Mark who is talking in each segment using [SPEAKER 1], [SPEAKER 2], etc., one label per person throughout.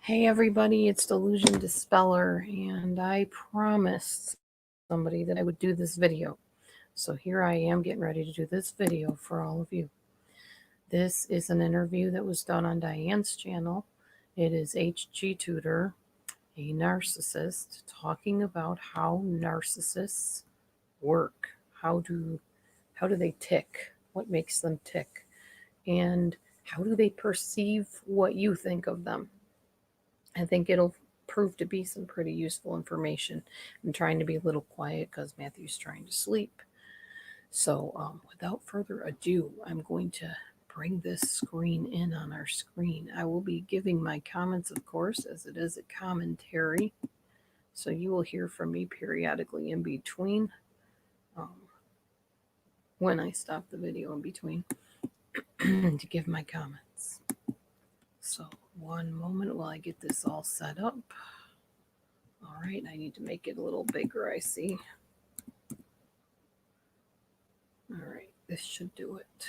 [SPEAKER 1] Hey everybody, it's Delusion Dispeller, and I promised somebody that I would do this video. So here I am getting ready to do this video for all of you. This is an interview that was done on Diane's channel. It is HG Tutor, a narcissist, talking about how narcissists work. How do they tick? What makes them tick? And how do they perceive what you think of them? I think it'll prove to be some pretty useful information. I'm trying to be a little quiet because Matthew's trying to sleep. So without further ado, I'm going to bring this screen in on our screen. I will be giving my comments, of course, as it is a commentary. So you will hear from me periodically in between when I stop the video in between to give my comments. So one moment while I get this all set up. All right, I need to make it a little bigger, I see. All right, this should do it.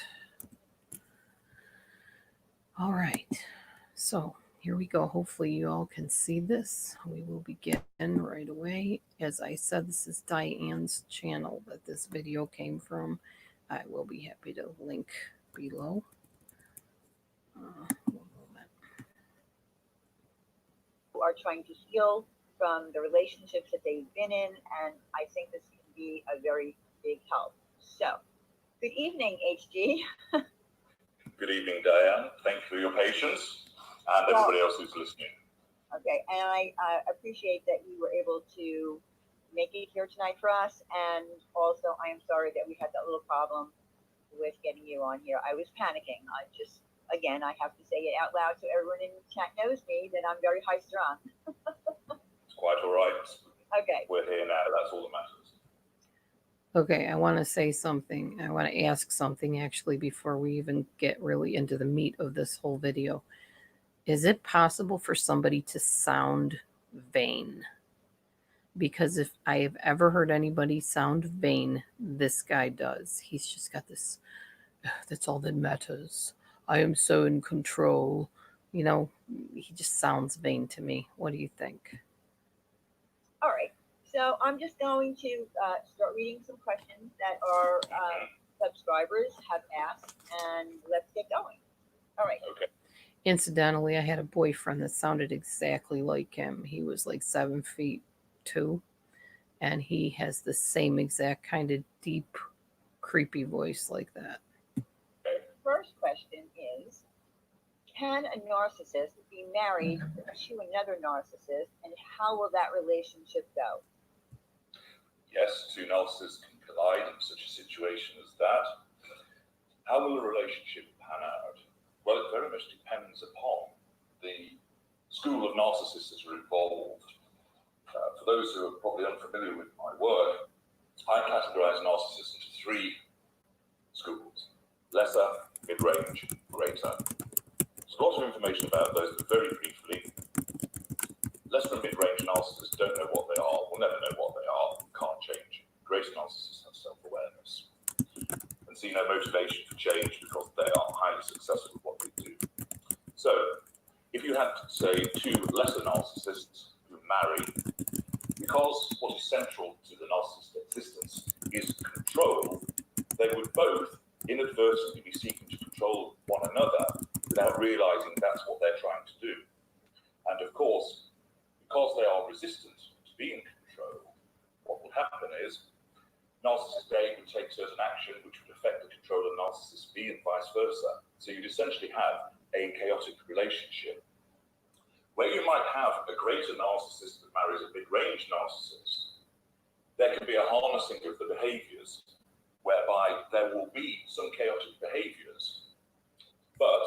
[SPEAKER 1] All right, so here we go. Hopefully you all can see this. We will begin right away. As I said, this is Diane's channel that this video came from. I will be happy to link below. One moment.
[SPEAKER 2] Who are trying to heal from the relationships that they've been in, and I think this can be a very big help. So, good evening, HG.
[SPEAKER 3] Good evening, Diane. Thank you for your patience, and everybody else who's listening.
[SPEAKER 2] Okay, and I appreciate that you were able to make it here tonight for us, and also I am sorry that we had that little problem with getting you on here. I was panicking. Again, I have to say it out loud so everyone in the chat knows me, that I'm very high strung.
[SPEAKER 3] It's quite all right.
[SPEAKER 2] Okay.
[SPEAKER 3] We're here now. That's all that matters.
[SPEAKER 1] Okay, I want to say something. I want to ask something actually before we even get really into the meat of this whole video. Is it possible for somebody to sound vain? Because if I have ever heard anybody sound vain, this guy does. He's just got this, that's all that matters. I am so in control. You know, he just sounds vain to me. What do you think?
[SPEAKER 2] All right. So I'm just going to start reading some questions that our subscribers have asked, and let's get going. All right.
[SPEAKER 3] Okay.
[SPEAKER 1] Incidentally, I had a boyfriend that sounded exactly like him. He was like 7'2", and he has the same exact kind of deep, creepy voice like that.
[SPEAKER 2] First question is, can a narcissist be married to another narcissist, and how will that relationship go?
[SPEAKER 3] Yes, two narcissists can collide in such a situation as that. How will the relationship pan out? Well, it very much depends upon the school of narcissists that are involved. For those who are probably unfamiliar with my work, I categorize narcissists into three schools: lesser, mid-range, greater. There's lots of information about those, but very briefly, lesser and mid-range narcissists don't know what they are, will never know what they are, can't change. Greater narcissists have self-awareness and see no motivation for change because they are highly successful at what they do. So, if you had, say, two lesser narcissists who marry, because what is central to the narcissist's existence is control, they would both inadvertently be seeking to control one another without realizing that's what they're trying to do. And of course, because they are resistant to being in control, what will happen is narcissist A would take certain action which would affect the control of narcissist B and vice versa. So you'd essentially have a chaotic relationship. Where you might have a greater narcissist that marries a mid-range narcissist, there can be a harnessing of the behaviors whereby there will be some chaotic behaviors, but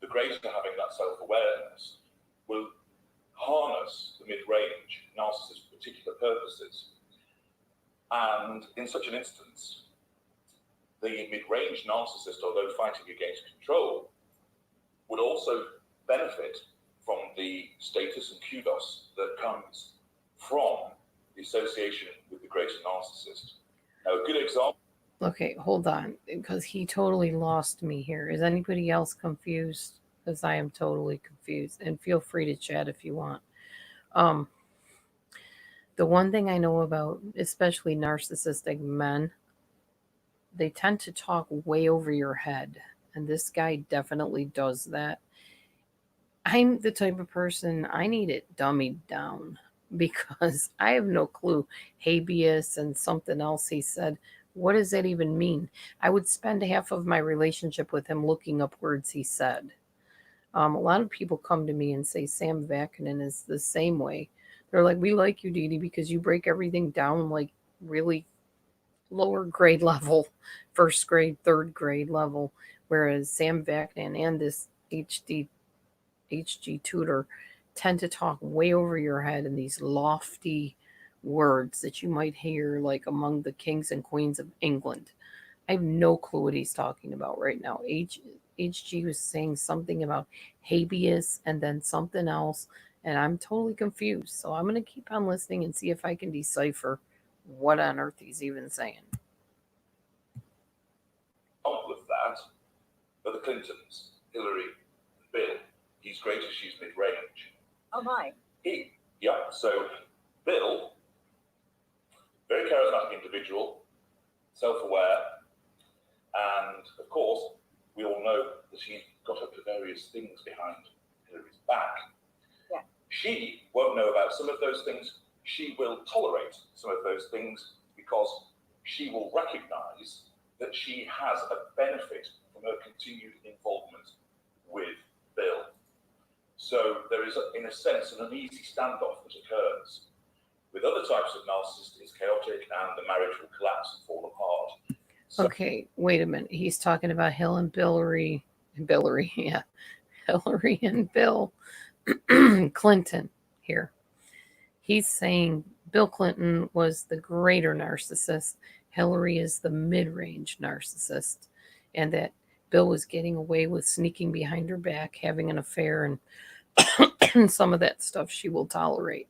[SPEAKER 3] the greater having that self-awareness will harness the mid-range narcissist for particular purposes. And in such an instance, the mid-range narcissist, although fighting against control, would also benefit from the status and kudos that comes from the association with the greater narcissist. Now, a good example.
[SPEAKER 1] Okay, hold on, because he totally lost me here. Is anybody else confused? because I am totally confused. And feel free to chat if you want. Um, the one thing I know about, especially narcissistic men, they tend to talk way over your head. And this guy definitely does that. I'm the type of person, I need it dummied down because I have no clue. Habeas and something else he said. What does that even mean? I would spend half of my relationship with him looking up words he said. A lot of people come to me and say Sam Vakinin is the same way. They're like, we like you, Dee Dee, because you break everything down like really lower grade level, first grade, third grade level. Whereas Sam Vakinin and this HG tutor tend to talk way over your head in these lofty words that you might hear like among the kings and queens of England. I have no clue what he's talking about right now. HG was saying something about habeas and then something else, and I'm totally confused. So I'm going to keep on listening and see if I can decipher what on earth he's even saying.
[SPEAKER 3] Example of that are the Clintons, Hillary and Bill. He's great as she's mid-range.
[SPEAKER 2] Oh my.
[SPEAKER 3] So Bill, very charismatic individual, self-aware, and of course, we all know that he got up to various things behind Hillary's back.
[SPEAKER 2] Yeah.
[SPEAKER 3] She won't know about some of those things. She will tolerate some of those things because she will recognize that she has a benefit from her continued involvement with Bill. So there is, in a sense, an uneasy standoff that occurs. With other types of narcissists, it's chaotic and the marriage will collapse and fall apart. So,
[SPEAKER 1] Okay, wait a minute. He's talking about Hillary and Bill Clinton here. He's saying Bill Clinton was the greater narcissist. Hillary is the mid-range narcissist. And that Bill was getting away with sneaking behind her back, having an affair, and some of that stuff she will tolerate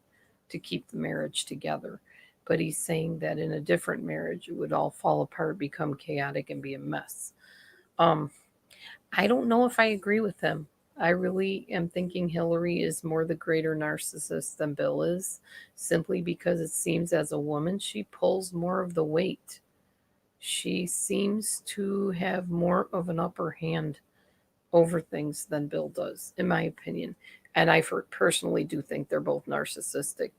[SPEAKER 1] to keep the marriage together. But he's saying that in a different marriage, it would all fall apart, become chaotic, and be a mess. I don't know if I agree with him. I really am thinking Hillary is more the greater narcissist than Bill is, simply because it seems as a woman, she pulls more of the weight. She seems to have more of an upper hand over things than Bill does, in my opinion. And I personally do think they're both narcissistic.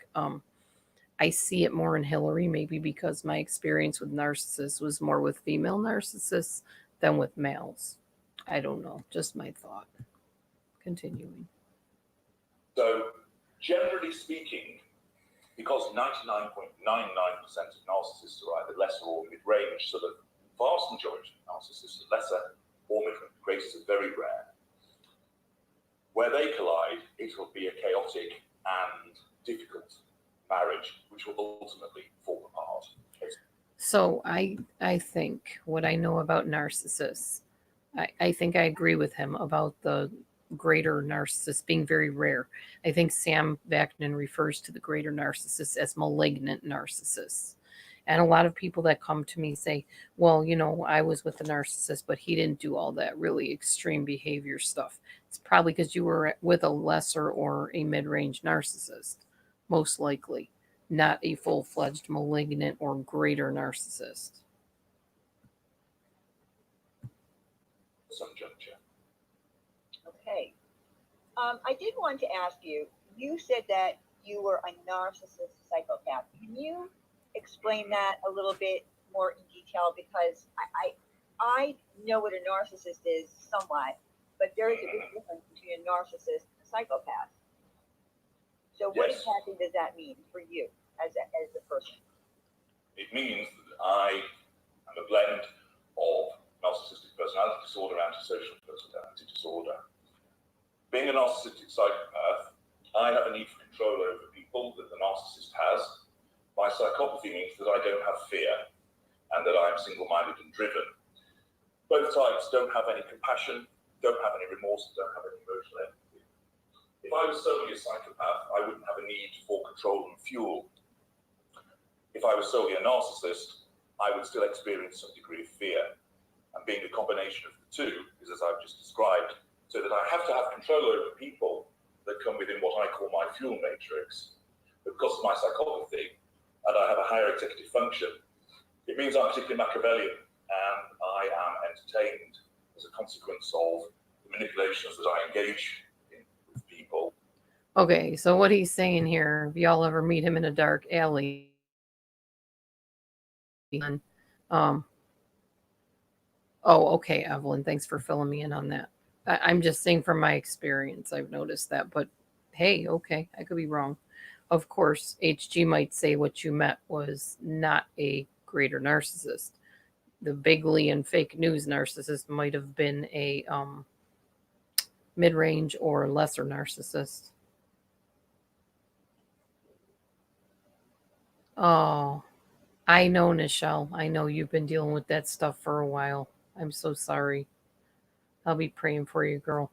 [SPEAKER 1] I see it more in Hillary, maybe because my experience with narcissists was more with female narcissists than with males. I don't know, just my thought. Continuing.
[SPEAKER 3] So, generally speaking, because 99.99% of narcissists are either lesser or mid-range, so the vast majority of narcissists are lesser or mid-range. Greaters are very rare. Where they collide, it will be a chaotic and difficult marriage, which will ultimately fall apart.
[SPEAKER 1] So I think what I know about narcissists, I think I agree with him about the greater narcissist being very rare. I think Sam Vaknin refers to the greater narcissists as malignant narcissists. And a lot of people that come to me say, well, I was with a narcissist, but he didn't do all that really extreme behavior stuff. It's probably because you were with a lesser or a mid-range narcissist, most likely, not a full-fledged malignant or greater narcissist.
[SPEAKER 3] Some juncture.
[SPEAKER 2] Okay. I did want to ask you, you said that you were a narcissist psychopath. Can you explain that a little bit more in detail? Because I know what a narcissist is somewhat, but there is a big difference between a narcissist and a psychopath. So what
[SPEAKER 3] Yes.
[SPEAKER 2] exactly does that mean for you as a person?
[SPEAKER 3] It means that I am a blend of narcissistic personality disorder and antisocial personality disorder. Being a narcissistic psychopath, I have a need for control over people that the narcissist has. My psychopathy means that I don't have fear and that I am single-minded and driven. Both types don't have any compassion, don't have any remorse, don't have any emotional empathy. If I was solely a psychopath, I wouldn't have a need for control and fuel. If I was solely a narcissist, I would still experience some degree of fear. And being a combination of the two is, as I've just described, so that I have to have control over people that come within what I call my fuel matrix. But because of my psychopathy, and I have a higher executive function, it means I'm particularly Machiavellian, and I am entertained as a consequence of the manipulations that I engage in with people.
[SPEAKER 1] Okay, so what he's saying here, if y'all ever meet him in a dark alley, oh, okay, Evelyn, thanks for filling me in on that. I'm just saying from my experience, I've noticed that, but hey, okay, I could be wrong. Of course, HG might say what you meant was not a greater narcissist. The bigly and fake news narcissist might have been a mid-range or lesser narcissist. Oh, I know, Nichelle. I know you've been dealing with that stuff for a while. I'm so sorry. I'll be praying for you, girl.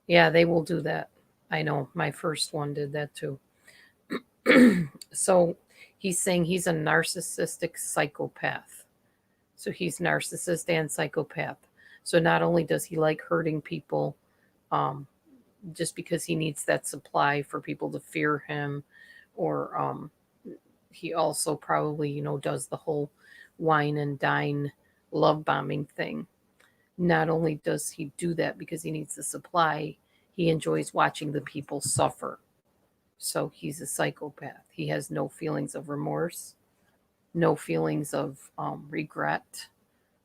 [SPEAKER 1] Yeah, they will do that. I know. My first one did that too. So he's saying he's a narcissistic psychopath. So he's narcissist and psychopath. So not only does he like hurting people, just because he needs that supply for people to fear him, or he also probably, does the whole wine and dine love bombing thing. Not only does he do that because he needs the supply, he enjoys watching the people suffer. So he's a psychopath. He has no feelings of remorse, no feelings of regret.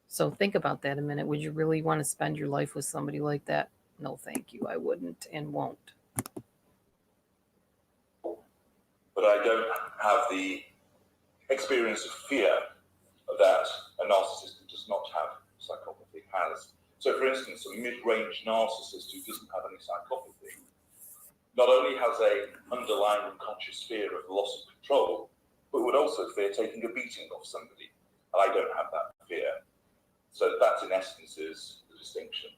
[SPEAKER 1] So think about that a minute. Would you really want to spend your life with somebody like that? No, thank you. I wouldn't and won't.
[SPEAKER 3] But I don't have the experience of fear that a narcissist who does not have psychopathy has. So, for instance, a mid-range narcissist who doesn't have any psychopathy not only has an underlying unconscious fear of loss of control, but would also fear taking a beating off somebody. And I don't have that fear. So that, in essence, is the distinction.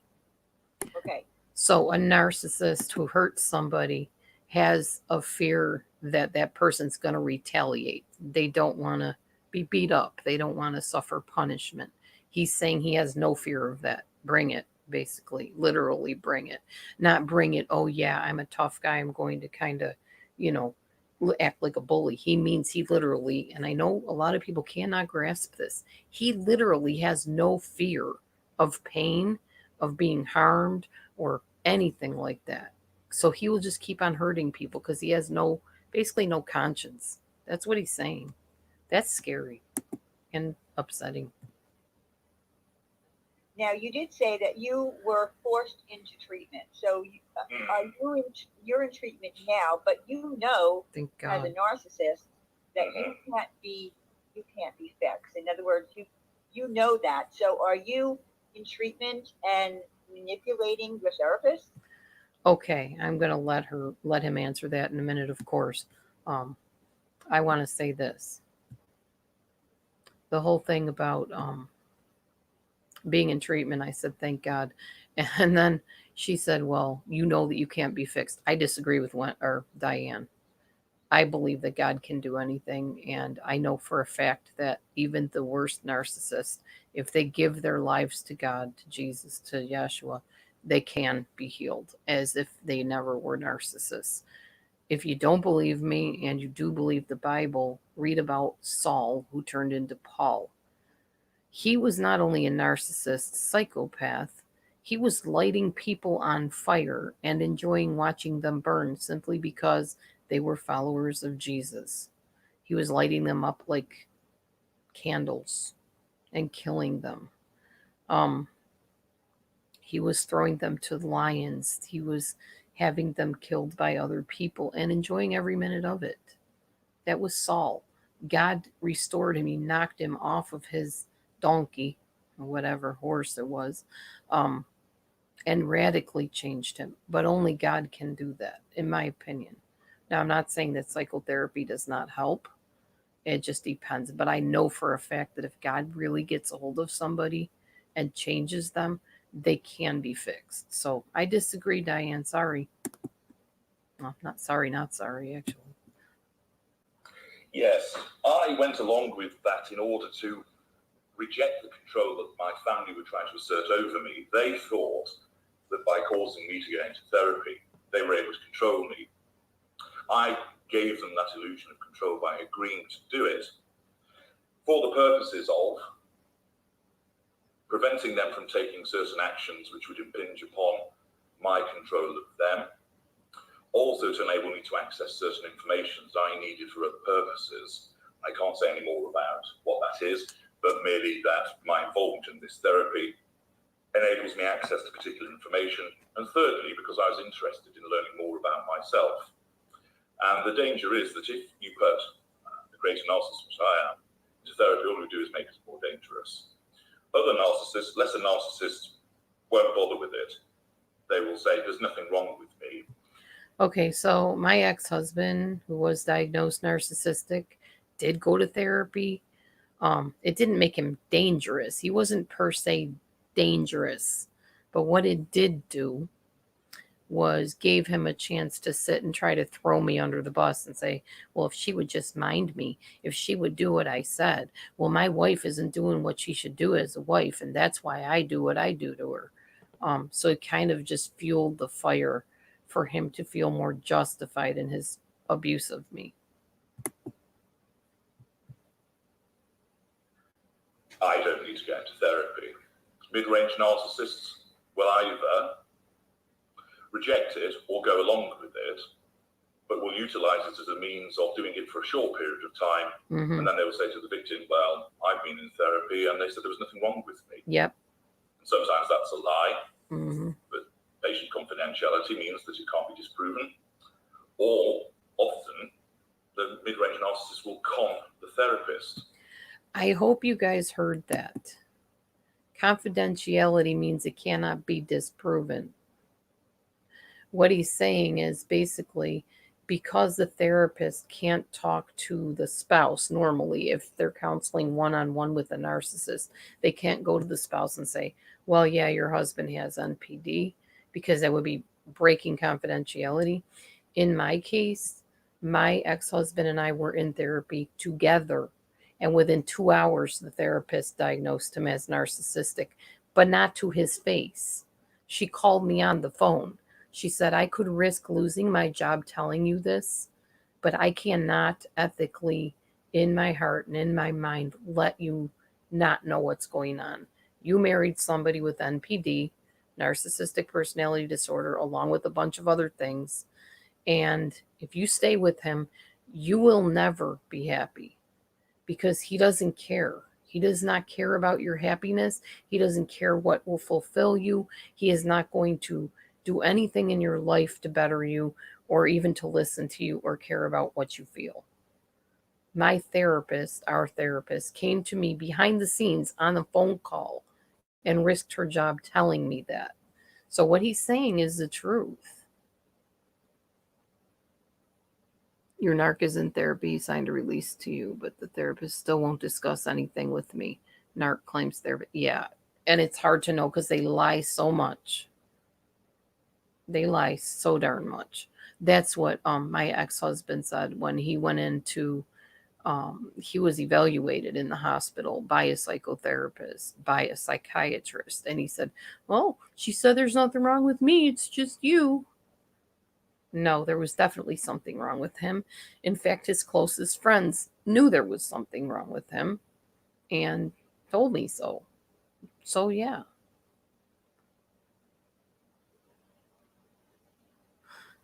[SPEAKER 2] Okay.
[SPEAKER 1] So a narcissist who hurts somebody has a fear that that person's going to retaliate. They don't want to be beat up. They don't want to suffer punishment. He's saying he has no fear of that. Bring it, basically. Literally bring it. Not bring it, oh yeah, I'm a tough guy. I'm going to kind of, act like a bully. He means he literally, and I know a lot of people cannot grasp this, he literally has no fear of pain, of being harmed, or anything like that. So he will just keep on hurting people because he has basically no conscience. That's what he's saying. That's scary and upsetting.
[SPEAKER 2] Now, you did say that you were forced into treatment. So you're in treatment now, but
[SPEAKER 1] Thank
[SPEAKER 2] as a
[SPEAKER 1] God.
[SPEAKER 2] narcissist, that you can't be fixed. In other words, you know that. So are you in treatment and manipulating your therapist?
[SPEAKER 1] Okay, I'm gonna let him answer that in a minute, of course. I want to say this. The whole thing about being in treatment, I said, thank God. And then she said, well, you know that you can't be fixed. I disagree with Diane. I believe that God can do anything. And I know for a fact that even the worst narcissists, if they give their lives to God, to Jesus, to Yeshua, they can be healed as if they never were narcissists. If you don't believe me and you do believe the Bible, read about Saul, who turned into Paul. He was not only a narcissist, psychopath, he was lighting people on fire and enjoying watching them burn simply because they were followers of Jesus. He was lighting them up like candles and killing them. He was throwing them to the lions. He was having them killed by other people and enjoying every minute of it. That was Saul. God restored him. He knocked him off of his donkey or whatever horse it was, and radically changed him. But only God can do that, in my opinion. Now, I'm not saying that psychotherapy does not help. It just depends. But I know for a fact that if God really gets a hold of somebody and changes them, they can be fixed. So I disagree, Diane. Sorry. Well, not sorry, actually.
[SPEAKER 3] Yes, I went along with that in order to reject the control that my family were trying to assert over me. They thought that by causing me to get into therapy, they were able to control me. I gave them that illusion of control by agreeing to do it for the purposes of preventing them from taking certain actions which would impinge upon my control of them, also to enable me to access certain information that I needed for other purposes. I can't say any more about what that is, but merely that my involvement in this therapy enables me access to particular information, and thirdly, because I was interested in learning more about myself. And the danger is that if you put the greater narcissist, which I am, into therapy, all we do is make us more dangerous. Other narcissists, lesser narcissists, won't bother with it. They will say, there's nothing wrong with me.
[SPEAKER 1] Okay, so my ex-husband, who was diagnosed narcissistic, did go to therapy. It didn't make him dangerous. He wasn't per se dangerous. But what it did do was gave him a chance to sit and try to throw me under the bus and say, well, if she would just mind me, if she would do what I said, well, my wife isn't doing what she should do as a wife, and that's why I do what I do to her. So it kind of just fueled the fire for him to feel more justified in his abuse of me.
[SPEAKER 3] I don't need to get into therapy. Mid-range narcissists will either reject it or go along with it, but will utilize it as a means of doing it for a short period of time.
[SPEAKER 1] Mm-hmm.
[SPEAKER 3] And then they will say to the victim, well, I've been in therapy and they said there was nothing wrong with me.
[SPEAKER 1] Yep.
[SPEAKER 3] And sometimes that's a lie,
[SPEAKER 1] Mm-hmm.
[SPEAKER 3] but patient confidentiality means that it can't be disproven. Or often the mid-range narcissist will con the therapist.
[SPEAKER 1] I hope you guys heard that. Confidentiality means it cannot be disproven. What he's saying is basically because the therapist can't talk to the spouse normally, if they're counseling one-on-one with a narcissist, they can't go to the spouse and say, well, yeah, your husband has NPD, because that would be breaking confidentiality. In my case, my ex-husband and I were in therapy together. And within 2 hours, the therapist diagnosed him as narcissistic, but not to his face. She called me on the phone. She said, I could risk losing my job telling you this, but I cannot ethically, in my heart and in my mind, let you not know what's going on. You married somebody with NPD, narcissistic personality disorder, along with a bunch of other things. And if you stay with him, you will never be happy. Because he doesn't care. He does not care about your happiness. He doesn't care what will fulfill you. He is not going to do anything in your life to better you or even to listen to you or care about what you feel. My therapist, our therapist, came to me behind the scenes on a phone call and risked her job telling me that. So what he's saying is the truth. Your narc is in therapy, he signed a release to you, but the therapist still won't discuss anything with me. Narc claims therapy. Yeah, and it's hard to know because they lie so much. They lie so darn much. That's what my ex-husband said when he went into, he was evaluated in the hospital by a psychotherapist, by a psychiatrist. And he said, well, she said there's nothing wrong with me. It's just you. No, there was definitely something wrong with him. In fact, his closest friends knew there was something wrong with him and told me so. So, yeah.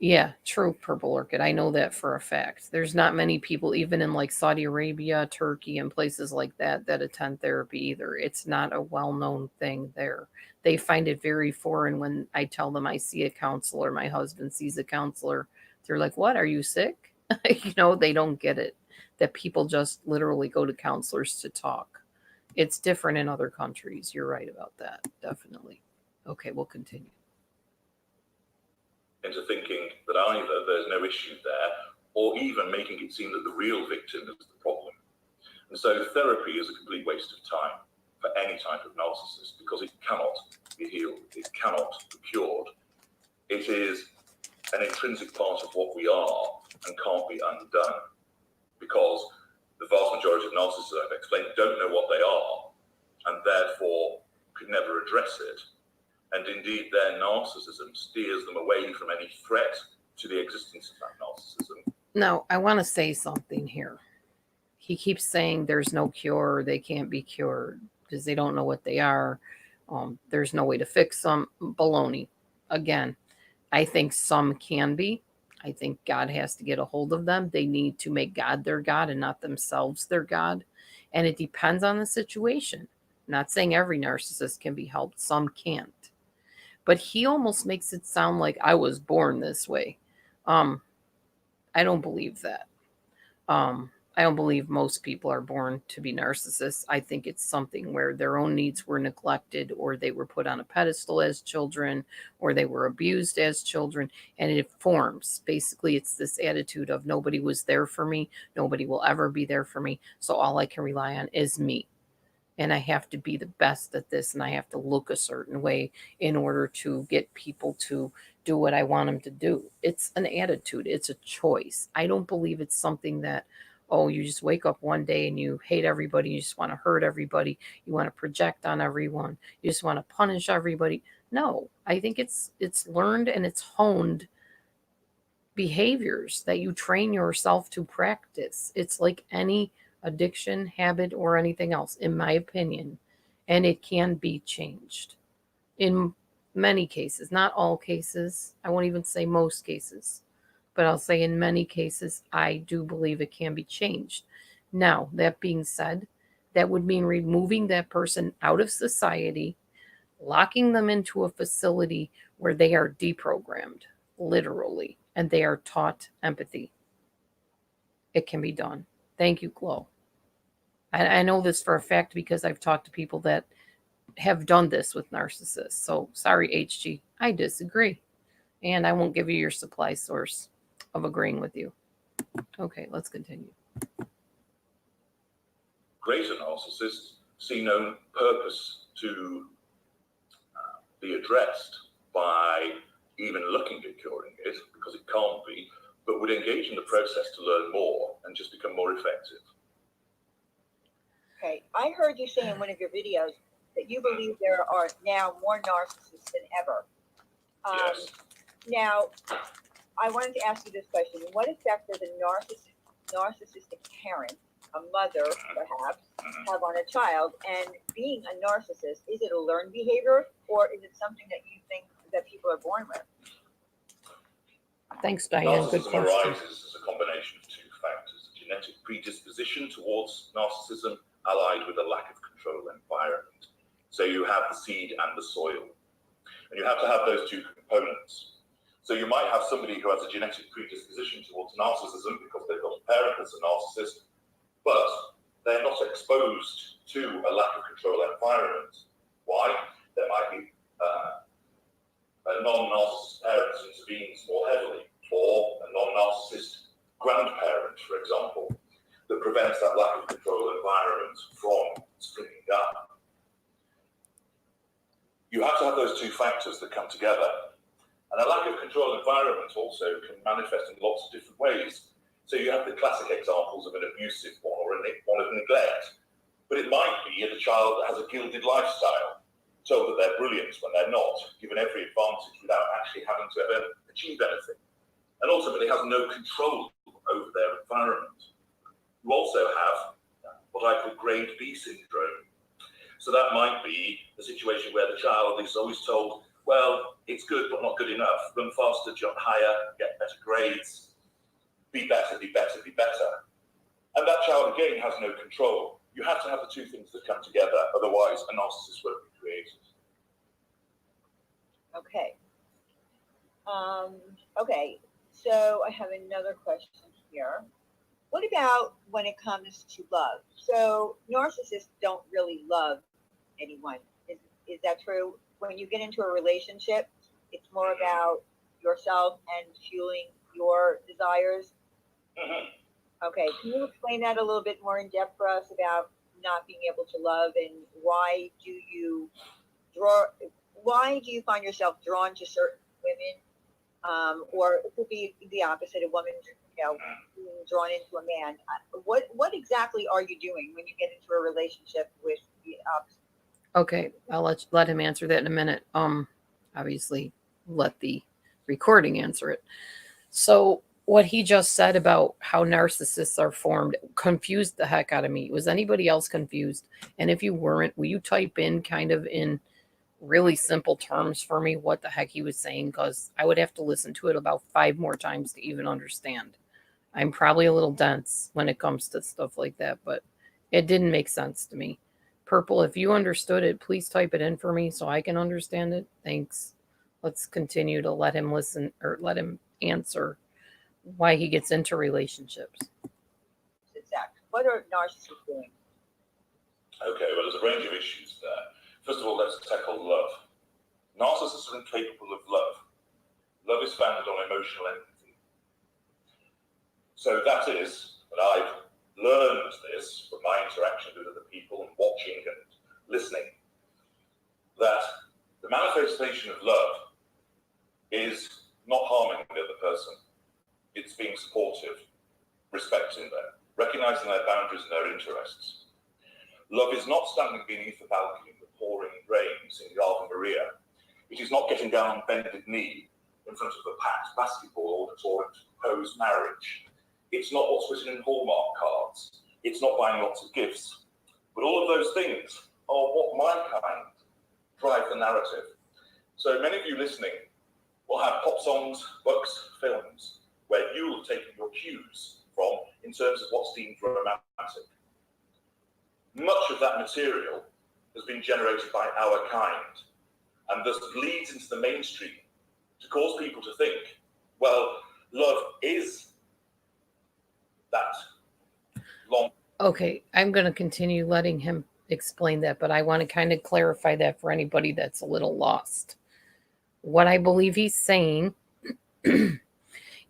[SPEAKER 1] Yeah, true, Purple Orchid. I know that for a fact. There's not many people, even in like Saudi Arabia, Turkey, and places like that, that attend therapy either. It's not a well-known thing there. They find it very foreign when I tell them I see a counselor, my husband sees a counselor. They're like, what, are you sick? They don't get it, that people just literally go to counselors to talk. It's different in other countries. You're right about that, definitely. Okay, we'll continue.
[SPEAKER 3] Into thinking that either there's no issue there, or even making it seem that the real victim is the problem. And so therapy is a complete waste of time for any type of narcissist, because it cannot be healed, it cannot be cured. It is an intrinsic part of what we are and can't be undone, because the vast majority of narcissists, I've explained, don't know what they are. and therefore could never address it. And indeed, their narcissism steers them away from any threat to the existence of that narcissism.
[SPEAKER 1] Now, I want to say something here. He keeps saying there's no cure, they can't be cured because they don't know what they are. There's no way to fix them. Baloney. Again, I think some can be. I think God has to get a hold of them. They need to make God their God and not themselves their God. And it depends on the situation. I'm not saying every narcissist can be helped. Some can't. But he almost makes it sound like I was born this way. I don't believe that. I don't believe most people are born to be narcissists. I think it's something where their own needs were neglected, or they were put on a pedestal as children, or they were abused as children, and it forms. Basically, it's this attitude of nobody was there for me, nobody will ever be there for me, so all I can rely on is me. And I have to be the best at this, and I have to look a certain way in order to get people to do what I want them to do. It's an attitude. It's a choice. I don't believe it's something that, oh, you just wake up one day and you hate everybody. You just want to hurt everybody. You want to project on everyone. You just want to punish everybody. No, I think it's learned and it's honed behaviors that you train yourself to practice. It's like any addiction, habit, or anything else, in my opinion, and it can be changed in many cases, not all cases. I won't even say most cases, but I'll say in many cases, I do believe it can be changed. Now, that being said, that would mean removing that person out of society, locking them into a facility where they are deprogrammed, literally, and they are taught empathy. It can be done. Thank you, Chloe. I know this for a fact because I've talked to people that have done this with narcissists. So sorry, HG, I disagree. And I won't give you your supply source of agreeing with you. Okay, let's continue.
[SPEAKER 3] Greater narcissists see no purpose to be addressed by even looking at curing it, because it can't be, but would engage in the process to learn more and just become more effective.
[SPEAKER 2] Okay, I heard you say in one of your videos that you believe there are now more narcissists than ever.
[SPEAKER 3] Yes.
[SPEAKER 2] Now, I wanted to ask you this question. What effect does a narcissistic parent, a mother perhaps, have on a child? And being a narcissist, is it a learned behavior, or is it something that you think that people are born with?
[SPEAKER 1] Thanks, Diane. Good
[SPEAKER 3] Narcissism
[SPEAKER 1] question.
[SPEAKER 3] arises as a combination of two factors: genetic predisposition towards narcissism allied with a lack of control environment. So you have the seed and the soil. And you have to have those two components. So you might have somebody who has a genetic predisposition towards narcissism because they've got a parent that's a narcissist, but they're not exposed to a lack of control environment. Why? There might be a non-narcissist parent intervenes more heavily, or a non-narcissist grandparent, for example, that prevents that lack of control environment from springing up. You have to have those two factors that come together. And a lack of control environment also can manifest in lots of different ways. So you have the classic examples of an abusive one or one of neglect. But it might be a child that has a gilded lifestyle, told that they're brilliant when they're not, given every advantage without actually having to ever achieve anything, and ultimately has no control over their environment. You also have what I call grade B syndrome. So that might be a situation where the child is always told, well, it's good, but not good enough. Run faster, jump higher, get better grades, be better, be better, be better. And that child, again, has no control. You have to have the two things that come together. Otherwise, a narcissist won't be created.
[SPEAKER 2] Okay. Okay, so I have another question here. What about when it comes to love? So narcissists don't really love anyone. Is that true? When you get into a relationship, it's more about yourself and fueling your desires. Okay, can you explain that a little bit more in depth for us about not being able to love, and why do you find yourself drawn to certain women, or it could be the opposite, a woman, being drawn into a man? What exactly are you doing when you get into a relationship with the
[SPEAKER 1] Okay, I'll let him answer that in a minute. Obviously, let the recording answer it. So what he just said about how narcissists are formed confused the heck out of me. Was anybody else confused? And if you weren't, will you type in kind of in really simple terms for me what the heck he was saying? Because I would have to listen to it about 5 more times to even understand. I'm probably a little dense when it comes to stuff like that, but it didn't make sense to me. Purple, if you understood it, please type it in for me so I can understand it. Thanks. Let's continue to let him listen or let him answer why he gets into relationships.
[SPEAKER 2] Exactly. What are narcissists doing?
[SPEAKER 3] Okay, well, there's a range of issues there. First of all, let's tackle love. Narcissists are incapable of love. Love is founded on emotional empathy. So that is, and I've learned this from my interactions with other people and watching and listening, that the manifestation of love is not harming the other person. It's being supportive, respecting them, recognizing their boundaries and their interests. Love is not standing beneath the balcony in the pouring rain singing Ave Maria. It is not getting down on bended knee in front of a packed basketball auditorium to propose marriage. It's not what's written in Hallmark cards. It's not buying lots of gifts. But all of those things are what my kind drive the narrative. So many of you listening will have pop songs, books, films, where you will have taken your cues from in terms of what's deemed romantic. Much of that material has been generated by our kind and thus leads into the mainstream to cause people to think, well, love is that long.
[SPEAKER 1] Okay, I'm going to continue letting him explain that, but I want to kind of clarify that for anybody that's a little lost. What I believe he's saying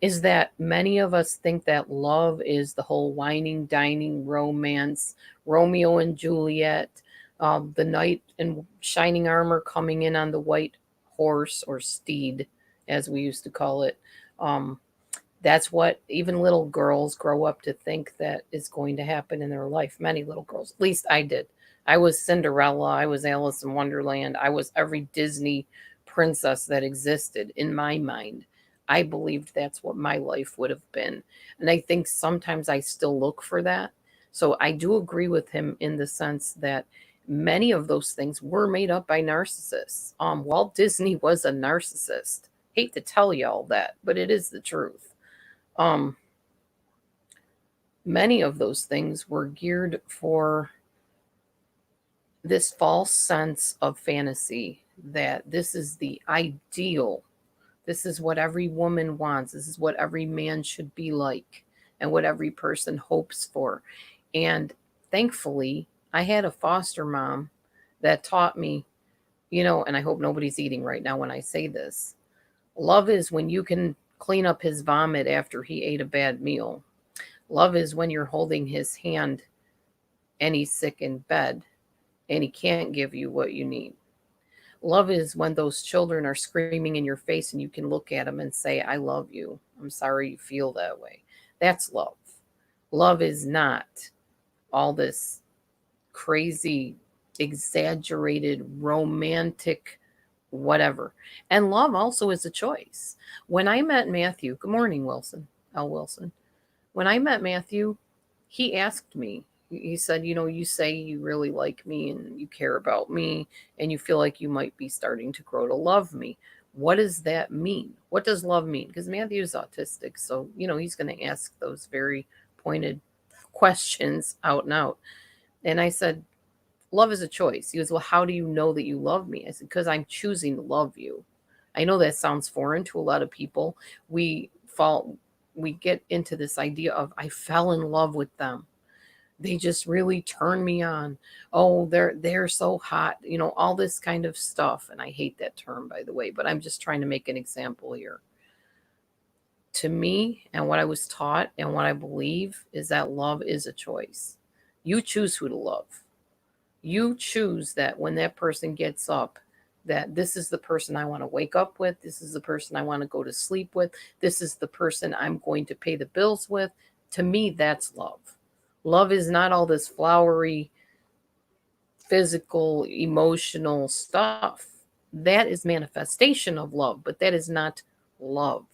[SPEAKER 1] is that many of us think that love is the whole whining, dining, romance, Romeo and Juliet, the knight in shining armor coming in on the white horse or steed, as we used to call it. That's what even little girls grow up to think that is going to happen in their life. Many little girls, at least I did. I was Cinderella. I was Alice in Wonderland. I was every Disney princess that existed in my mind. I believed that's what my life would have been. And I think sometimes I still look for that. So I do agree with him in the sense that many of those things were made up by narcissists. Walt Disney was a narcissist. Hate to tell you all that, but it is the truth. Many of those things were geared for this false sense of fantasy that this is the ideal. This is what every woman wants. This is what every man should be like and what every person hopes for. And thankfully, I had a foster mom that taught me, and I hope nobody's eating right now when I say this. Love is when you can clean up his vomit after he ate a bad meal. Love is when you're holding his hand and he's sick in bed and he can't give you what you need. Love is when those children are screaming in your face and you can look at them and say, I love you. I'm sorry you feel that way. That's love. Love is not all this crazy, exaggerated, romantic, whatever. And love also is a choice. When I met Matthew, good morning, Wilson, L. Wilson. When I met Matthew, he asked me, he said, you say you really like me and you care about me and you feel like you might be starting to grow to love me. What does that mean? What does love mean? Because Matthew's autistic. So, he's going to ask those very pointed questions out and out. And I said, love is a choice. He goes, well, how do you know that you love me? I said, because I'm choosing to love you. I know that sounds foreign to a lot of people. We get into this idea of I fell in love with them. They just really turn me on. Oh, they're so hot, all this kind of stuff. And I hate that term, by the way, but I'm just trying to make an example here. To me, and what I was taught and what I believe is that love is a choice. You choose who to love. You choose that when that person gets up, that this is the person I want to wake up with. This is the person I want to go to sleep with. This is the person I'm going to pay the bills with. To me, that's love. Love is not all this flowery physical, emotional stuff. That is manifestation of love, but that is not love,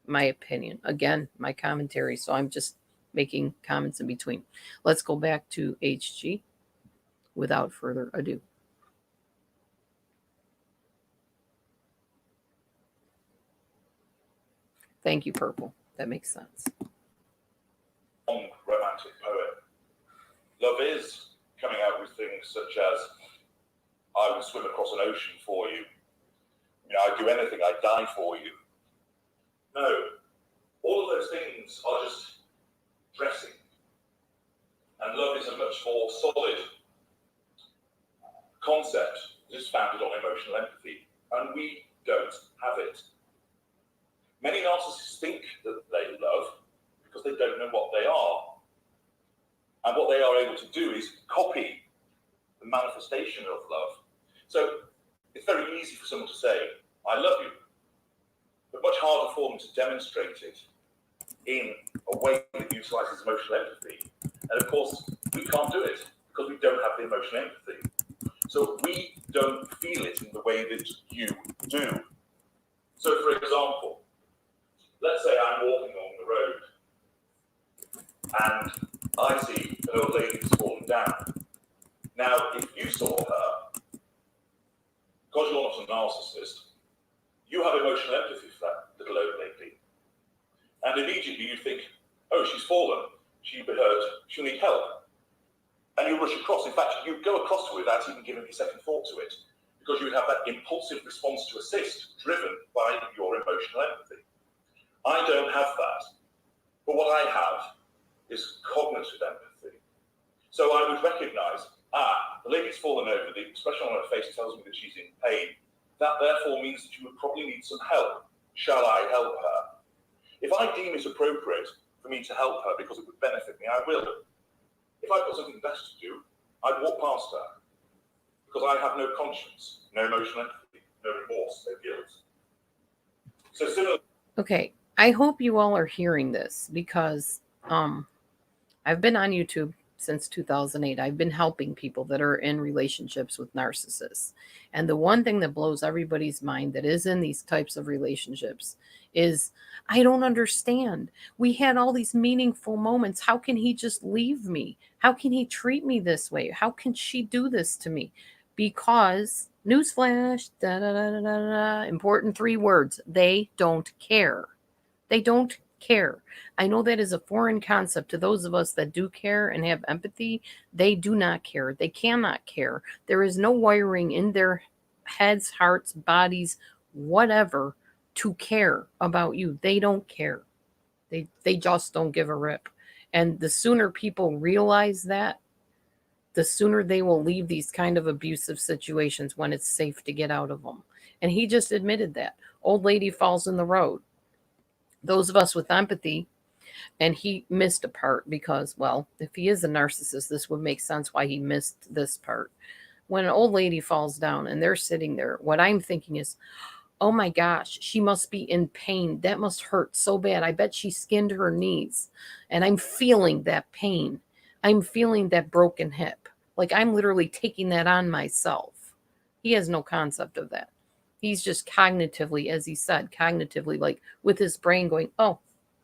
[SPEAKER 1] my opinion. Again, my commentary, so I'm just making comments in between. Let's go back to HG without further ado. Thank you, Purple. That makes sense.
[SPEAKER 3] Romantic poet. Love is coming out with things such as, I would swim across an ocean for you. You know, I'd do anything, I'd die for you. No, all of those things are just dressing. And love is a much more solid concept that is founded on emotional empathy. And we don't have it. Many narcissists think that they love because they don't know what they are. And what they are able to do is copy the manifestation of love. So it's very easy for someone to say, I love you, but much harder for them to demonstrate it in a way that utilizes emotional empathy. And of course, we can't do it because we don't have the emotional empathy. So we don't feel it in the way that you do. So for example, let's say I'm walking along the road and I see an old lady who's fallen down. Now, if you saw her, because you're not a narcissist, you have emotional empathy for that little old lady. And immediately you think, oh, she's fallen, she'll be hurt, she'll need help. And you rush across. In fact, you go across to her without even giving a second thought to it, because you have that impulsive response to assist, driven by your emotional empathy. I don't have that. But what I have is cognitive empathy. So I would recognize, the lady's fallen over, the expression on her face tells me that she's in pain. That therefore means that you would probably need some help. Shall I help her? If I deem it appropriate for me to help her because it would benefit me, I will. If I've got something best to do, I'd walk past her. Because I have no conscience, no emotional empathy, no remorse, no guilt. So similar.
[SPEAKER 1] Okay, I hope you all are hearing this because I've been on YouTube since 2008. I've been helping people that are in relationships with narcissists. And the one thing that blows everybody's mind that is in these types of relationships is, I don't understand. We had all these meaningful moments. How can he just leave me? How can he treat me this way? How can she do this to me? Because, newsflash, important 3 words, they don't care. They don't care. I know that is a foreign concept to those of us that do care and have empathy. They do not care. They cannot care. There is no wiring in their heads, hearts, bodies, whatever, to care about you. They don't care. They just don't give a rip. And the sooner people realize that, the sooner they will leave these kind of abusive situations when it's safe to get out of them. And he just admitted that. Old lady falls in the road. Those of us with empathy, and he missed a part because, well, if he is a narcissist, this would make sense why he missed this part. When an old lady falls down and they're sitting there, what I'm thinking is, oh my gosh, she must be in pain. That must hurt so bad. I bet she skinned her knees. And I'm feeling that pain. I'm feeling that broken hip. Like I'm literally taking that on myself. He has no concept of that. He's just cognitively, as he said, cognitively, like with his brain going, oh,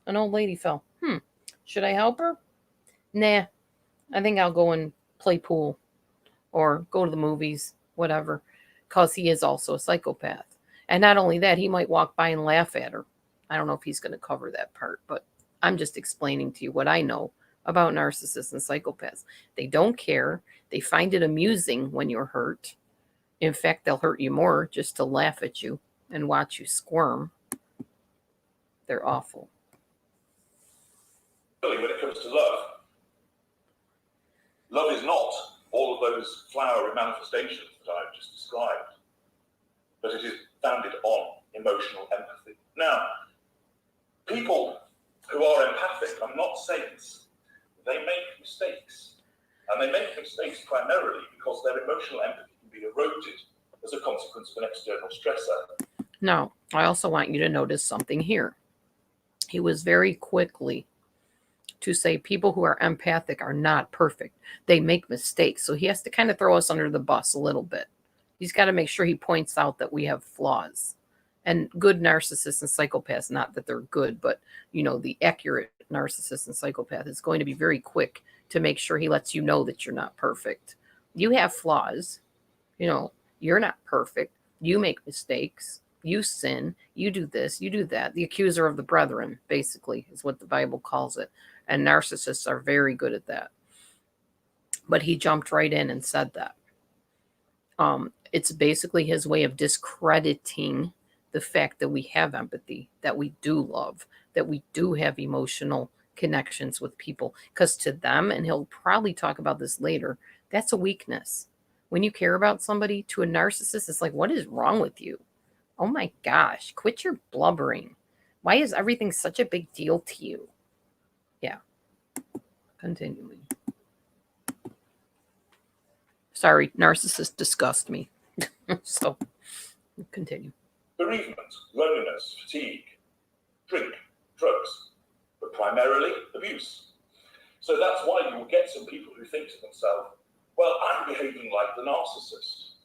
[SPEAKER 1] an old lady fell. Should I help her? Nah, I think I'll go and play pool or go to the movies, whatever, because he is also a psychopath. And not only that, he might walk by and laugh at her. I don't know if he's going to cover that part, but I'm just explaining to you what I know about narcissists and psychopaths. They don't care. They find it amusing when you're hurt. In fact, they'll hurt you more just to laugh at you and watch you squirm. They're awful.
[SPEAKER 3] When it comes to love, love is not all of those flowery manifestations that I've just described, but it is founded on emotional empathy. Now, people who are empathic are not saints. They make mistakes, and they make mistakes primarily because their emotional empathy can be eroded as a consequence of an external stressor.
[SPEAKER 1] Now, I also want you to notice something here. He was very quickly to say people who are empathic are not perfect. They make mistakes. So he has to kind of throw us under the bus a little bit. He's got to make sure he points out that we have flaws. And good narcissists and psychopaths, not that they're good, but, you know, the accurate narcissist and psychopath is going to be very quick to make sure he lets you know that you're not perfect. You have flaws. You know, you're not perfect. You make mistakes. You sin. You do this. You do that. The accuser of the brethren, basically, is what the Bible calls it. And narcissists are very good at that. But he jumped right in and said that. It's basically his way of discrediting the fact that we have empathy, that we do love, that we do have emotional connections with people. Because to them, and he'll probably talk about this later, that's a weakness. When you care about somebody, to a narcissist, it's like, what is wrong with you? Oh my gosh, quit your blubbering. Why is everything such a big deal to you? Yeah. Continuing. Sorry, narcissists disgust me. So, continue.
[SPEAKER 3] Bereavement, loneliness, fatigue, drink, drugs, but primarily abuse. So that's why you will get some people who think to themselves, well, I'm behaving like the narcissist.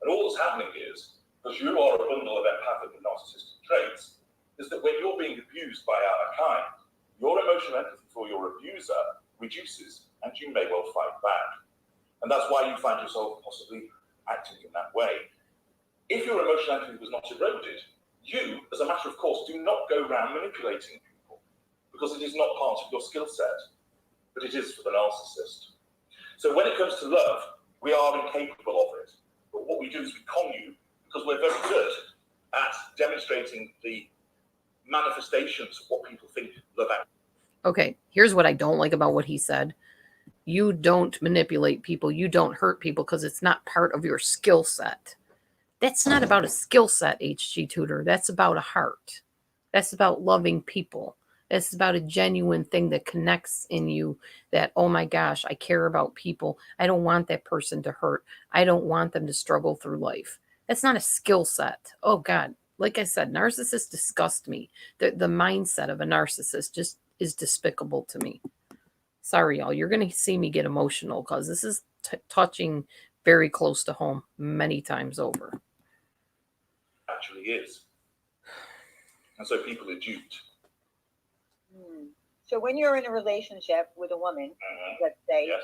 [SPEAKER 3] And all that's happening is, because you are a bundle of empathic and narcissistic traits, is that when you're being abused by our kind, your emotional empathy for your abuser reduces, and you may well fight back. And that's why you find yourself possibly acting in that way. If your emotional empathy was not eroded, you, as a matter of course, do not go around manipulating people, because it is not part of your skill set, but it is for the narcissist. So when it comes to love, we are incapable of it. But what we do is we con you, because we're very good at demonstrating the manifestations of what people think love is.
[SPEAKER 1] Okay, here's what I don't like about what he said. You don't manipulate people. You don't hurt people because it's not part of your skill set. That's not about a skill set, HG Tutor. That's about a heart. That's about loving people. That's about a genuine thing that connects in you that, oh my gosh, I care about people. I don't want that person to hurt. I don't want them to struggle through life. That's not a skill set. Oh God. Like I said, narcissists disgust me. The mindset of a narcissist just is despicable to me. Sorry, y'all. You're going to see me get emotional because this is touching very close to home many times over.
[SPEAKER 3] Actually is. And so people are duped.
[SPEAKER 2] So when you're in a relationship with a woman, let's say,
[SPEAKER 3] Yes.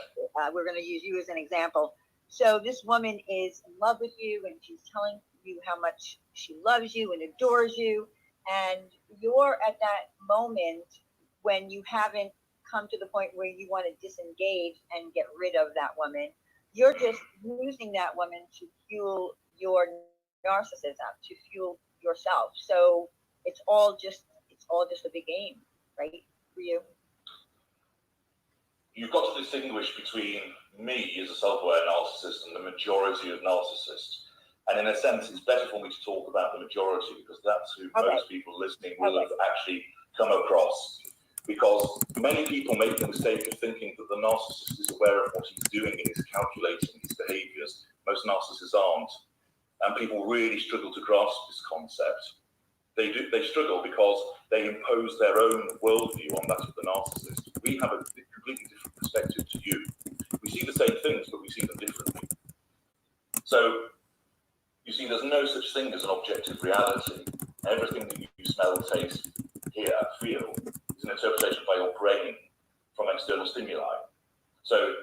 [SPEAKER 2] We're going to use you as an example. So this woman is in love with you and she's telling you how much she loves you and adores you. And you're at that moment when you haven't come to the point where you want to disengage and get rid of that woman. You're just using that woman to fuel your narcissism, to fuel yourself. So it's all just a big game, right? For you.
[SPEAKER 3] You've got to distinguish between me as a self-aware narcissist and the majority of narcissists. And in a sense, it's better for me to talk about the majority because that's who most people listening will have actually come across. Because many people make the mistake of thinking that the narcissist is aware of what he's doing and is calculating his behaviors. Most narcissists aren't. And people really struggle to grasp this concept. They struggle because they impose their own worldview on that of the narcissist. We have a completely different perspective to you. We see the same things, but we see them differently. So, you see, there's no such thing as an objective reality. Everything that you smell, taste, hear, feel is an interpretation by your brain from external stimuli. So,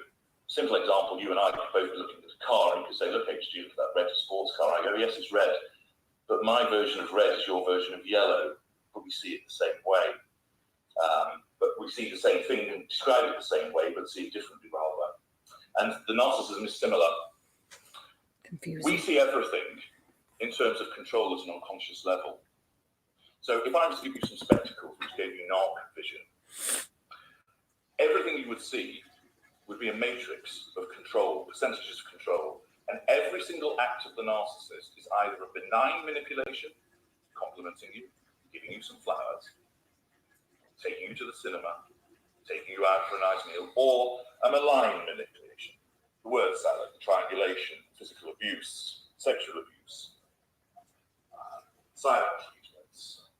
[SPEAKER 3] simple example, you and I could both be looking at a car and you could say, look, HG, look at that red sports car. I go, yes, it's red. But my version of red is your version of yellow, but we see it the same way. But we see the same thing and describe it the same way, but see it differently rather. And the narcissism is similar.
[SPEAKER 1] Confusing.
[SPEAKER 3] We see everything in terms of control at an unconscious level. So if I was to give you some spectacles which gave you narc vision, everything you would see would be a matrix of control, percentages of control. And every single act of the narcissist is either a benign manipulation, complimenting you, giving you some flowers, taking you to the cinema, taking you out for a nice meal, or a malign manipulation. The word salad, triangulation, physical abuse, sexual abuse, silent treatments,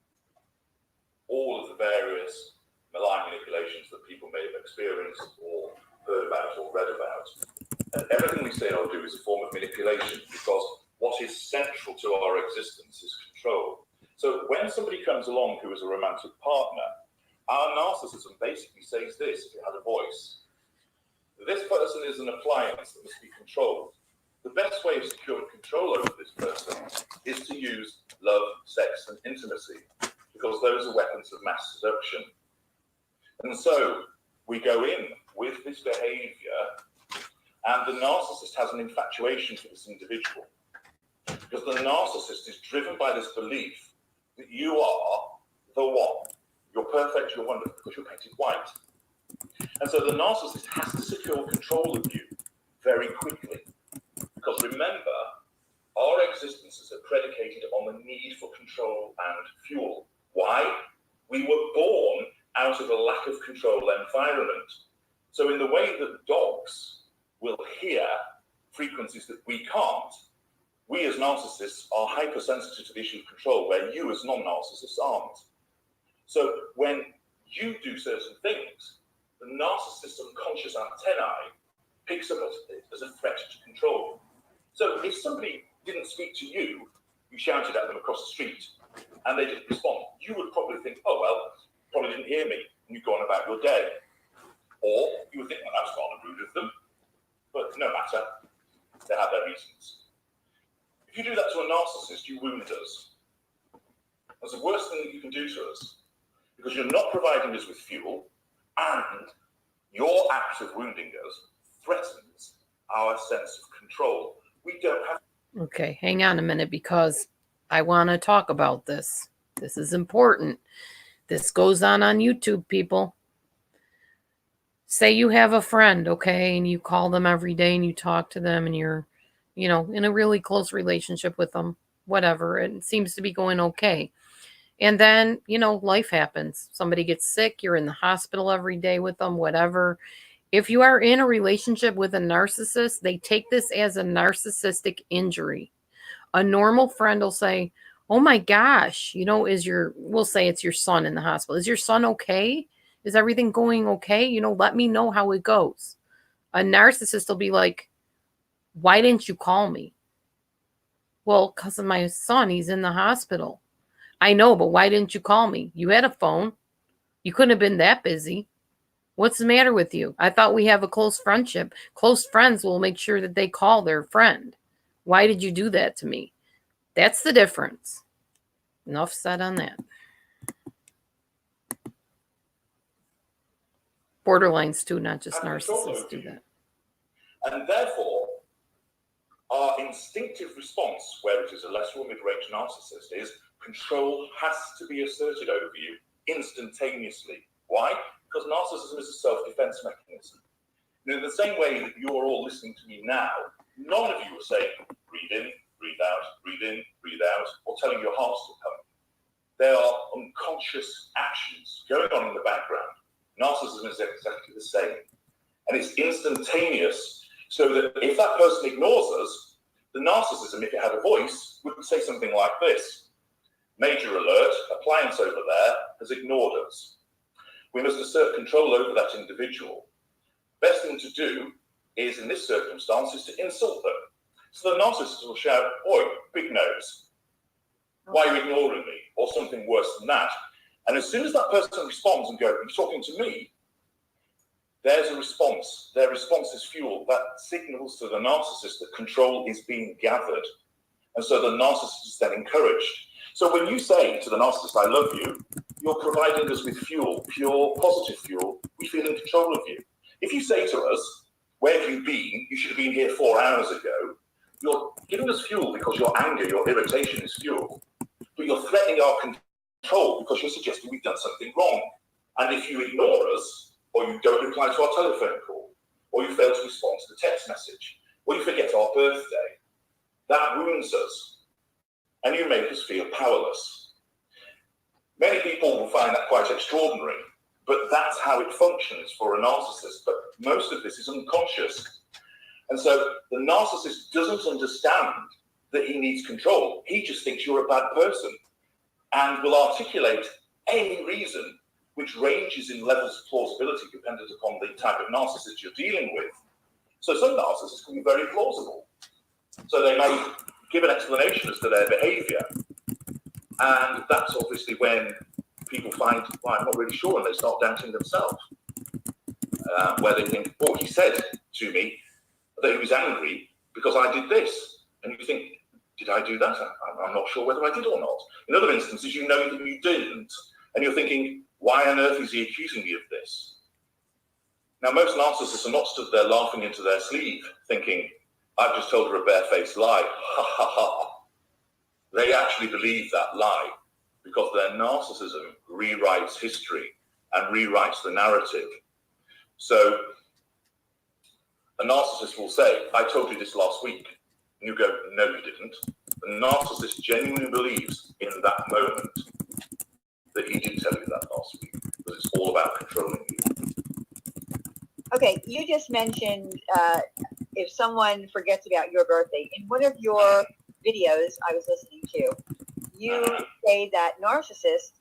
[SPEAKER 3] all of the various malign manipulations that people experienced or heard about or read about. And everything we say or do is a form of manipulation, because what is central to our existence is control. So when somebody comes along who is a romantic partner, our narcissism basically says this, if it had a voice: this person is an appliance that must be controlled. The best way of securing control over this person is to use love, sex, and intimacy, because those are weapons of mass seduction. And so we go in with this behavior, and the narcissist has an infatuation for this individual, because the narcissist is driven by this belief that you are the one. You're perfect, you're wonderful, because you're painted white. And so the narcissist has to secure control of you very quickly. Because remember, our existences are predicated on the need for control and fuel. Why? We were born out of a lack of control environment. So in the way that dogs will hear frequencies that we can't, we as narcissists are hypersensitive to the issue of control, where you as non-narcissists aren't. So when you do certain things, the narcissist's unconscious antennae picks up it as a threat to control. So if somebody didn't speak to you, you shouted at them across the street, and they didn't respond, you would probably think, oh, well, probably didn't hear me, and you've gone about your day. Or you would think, well, that's rather rude of them. But no matter, they have their reasons. If you do that to a narcissist, you wound us. That's the worst thing that you can do to us, because you're not providing us with fuel, and your act of wounding us threatens our sense of control. We don't have...
[SPEAKER 1] Okay, hang on a minute, because I want to talk about this. This is important. This goes on YouTube, people. Say you have a friend, okay, and you call them every day and you talk to them and you're, you know, in a really close relationship with them, whatever. It seems to be going okay. And then, you know, life happens. Somebody gets sick. You're in the hospital every day with them, whatever. If you are in a relationship with a narcissist, they take this as a narcissistic injury. A normal friend will say, oh my gosh, you know, we'll say it's your son in the hospital. Is your son okay? Is everything going okay? You know, let me know how it goes. A narcissist will be like, why didn't you call me? Well, because of my son, he's in the hospital. I know, but why didn't you call me? You had a phone. You couldn't have been that busy. What's the matter with you? I thought we have a close friendship. Close friends will make sure that they call their friend. Why did you do that to me? That's the difference. Enough said on that. Borderlines too, not just narcissists do that.
[SPEAKER 3] And therefore, our instinctive response, where it is a lesser or mid-range narcissist, is control has to be asserted over you instantaneously. Why? Because narcissism is a self-defense mechanism. And in the same way that you're all listening to me now, none of you are saying, breathe in, breathe out, breathe in, breathe out, or telling your heart to come. There are unconscious actions going on in the background. Narcissism is exactly the same. And it's instantaneous, so that if that person ignores us, the narcissism, if it had a voice, would say something like this: major alert, appliance over there has ignored us. We must assert control over that individual. Best thing to do is, in this circumstance, is to insult them. So the narcissist will shout, oi, big nose, why are you ignoring me? Or something worse than that. And as soon as that person responds and goes, you're talking to me, there's a response. Their response is fuel. That signals to the narcissist that control is being gathered. And so the narcissist is then encouraged. So when you say to the narcissist, I love you, you're providing us with fuel, pure positive fuel. We feel in control of you. If you say to us, where have you been? You should have been here 4 hours ago. You're giving us fuel because your anger, your irritation is fuel. But you're threatening our control because you're suggesting we've done something wrong. And if you ignore us, or you don't reply to our telephone call, or you fail to respond to the text message, or you forget our birthday, that wounds us. And you make us feel powerless. Many people will find that quite extraordinary, but that's how it functions for a narcissist. But most of this is unconscious. And so the narcissist doesn't understand that he needs control. He just thinks you're a bad person and will articulate any reason which ranges in levels of plausibility dependent upon the type of narcissist you're dealing with. So some narcissists can be very plausible. So they may give an explanation as to their behavior. And that's obviously when people find, well, I'm not really sure, and they start doubting themselves. Where they think, oh, he said to me that he was angry because I did this. And you think, did I do that? I'm not sure whether I did or not. In other instances, you know that you didn't. And you're thinking, why on earth is he accusing me of this? Now, most narcissists are not stood there laughing into their sleeve, thinking, I've just told her a barefaced lie. Ha ha ha. They actually believe that lie because their narcissism rewrites history and rewrites the narrative. So a narcissist will say, I told you this last week. And you go, no, you didn't. The narcissist genuinely believes in that moment that he did tell you that last week, because it's all about controlling you.
[SPEAKER 2] Okay, you just mentioned if someone forgets about your birthday. In one of your videos I was listening to, you say that narcissists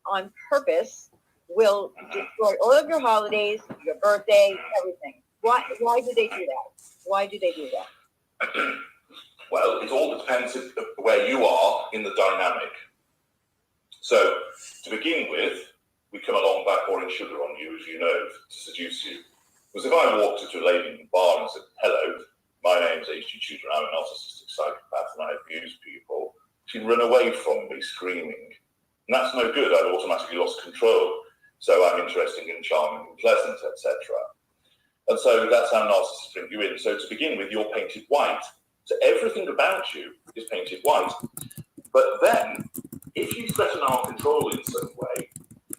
[SPEAKER 2] on purpose will destroy all of your holidays, your birthday, everything. Why do they do that? Why do they do that?
[SPEAKER 3] Well, it all depends where you are in the dynamic. So, to begin with, we come along by pouring sugar on you, as you know, to seduce you. Because if I walked into a lady in the bar and said, hello, my name's H.G. Tudor, I'm a narcissistic psychopath and I abuse people, she'd run away from me screaming. And that's no good. I've automatically lost control. So I'm interesting and charming and pleasant, etc. And so that's how narcissists bring you in. So to begin with, you're painted white. So everything about you is painted white. But then, if you threaten our control in some way,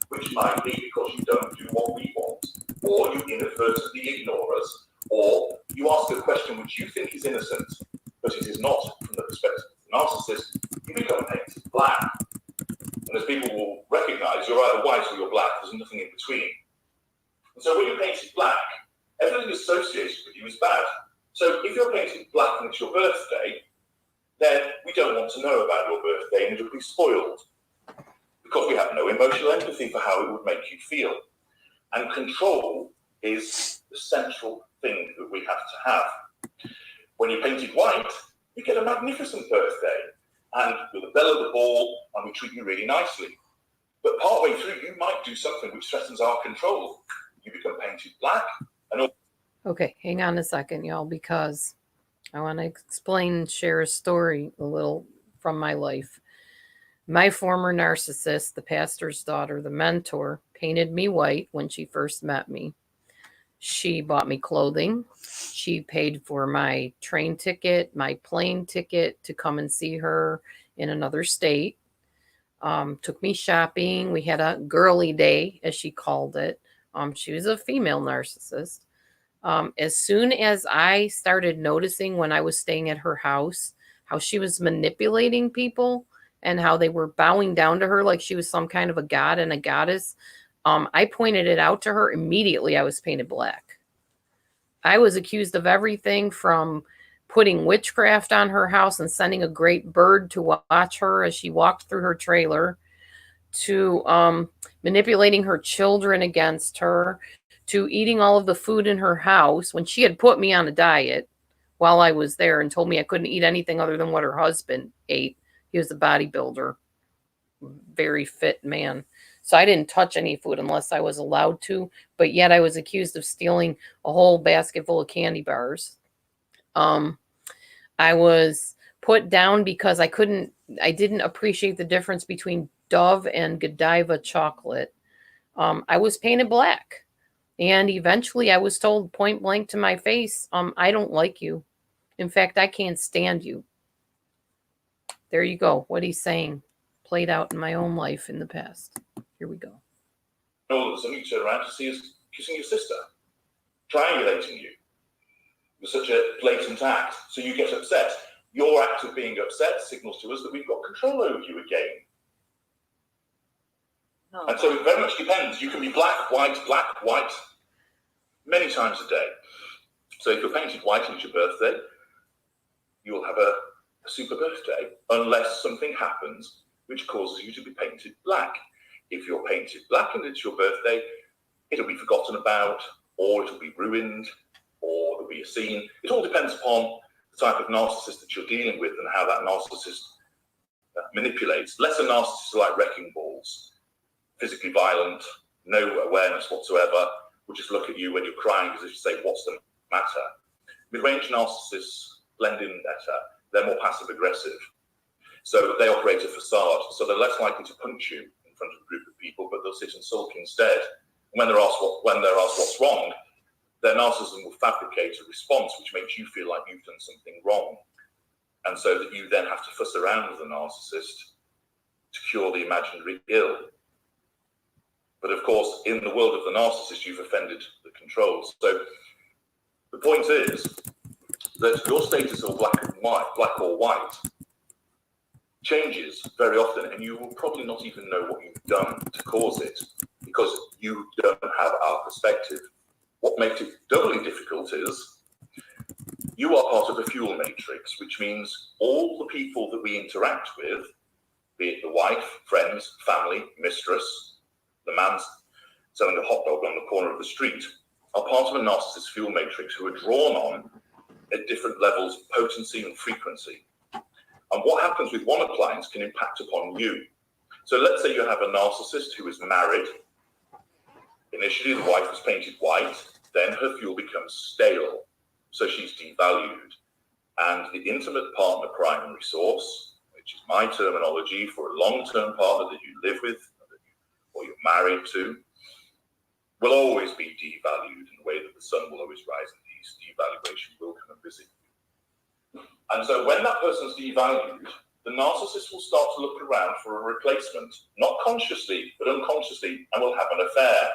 [SPEAKER 3] which might be because you don't do what we want, or you inadvertently ignore us, or you ask a question which you think is innocent, but it is not from the perspective of the narcissist, you become painted black. And as people will recognize, you're either white or you're black, there's nothing in between. And so when you're painted black, everything associated with you is bad. So if you're painted black and it's your birthday, then we don't want to know about your birthday and it'll be spoiled because we have no emotional empathy for how it would make you feel. And control is the central thing that we have to have. When you're painted white, you get a magnificent birthday and you're the belle of the ball and we treat you really nicely. But partway through, you might do something which threatens our control. You become painted black and
[SPEAKER 1] Okay, hang on a second, y'all, because I want to explain, share a story a little from my life. My former narcissist, the pastor's daughter, the mentor, painted me white when she first met me. She bought me clothing. She paid for my train ticket, my plane ticket to come and see her in another state. Took me shopping. We had a girly day, as she called it. She was a female narcissist. As soon as I started noticing when I was staying at her house, how she was manipulating people and how they were bowing down to her like she was some kind of a god and a goddess, I pointed it out to her immediately. I was painted black. I was accused of everything from putting witchcraft on her house and sending a great bird to watch her as she walked through her trailer, to manipulating her children against her, to eating all of the food in her house when she had put me on a diet while I was there and told me I couldn't eat anything other than what her husband ate. He was a bodybuilder, very fit man. So I didn't touch any food unless I was allowed to, but yet I was accused of stealing a whole basket full of candy bars. I was put down because I didn't appreciate the difference between Dove and Godiva chocolate. I was painted black. And eventually I was told point blank to my face, I don't like you. In fact, I can't stand you. There you go. What he's saying played out in my own life in the past. Here we go.
[SPEAKER 3] all of a sudden you turn around to see us kissing your sister, triangulating you. It was such a blatant act. So you get upset. Your act of being upset signals to us that we've got control over you again.
[SPEAKER 2] Oh.
[SPEAKER 3] And so it very much depends. You can be black, white, many times a day. So if you're painted white and it's your birthday, you'll have a super birthday, unless something happens which causes you to be painted black. If you're painted black and it's your birthday, it'll be forgotten about, or it'll be ruined, or there'll be a scene. It all depends upon the type of narcissist that you're dealing with and how that narcissist manipulates. Lesser narcissists are like wrecking balls, physically violent, no awareness whatsoever, will just look at you when you're crying as if to say, what's the matter? Mid-range narcissists blend in better. They're more passive-aggressive. So they operate a facade. So they're less likely to punch you in front of a group of people, but they'll sit and sulk instead. When they're asked what's wrong, their narcissism will fabricate a response which makes you feel like you've done something wrong. And so that you then have to fuss around with the narcissist to cure the imaginary ill. But of course, in the world of the narcissist, you've offended the controls. So the point is that your status of black or white, changes very often, and you will probably not even know what you've done to cause it because you don't have our perspective. What makes it doubly difficult is you are part of a fuel matrix, which means all the people that we interact with, be it the wife, friends, family, mistress, the man selling a hot dog on the corner of the street, are part of a narcissist fuel matrix who are drawn on at different levels of potency and frequency. And what happens with one appliance can impact upon you. So let's say you have a narcissist who is married. Initially, the wife was painted white, then her fuel becomes stale, so she's devalued. And the intimate partner primary source, which is my terminology for a long-term partner that you live with or you're married to, will always be devalued in the way that the sun will always rise in the east. Devaluation will come and visit you. And so when that person's devalued, the narcissist will start to look around for a replacement, not consciously, but unconsciously, and will have an affair.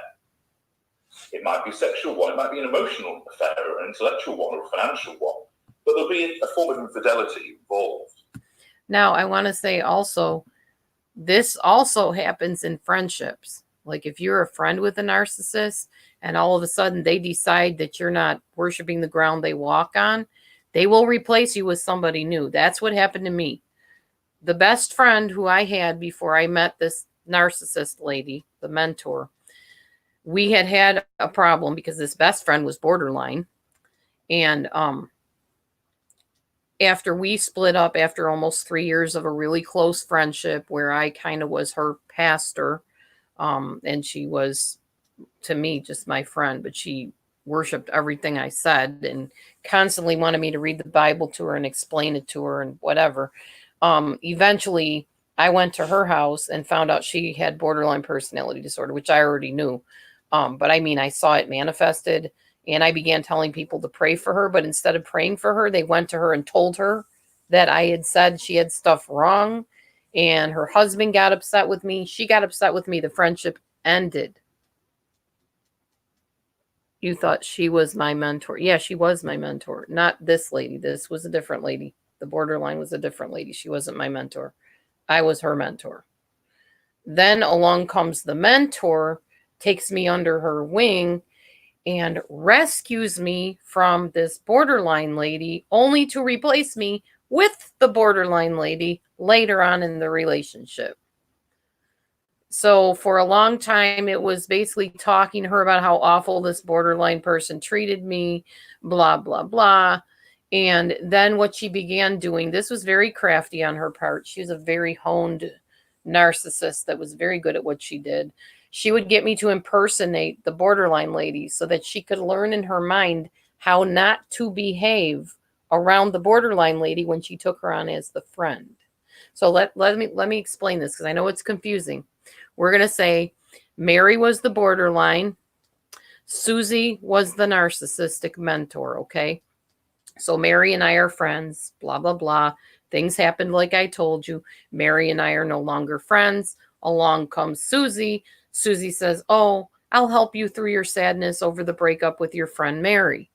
[SPEAKER 3] It might be a sexual one, it might be an emotional affair, or an intellectual one, or a financial one, but there'll be a form of infidelity involved.
[SPEAKER 1] Now, I want to say also, this also happens in friendships. Like if you're a friend with a narcissist and all of a sudden they decide that you're not worshiping the ground they walk on, they will replace you with somebody new. That's what happened to me. The best friend who I had before I met this narcissist lady, the mentor, we had a problem because this best friend was borderline. And after we split up, after almost 3 years of a really close friendship where I kind of was her pastor, and she was, to me, just my friend, but she worshiped everything I said and constantly wanted me to read the Bible to her and explain it to her and whatever. Eventually, I went to her house and found out she had borderline personality disorder, which I already knew. But I mean, I saw it manifested, and I began telling people to pray for her. But instead of praying for her, they went to her and told her that I had said she had stuff wrong. And her husband got upset with me. She got upset with me. The friendship ended. You thought she was my mentor. Yeah, she was my mentor. Not this lady. This was a different lady. The borderline was a different lady. She wasn't my mentor. I was her mentor. Then along comes the mentor, takes me under her wing, and rescues me from this borderline lady, only to replace me with the borderline lady later on in the relationship. So for a long time, it was basically talking to her about how awful this borderline person treated me, blah, blah, blah. And then what she began doing, this was very crafty on her part. She was a very honed narcissist that was very good at what she did. She would get me to impersonate the borderline lady so that she could learn in her mind how not to behave around the borderline lady when she took her on as the friend. So let me explain this because I know it's confusing. We're going to say Mary was the borderline. Susie was the narcissistic mentor, okay? So Mary and I are friends, blah, blah, blah. Things happened like I told you. Mary and I are no longer friends. Along comes Susie. Susie says, oh, I'll help you through your sadness over the breakup with your friend Mary.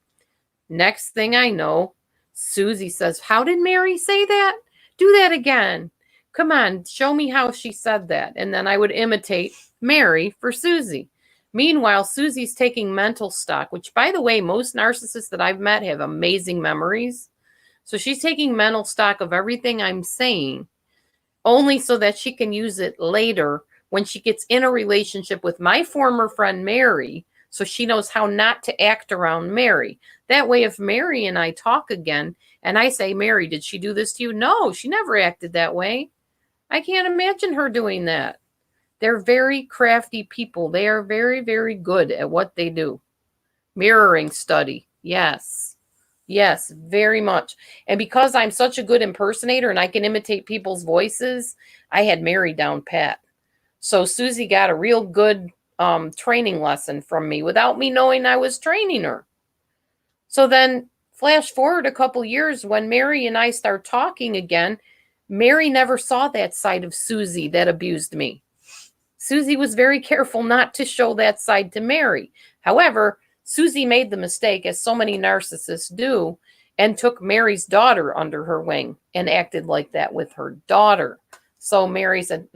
[SPEAKER 1] Next thing I know, Susie says, how did Mary say that? Do that again. Come on, show me how she said that. And then I would imitate Mary for Susie. Meanwhile, Susie's taking mental stock, which, by the way, most narcissists that I've met have amazing memories. So she's taking mental stock of everything I'm saying, only so that she can use it later when she gets in a relationship with my former friend Mary, so she knows how not to act around Mary. That way, if Mary and I talk again and I say, Mary, did she do this to you? No, she never acted that way. I can't imagine her doing that. They're very crafty people. They are very, very good at what they do. Mirroring study. Yes. Yes, very much. And because I'm such a good impersonator and I can imitate people's voices, I had Mary down pat. So Susie got a real good training lesson from me without me knowing I was training her. So then flash forward a couple years when Mary and I start talking again, Mary never saw that side of Susie that abused me. Susie was very careful not to show that side to Mary. However, Susie made the mistake, as so many narcissists do, and took Mary's daughter under her wing and acted like that with her daughter. So Mary said,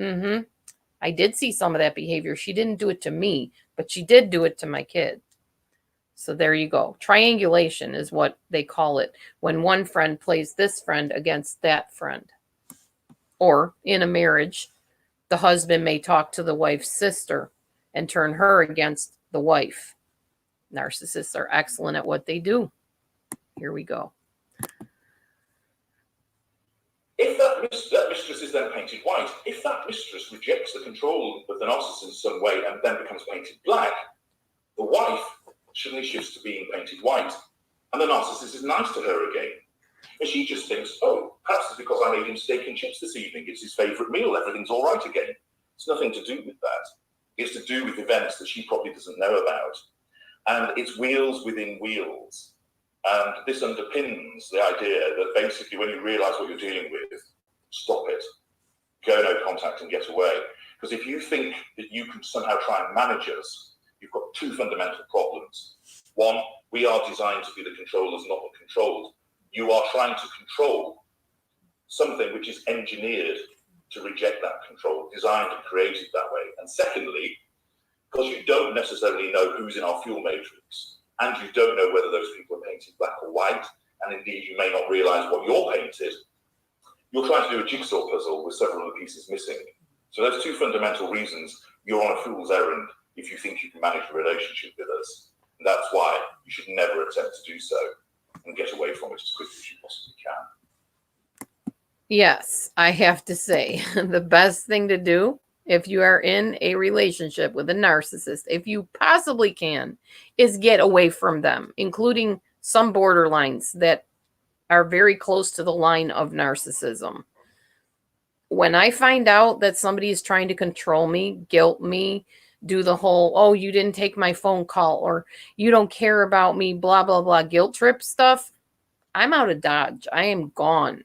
[SPEAKER 1] I did see some of that behavior. She didn't do it to me, but she did do it to my kid. So there you go. Triangulation is what they call it when one friend plays this friend against that friend. Or in a marriage, the husband may talk to the wife's sister and turn her against the wife. Narcissists are excellent at what they do. Here we go.
[SPEAKER 3] If that mistress is then painted white, if that mistress rejects the control of the narcissist in some way and then becomes painted black, the wife suddenly shifts to being painted white, and the narcissist is nice to her again. And she just thinks, oh, perhaps it's because I made him steak and chips this evening. It's his favourite meal. Everything's all right again. It's nothing to do with that. It's to do with events that she probably doesn't know about. And it's wheels within wheels. And this underpins the idea that basically when you realise what you're dealing with, stop it. Go no contact and get away. Because if you think that you can somehow try and manage us, you've got two fundamental problems. One, we are designed to be the controllers, not the controlled. You are trying to control something which is engineered to reject that control, designed and created that way. And secondly, because you don't necessarily know who's in our fuel matrix, and you don't know whether those people are painted black or white, and indeed you may not realise what you're painted, you're trying to do a jigsaw puzzle with several of the pieces missing. So those two fundamental reasons, you're on a fool's errand if you think you can manage a relationship with us. And that's why you should never attempt to do so, and get away from it as quickly as you possibly can.
[SPEAKER 1] Yes, I have to say, the best thing to do if you are in a relationship with a narcissist, if you possibly can, is get away from them, including some borderlines that are very close to the line of narcissism. When I find out that somebody is trying to control me, guilt me, do the whole, oh, you didn't take my phone call, or you don't care about me, blah, blah, blah, guilt trip stuff, I'm out of Dodge. I am gone.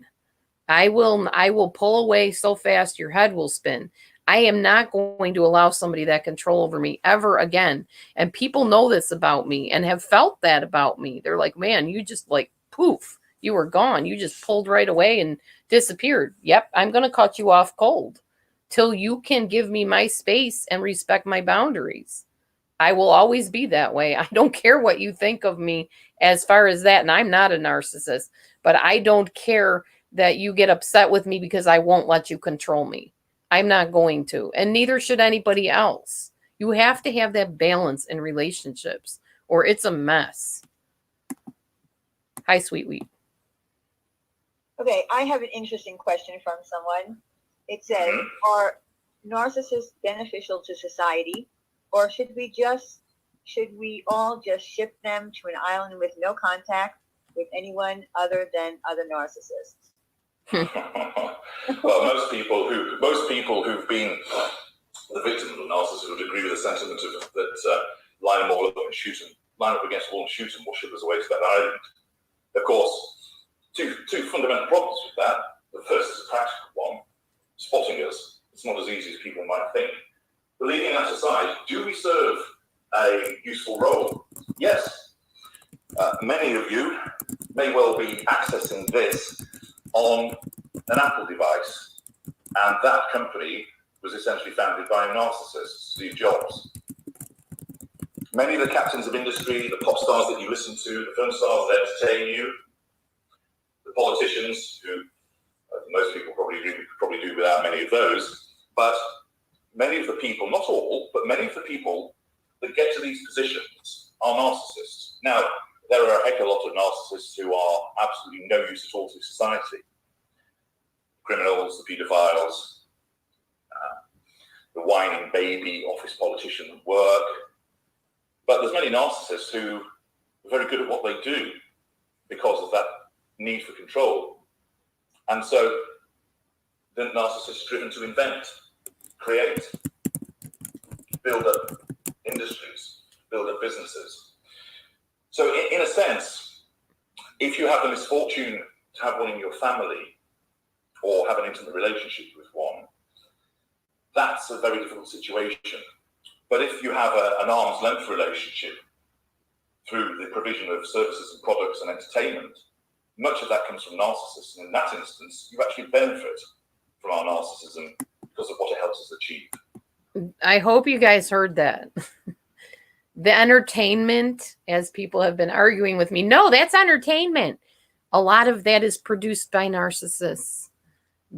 [SPEAKER 1] I will pull away so fast your head will spin. I am not going to allow somebody that control over me ever again. And people know this about me and have felt that about me. They're like, man, you just like poof, you were gone. You just pulled right away and disappeared. Yep, I'm going to cut you off cold till you can give me my space and respect my boundaries. I will always be that way. I don't care what you think of me as far as that. And I'm not a narcissist, but I don't care that you get upset with me because I won't let you control me. I'm not going to, and neither should anybody else. You have to have that balance in relationships or it's a mess. Hi, Sweet Wheat.
[SPEAKER 2] Okay, I have an interesting question from someone. It says, are narcissists beneficial to society, or should we all just ship them to an island with no contact with anyone other than other narcissists?
[SPEAKER 3] Well, most people who've been the victims of narcissists would agree with the sentiment of that line them all up and shoot them, line up against the wall and shoot them, or ship us away to that island. Of course, two fundamental problems with that. The first is a practical one: spotting us. It's not as easy as people might think. But leaving that aside, do we serve a useful role? Yes. Many of you may well be accessing this on an Apple device, and that company was essentially founded by a narcissist, Steve Jobs. Many of the captains of industry, the pop stars that you listen to, the film stars that entertain you, the politicians who most people probably do without many of those, but many of the people, not all, but many of the people that get to these positions are narcissists. Now, there are a heck of a lot of narcissists who are absolutely no use at all to society. Criminals, the paedophiles, the whining baby office politician at work. But there's many narcissists who are very good at what they do because of that need for control. And so the narcissist is driven to invent, create, build up industries, build up businesses. So in a sense, if you have the misfortune to have one in your family or have an intimate relationship with one, that's a very difficult situation. But if you have an arm's length relationship through the provision of services and products and entertainment, much of that comes from narcissists. And in that instance, you actually benefit from our narcissism because of what it helps us achieve.
[SPEAKER 1] I hope you guys heard that. The entertainment, as people have been arguing with me, no, that's entertainment. A lot of that is produced by narcissists.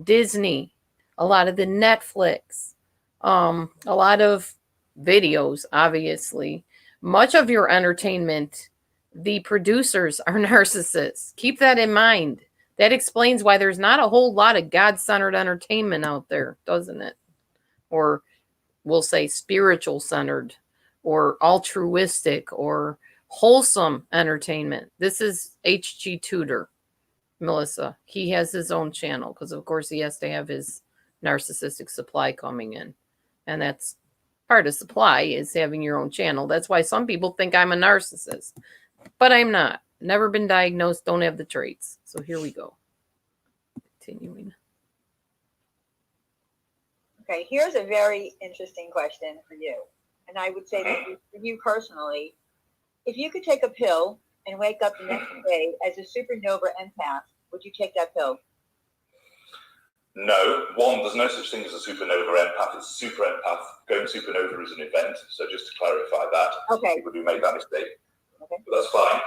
[SPEAKER 1] Disney, a lot of the Netflix, a lot of videos, obviously. Much of your entertainment, the producers are narcissists. Keep that in mind. That explains why there's not a whole lot of God-centered entertainment out there, doesn't it? Or we'll say spiritual-centered or altruistic or wholesome entertainment. This is H.G. Tudor, Melissa. He has his own channel because, of course, he has to have his narcissistic supply coming in. And that's part of supply is having your own channel. That's why some people think I'm a narcissist. But I'm not. Never been diagnosed, don't have the traits. So here we go. Continuing.
[SPEAKER 2] Okay, here's a very interesting question for you. And I would say that for you personally, if you could take a pill and wake up the next day as a supernova empath, would you take that pill?
[SPEAKER 3] No. One, there's no such thing as a supernova empath. It's a super empath. Going supernova is an event. So just to clarify that.
[SPEAKER 2] Okay.
[SPEAKER 3] People who made that mistake.
[SPEAKER 2] Okay.
[SPEAKER 3] But that's fine.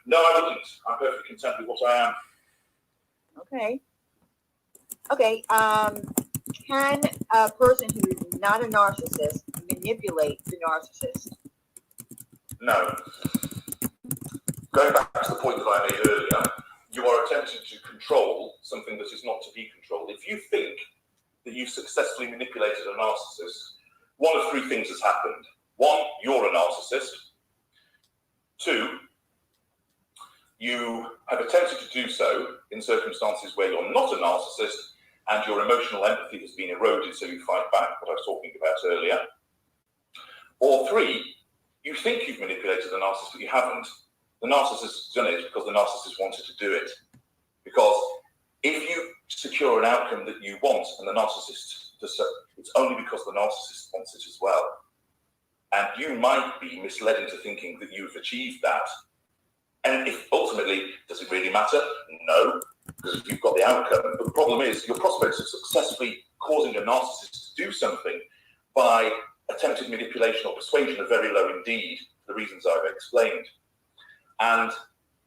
[SPEAKER 3] No, I wouldn't. I'm perfectly content with what I am.
[SPEAKER 2] Okay. Okay. Can a person who is not a narcissist manipulate the narcissist?
[SPEAKER 3] No. Going back to the point that I made earlier, you are attempting to control something that is not to be controlled. If you think that you've successfully manipulated a narcissist, one of three things has happened. One, you're a narcissist. Two, you have attempted to do so in circumstances where you're not a narcissist and your emotional empathy has been eroded, so you fight back, what I was talking about earlier. Or three, you think you've manipulated the narcissist, but you haven't. The narcissist has done it because the narcissist wanted to do it. Because if you secure an outcome that you want and the narcissist does so, it's only because the narcissist wants it as well. And you might be misled into thinking that you've achieved that. And if ultimately, does it really matter? No, because you've got the outcome. But the problem is your prospects of successfully causing a narcissist to do something by attempted manipulation or persuasion are very low indeed, for the reasons I've explained. And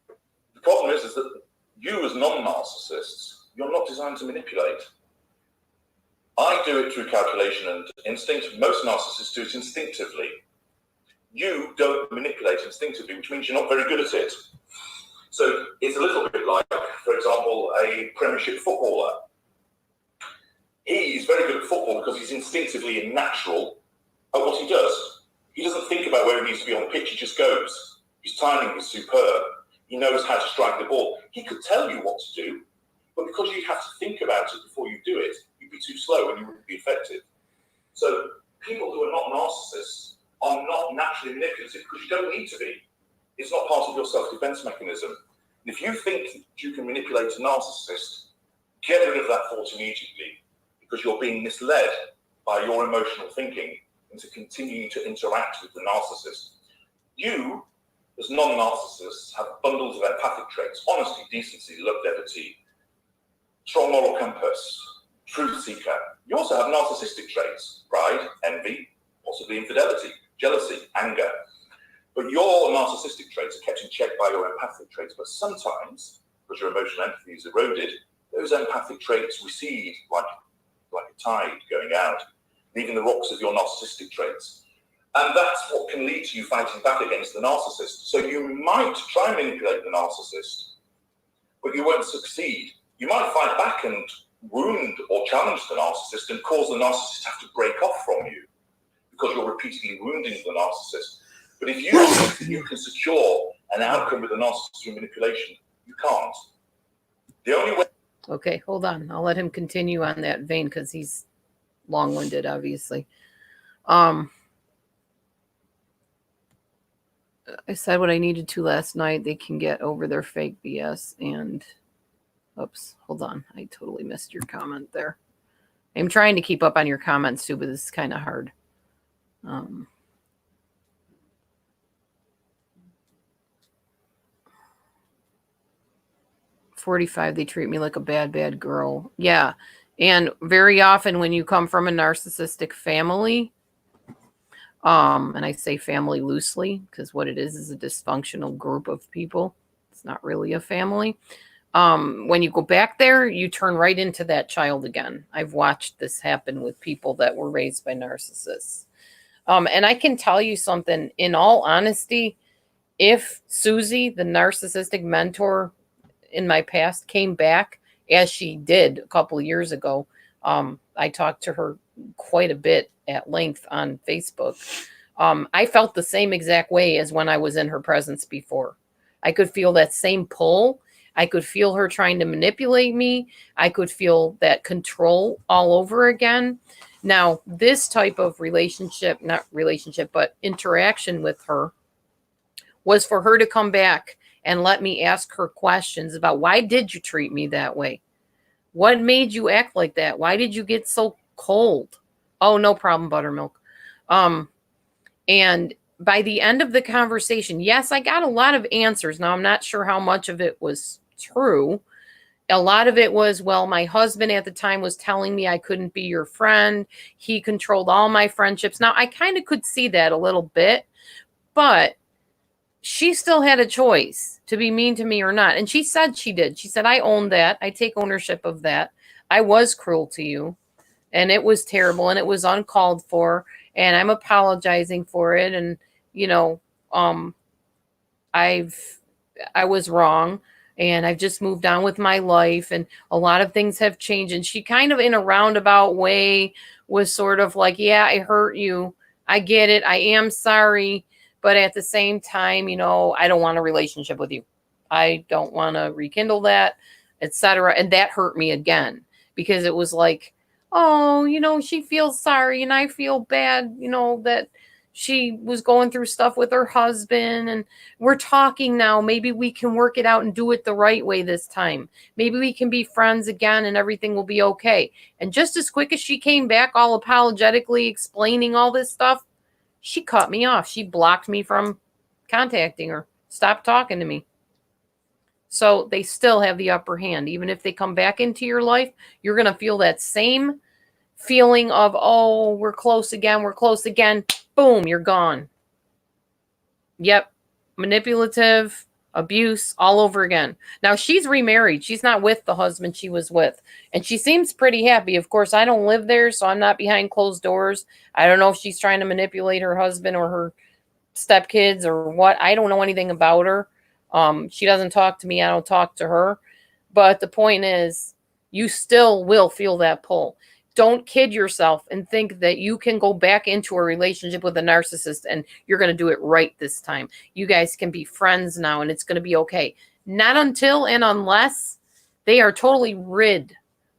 [SPEAKER 3] the problem is that you as non-narcissists, you're not designed to manipulate. I do it through calculation and instinct. Most narcissists do it instinctively. You don't manipulate instinctively, which means you're not very good at it. So it's a little bit like, for example, a Premiership footballer. He's very good at football because he's instinctively and natural at what he does. He doesn't think about where he needs to be on the pitch, he just goes. His timing is superb. He knows how to strike the ball. He could tell you what to do, but because you have to think about it before you do it, you'd be too slow and you wouldn't be effective. So people who are not narcissists are not naturally manipulative because you don't need to be. It's not part of your self-defense mechanism. And if you think you can manipulate a narcissist, get rid of that thought immediately because you're being misled by your emotional thinking into continuing to interact with the narcissist. You, as non-narcissists, have bundles of empathic traits: honesty, decency, love, levity, strong moral compass, truth seeker. You also have narcissistic traits: pride, envy, possibly infidelity, jealousy, anger. But your narcissistic traits are kept in check by your empathic traits. But sometimes, because your emotional empathy is eroded, those empathic traits recede like a tide going out. leaving the rocks of your narcissistic traits. And that's what can lead to you fighting back against the narcissist. So you might try and manipulate the narcissist, but you won't succeed. You might fight back and wound or challenge the narcissist and cause the narcissist to have to break off from you because you're repeatedly wounding the narcissist. But if you think you can secure an outcome with the narcissist through manipulation, you can't. The only way...
[SPEAKER 1] Okay, hold on. I'll let him continue on that vein because he's long-winded, obviously. I said what I needed to last night. They can get over their fake BS and... Oops, hold on. I totally missed your comment there. I'm trying to keep up on your comments too, but this is kind of hard. 45, they treat me like a bad girl. Yeah. And very often when you come from a narcissistic family, and I say family loosely because what it is a dysfunctional group of people. It's not really a family. When you go back there, you turn right into that child again. I've watched this happen with people that were raised by narcissists. And I can tell you something, in all honesty, if Susie, the narcissistic mentor in my past, came back as she did a couple of years ago, I talked to her quite a bit at length on Facebook. I felt the same exact way as when I was in her presence before. I could feel that same pull. I could feel her trying to manipulate me. I could feel that control all over again. Now, this type of but interaction with her was for her to come back and let me ask her questions about, why did you treat me that way? What made you act like that? Why did you get so cold? Oh, no problem, buttermilk. And by the end of the conversation, yes, I got a lot of answers. Now, I'm not sure how much of it was true. A lot of it was, well, my husband at the time was telling me I couldn't be your friend. He controlled all my friendships. Now, I kind of could see that a little bit, but she still had a choice to be mean to me or not. And she said she did. She said, I own that. I take ownership of that. I was cruel to you, and it was terrible, and it was uncalled for, and I'm apologizing for it. And, you know, I was wrong, and I've just moved on with my life, and a lot of things have changed. And she kind of, in a roundabout way, was sort of like, yeah, I hurt you. I get it. I am sorry. But at the same time, you know, I don't want a relationship with you. I don't want to rekindle that, etc. And that hurt me again, because it was like, oh, you know, she feels sorry and I feel bad, you know, that she was going through stuff with her husband, and we're talking now. Maybe we can work it out and do it the right way this time. Maybe we can be friends again and everything will be okay. And just as quick as she came back, all apologetically explaining all this stuff, she cut me off. She blocked me from contacting her, stopped talking to me. So they still have the upper hand. Even if they come back into your life, you're going to feel that same feeling of, oh, we're close again. We're close again. Boom, you're gone. Yep. Manipulative, abuse, all over again. Now, she's remarried. She's not with the husband she was with. And she seems pretty happy. Of course, I don't live there, so I'm not behind closed doors. I don't know if she's trying to manipulate her husband or her stepkids or what. I don't know anything about her. She doesn't talk to me. I don't talk to her. But the point is, you still will feel that pull. Don't kid yourself and think that you can go back into a relationship with a narcissist and you're going to do it right this time. You guys can be friends now and it's going to be okay. Not until and unless they are totally rid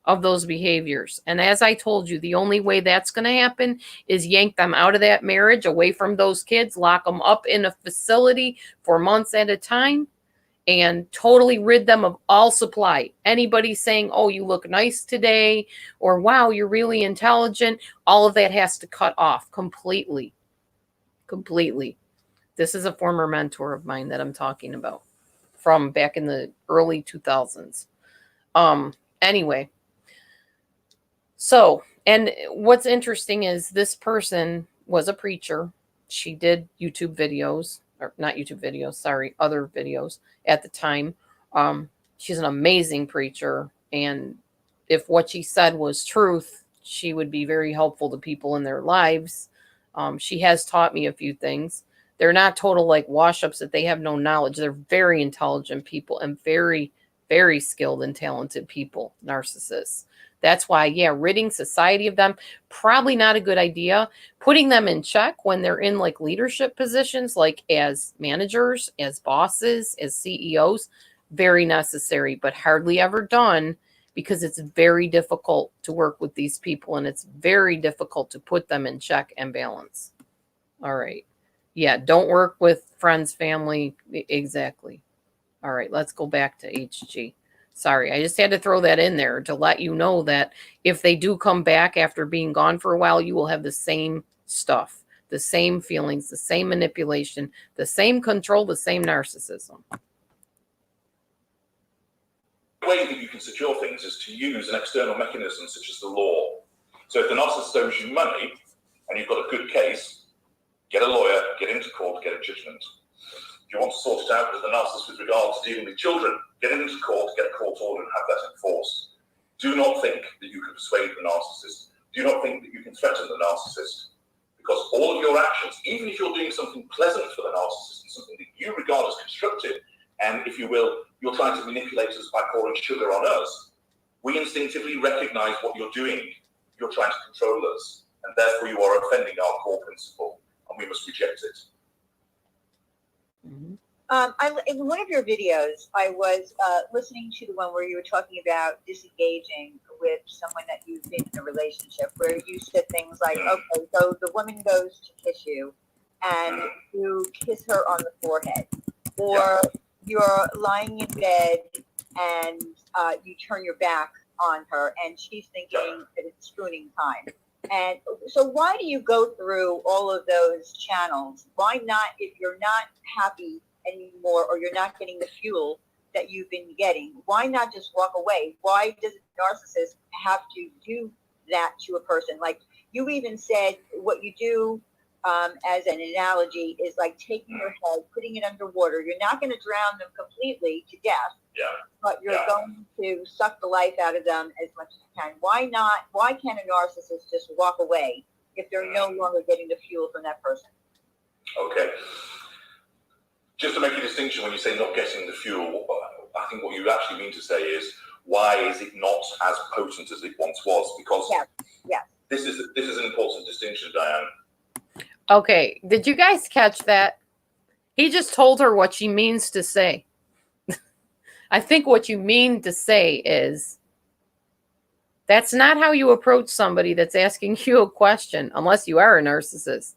[SPEAKER 1] of those behaviors. And as I told you, the only way that's going to happen is yank them out of that marriage, away from those kids, lock them up in a facility for months at a time, and totally rid them of all supply. Anybody saying, oh, you look nice today, or wow, you're really intelligent, all of that has to cut off completely. Completely. This is a former mentor of mine that I'm talking about from back in the early 2000s. Anyway. So, and what's interesting is this person was a preacher. She did YouTube videos, or not YouTube videos, sorry, other videos at the time. She's an amazing preacher. And if what she said was truth, she would be very helpful to people in their lives. She has taught me a few things. They're not total like wash-ups that they have no knowledge. They're very intelligent people and very, very skilled and talented people, narcissists. That's why, yeah, ridding society of them, probably not a good idea. Putting them in check when they're in like leadership positions, like as managers, as bosses, as CEOs, very necessary, but hardly ever done because it's very difficult to work with these people and it's very difficult to put them in check and balance. All right. Yeah, don't work with friends, family. Exactly. All right, let's go back to HG. Sorry, I just had to throw that in there to let you know that if they do come back after being gone for a while, you will have the same stuff, the same feelings, the same manipulation, the same control, the same narcissism.
[SPEAKER 3] The way that you can secure things is to use an external mechanism such as the law. So if the narcissist owes you money and you've got a good case, get a lawyer, get into court, get a judgment. If you want to sort it out with the narcissist with regard to dealing with children, get into court, get a court order and have that enforced. Do not think that you can persuade the narcissist. Do not think that you can threaten the narcissist. Because all of your actions, even if you're doing something pleasant for the narcissist and something that you regard as constructive, and if you will, you're trying to manipulate us by pouring sugar on us, we instinctively recognize what you're doing. You're trying to control us, and therefore you are offending our core principle, and we must reject it.
[SPEAKER 1] Mm-hmm.
[SPEAKER 2] In one of your videos, I was listening to the one where you were talking about disengaging with someone that you've been in a relationship, where you said things like, okay, so the woman goes to kiss you, and you kiss her on the forehead, or you're lying in bed and you turn your back on her, and she's thinking that it's spooning time. And so why do you go through all of those channels? Why not, if you're not happy anymore or you're not getting the fuel that you've been getting, why not just walk away? Why does a narcissist have to do that to a person? Like you even said what you do as an analogy is like taking your head, putting it underwater. You're not going to drown them completely to death, but you're going to suck the life out of them as much as you can. Why not? Why can't a narcissist just walk away if they're no longer getting the fuel from that person?
[SPEAKER 3] Okay. Just to make a distinction, when you say not getting the fuel, I think what you actually mean to say is, why is it not as potent as it once was? Because this is an important distinction, Diane.
[SPEAKER 1] Okay, did you guys catch that? He just told her what she means to say. I think what you mean to say is, that's not how you approach somebody that's asking you a question, unless you are a narcissist.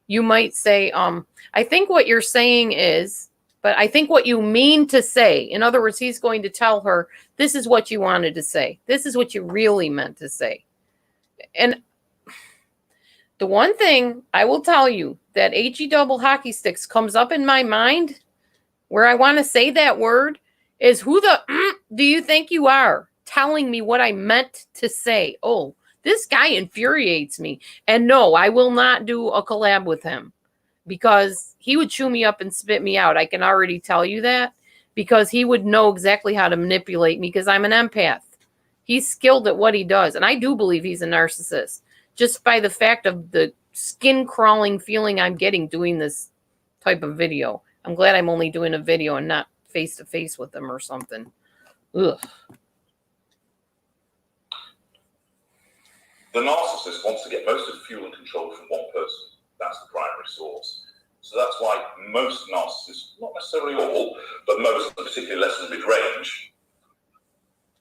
[SPEAKER 1] You might say, I think what you're saying is, but I think what you mean to say. In other words, he's going to tell her, this is what you wanted to say. This is what you really meant to say. And the one thing I will tell you that HE double hockey sticks comes up in my mind where I want to say that word is, who the do you think you are telling me what I meant to say? Oh, this guy infuriates me. And no, I will not do a collab with him because he would chew me up and spit me out. I can already tell you that, because he would know exactly how to manipulate me because I'm an empath. He's skilled at what he does. And I do believe he's a narcissist just by the fact of the skin crawling feeling I'm getting doing this type of video. I'm glad I'm only doing a video and not face to face with him or something. Ugh.
[SPEAKER 3] The narcissist wants to get most of the fuel and control from one person. That's the primary source. So that's why most narcissists, not necessarily all, but most, particularly less than mid-range,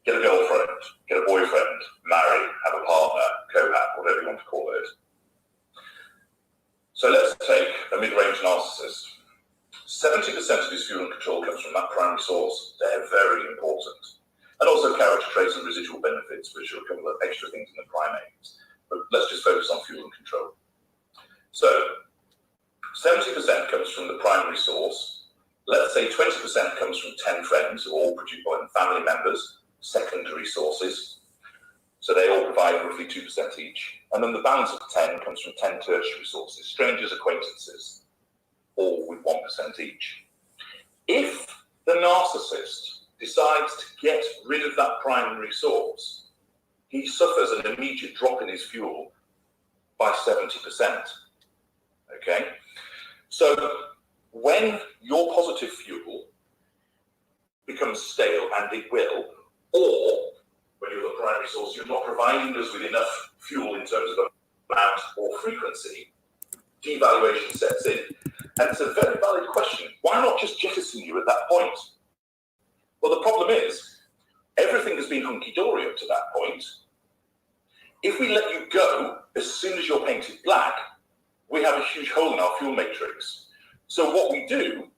[SPEAKER 3] get a girlfriend, get a boyfriend, marry, have a partner, cohab, whatever you want to call it. So let's take a mid-range narcissist. 70% of his fuel and control comes from that primary source. They're very important. And also character traits and residual benefits, which are a couple of extra things in the primates. But let's just focus on fuel and control. So 70% comes from the primary source. Let's say 20% comes from 10 friends, all produced by family members, secondary sources. So they all provide roughly 2% each. And then the balance of 10 comes from 10 tertiary sources, strangers, acquaintances, all with 1% each. If the narcissist decides to get rid of that primary source, he suffers an immediate drop in his fuel by 70%. Okay? So when your positive fuel becomes stale, and it will, or when you're the primary source, you're not providing us with enough fuel in terms of amount or frequency, devaluation sets in. And it's a very valid question. Why not just jettison you at that point? Well, the problem is, everything has been hunky-dory up to that point. If we let you go as soon as you're painted black, we have a huge hole in our fuel matrix. So what we do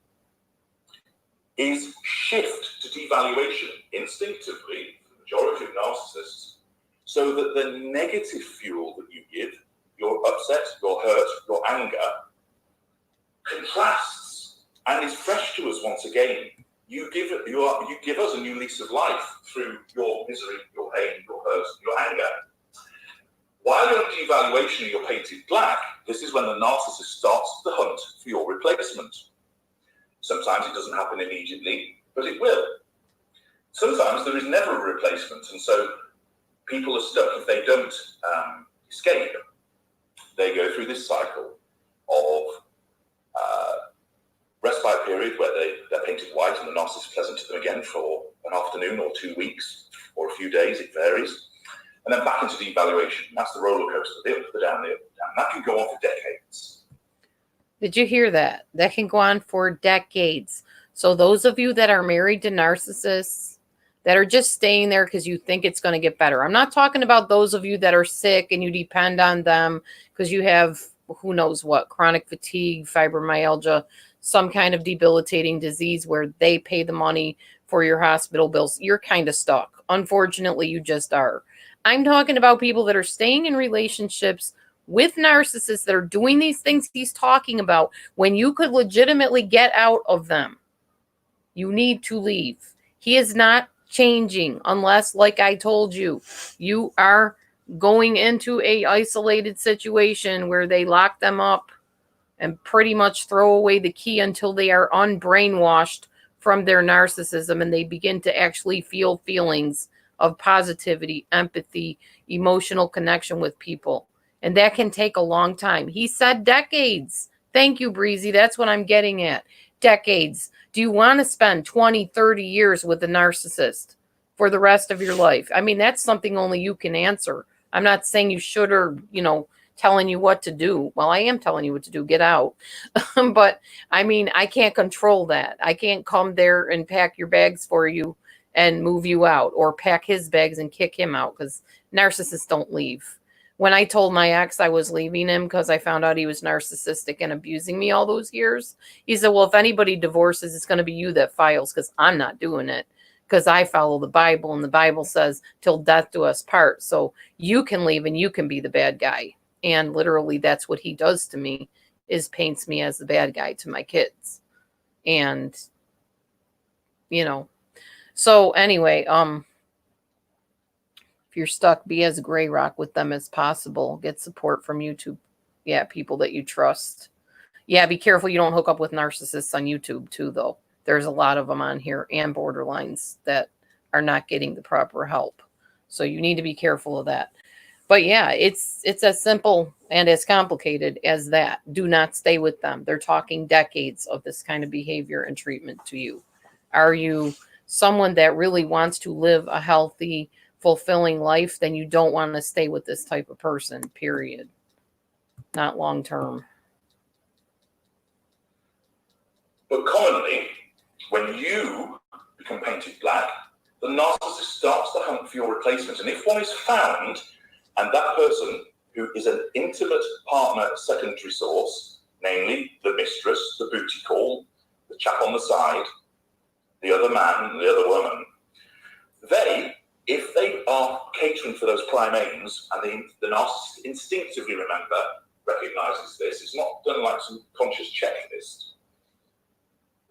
[SPEAKER 3] is shift to devaluation instinctively, for the majority of narcissists, so that the negative fuel that you give, your upset, your hurt, your anger, contrasts and is fresh to us once again. You give us a new lease of life through your misery, your pain, your hurt, your anger. While you're in devaluation and you're painted black, this is when the narcissist starts the hunt for your replacement. Sometimes it doesn't happen immediately, but it will. Sometimes there is never a replacement, and so people are stuck if they don't escape. They go through this cycle of respite period where they're painted white and the narcissist is pleasant to them again for an afternoon or 2 weeks or a few days, it varies. And then back into devaluation. That's the roller coaster, the up, the down, the up, the down. That can go on for decades.
[SPEAKER 1] Did you hear that? That can go on for decades. So those of you that are married to narcissists, that are just staying there because you think it's going to get better. I'm not talking about those of you that are sick and you depend on them because you have who knows what, chronic fatigue, fibromyalgia, some kind of debilitating disease where they pay the money for your hospital bills. You're kind of stuck. Unfortunately, you just are. I'm talking about people that are staying in relationships with narcissists that are doing these things he's talking about when you could legitimately get out of them. You need to leave. He is not changing unless, like I told you, you are going into a isolated situation where they lock them up and pretty much throw away the key until they are unbrainwashed from their narcissism and they begin to actually feel feelings of positivity, empathy, emotional connection with people. And that can take a long time. He said decades. Thank you, Breezy. That's what I'm getting at. Decades. Do you want to spend 20, 30 years with a narcissist for the rest of your life? I mean, that's something only you can answer. I'm not saying you should or, telling you what to do. Well, I am telling you what to do. Get out. But, I mean, I can't control that. I can't come there and pack your bags for you and move you out or pack his bags and kick him out because narcissists don't leave. When I told my ex I was leaving him because I found out he was narcissistic and abusing me all those years, he said, well, if anybody divorces, it's going to be you that files because I'm not doing it because I follow the Bible and the Bible says till death do us part. So you can leave and you can be the bad guy. And literally that's what he does to me, is paints me as the bad guy to my kids. And, so anyway, if you're stuck, be as gray rock with them as possible. Get support from YouTube. Yeah, people that you trust. Yeah, be careful you don't hook up with narcissists on YouTube too, though. There's a lot of them on here and borderlines that are not getting the proper help. So you need to be careful of that. But yeah, it's as simple and as complicated as that. Do not stay with them. They're talking decades of this kind of behavior and treatment to you. Are you someone that really wants to live a healthy, fulfilling life? Then you don't want to stay with this type of person, period. Not long term.
[SPEAKER 3] But commonly, when you become painted black, the narcissist starts to hunt for your replacement. And if one is found, and that person who is an intimate partner secondary source, namely the mistress, the booty call, the chap on the side, the other man, the other woman, they, if they are catering for those prime aims, and the narcissist instinctively recognizes this, it's not done like some conscious checklist,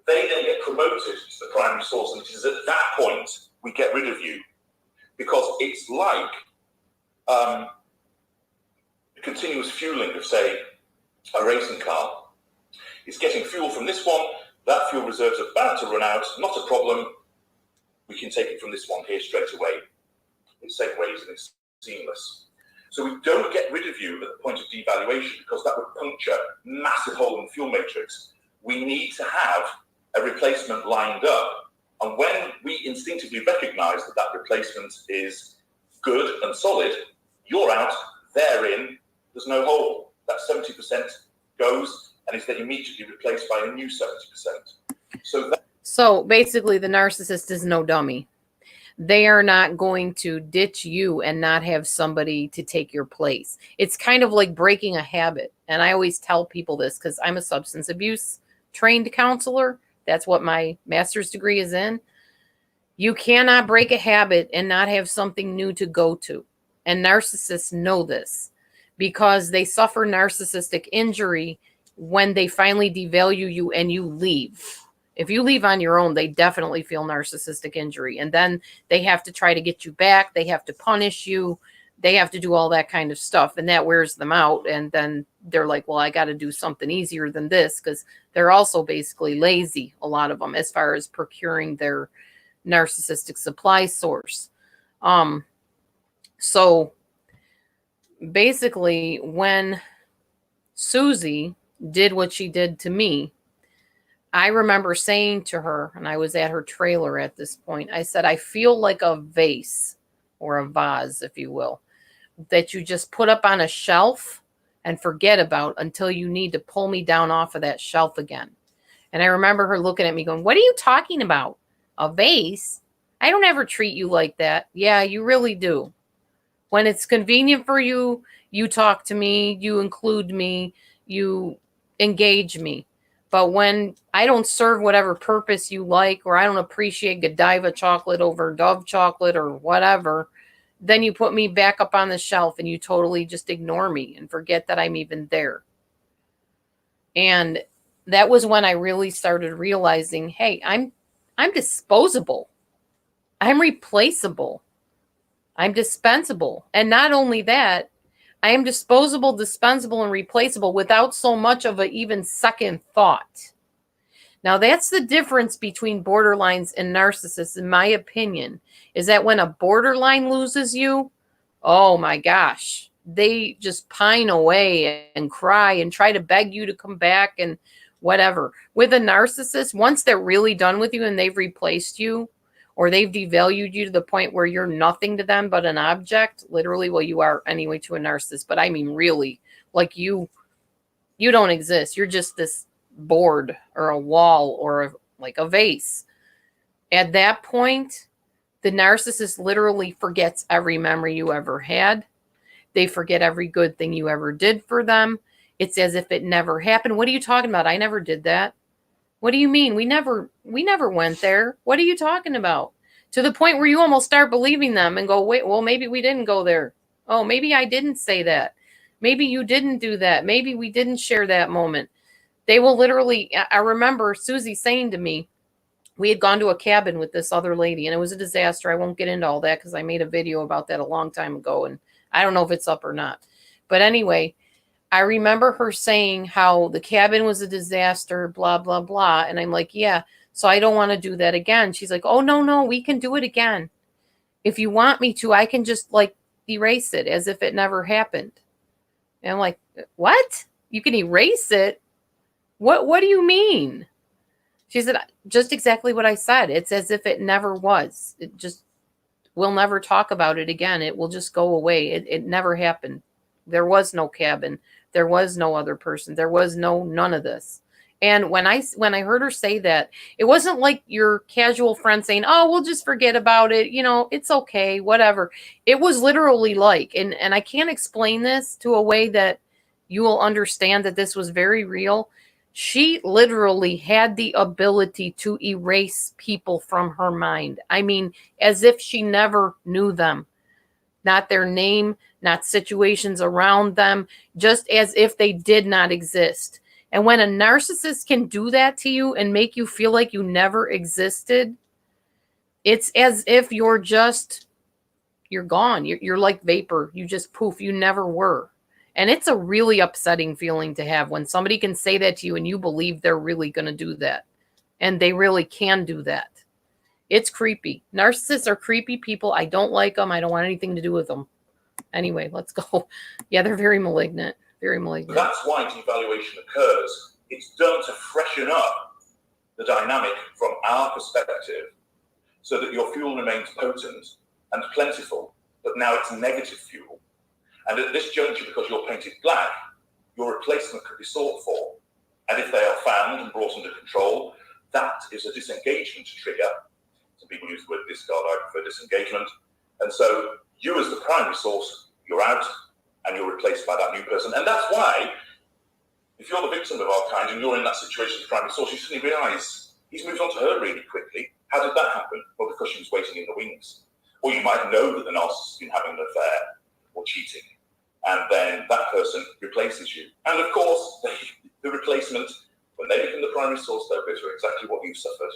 [SPEAKER 3] they then get promoted to the primary source, and it is at that point we get rid of you, because it's like a continuous fueling of, say, a racing car. It's getting fuel from this one, that fuel reserves are about to run out, not a problem, we can take it from this one here straight away. It segues and it's seamless. So we don't get rid of you at the point of devaluation because that would puncture a massive hole in the fuel matrix. We need to have a replacement lined up. And when we instinctively recognize that that replacement is good and solid, you're out, they're in, there's no hole. That 70% goes and is then immediately replaced by a new 70%. So
[SPEAKER 1] basically the narcissist is no dummy. They are not going to ditch you and not have somebody to take your place. It's kind of like breaking a habit. And I always tell people this because I'm a substance abuse trained counselor. That's what my master's degree is in. You cannot break a habit and not have something new to go to. And narcissists know this because they suffer narcissistic injury when they finally devalue you and you leave. If you leave on your own, they definitely feel narcissistic injury. And then they have to try to get you back. They have to punish you. They have to do all that kind of stuff. And that wears them out. And then they're like, well, I got to do something easier than this, because they're also basically lazy, a lot of them, as far as procuring their narcissistic supply source. So basically, when Susie did what she did to me, I remember saying to her, and I was at her trailer at this point, I said, I feel like a vase or a vase, if you will, that you just put up on a shelf and forget about until you need to pull me down off of that shelf again. And I remember her looking at me going, what are you talking about? A vase? I don't ever treat you like that. Yeah, you really do. When it's convenient for you, you talk to me, you include me, you engage me. But when I don't serve whatever purpose you like, or I don't appreciate Godiva chocolate over Dove chocolate or whatever, then you put me back up on the shelf and you totally just ignore me and forget that I'm even there. And that was when I really started realizing, hey, I'm disposable. I'm replaceable. I'm dispensable. And not only that, I am disposable, dispensable, and replaceable without so much of an even second thought. Now, that's the difference between borderlines and narcissists, in my opinion, is that when a borderline loses you, oh my gosh, they just pine away and cry and try to beg you to come back and whatever. With a narcissist, once they're really done with you and they've replaced you, or they've devalued you to the point where you're nothing to them but an object, literally, well, you are anyway to a narcissist, but I mean really, like you don't exist. You're just this board or a wall or like a vase. At that point, the narcissist literally forgets every memory you ever had. They forget every good thing you ever did for them. It's as if it never happened. What are you talking about? I never did that. What do you mean? We never went there. What are you talking about? To the point where you almost start believing them and go, wait, well, maybe we didn't go there. Oh, maybe I didn't say that. Maybe you didn't do that. Maybe we didn't share that moment. They will literally, I remember Susie saying to me, we had gone to a cabin with this other lady and it was a disaster. I won't get into all that because I made a video about that a long time ago and I don't know if it's up or not. But anyway, I remember her saying how the cabin was a disaster, blah, blah, blah. And I'm like, yeah, so I don't want to do that again. She's like, oh, no, we can do it again. If you want me to, I can just like erase it as if it never happened. And I'm like, what? You can erase it? What do you mean? She said, just exactly what I said. It's as if it never was. It just, we'll never talk about it again. It will just go away. It never happened. There was no cabin. There was no other person. There was none of this. And when I heard her say that, it wasn't like your casual friend saying, oh, we'll just forget about it. You know, it's okay, whatever. It was literally like, and I can't explain this to a way that you will understand that this was very real. She literally had the ability to erase people from her mind. I mean, as if she never knew them. Not their name, not situations around them, just as if they did not exist. And when a narcissist can do that to you and make you feel like you never existed, it's as if you're gone. You're like vapor. You just poof. You never were. And it's a really upsetting feeling to have when somebody can say that to you and you believe they're really going to do that. And they really can do that. It's creepy. Narcissists are creepy people. I don't like them. I don't want anything to do with them. Anyway, let's go. Yeah, they're very malignant. Very malignant.
[SPEAKER 3] That's why devaluation occurs. It's done to freshen up the dynamic from our perspective so that your fuel remains potent and plentiful, but now it's negative fuel. And at this juncture, because you're painted black, your replacement could be sought for. And if they are found and brought under control, that is a disengagement trigger. Some people use the word discard, I prefer disengagement. And so you as the primary source, you're out and you're replaced by that new person. And that's why, if you're the victim of our kind and you're in that situation as the primary source, you suddenly realise he's moved on to her really quickly. How did that happen? Well, because she was waiting in the wings. Or you might know that the narcissist has been having an affair or cheating, and then that person replaces you. And of course, the replacement, when they become the primary source, they'll go through exactly what you've suffered.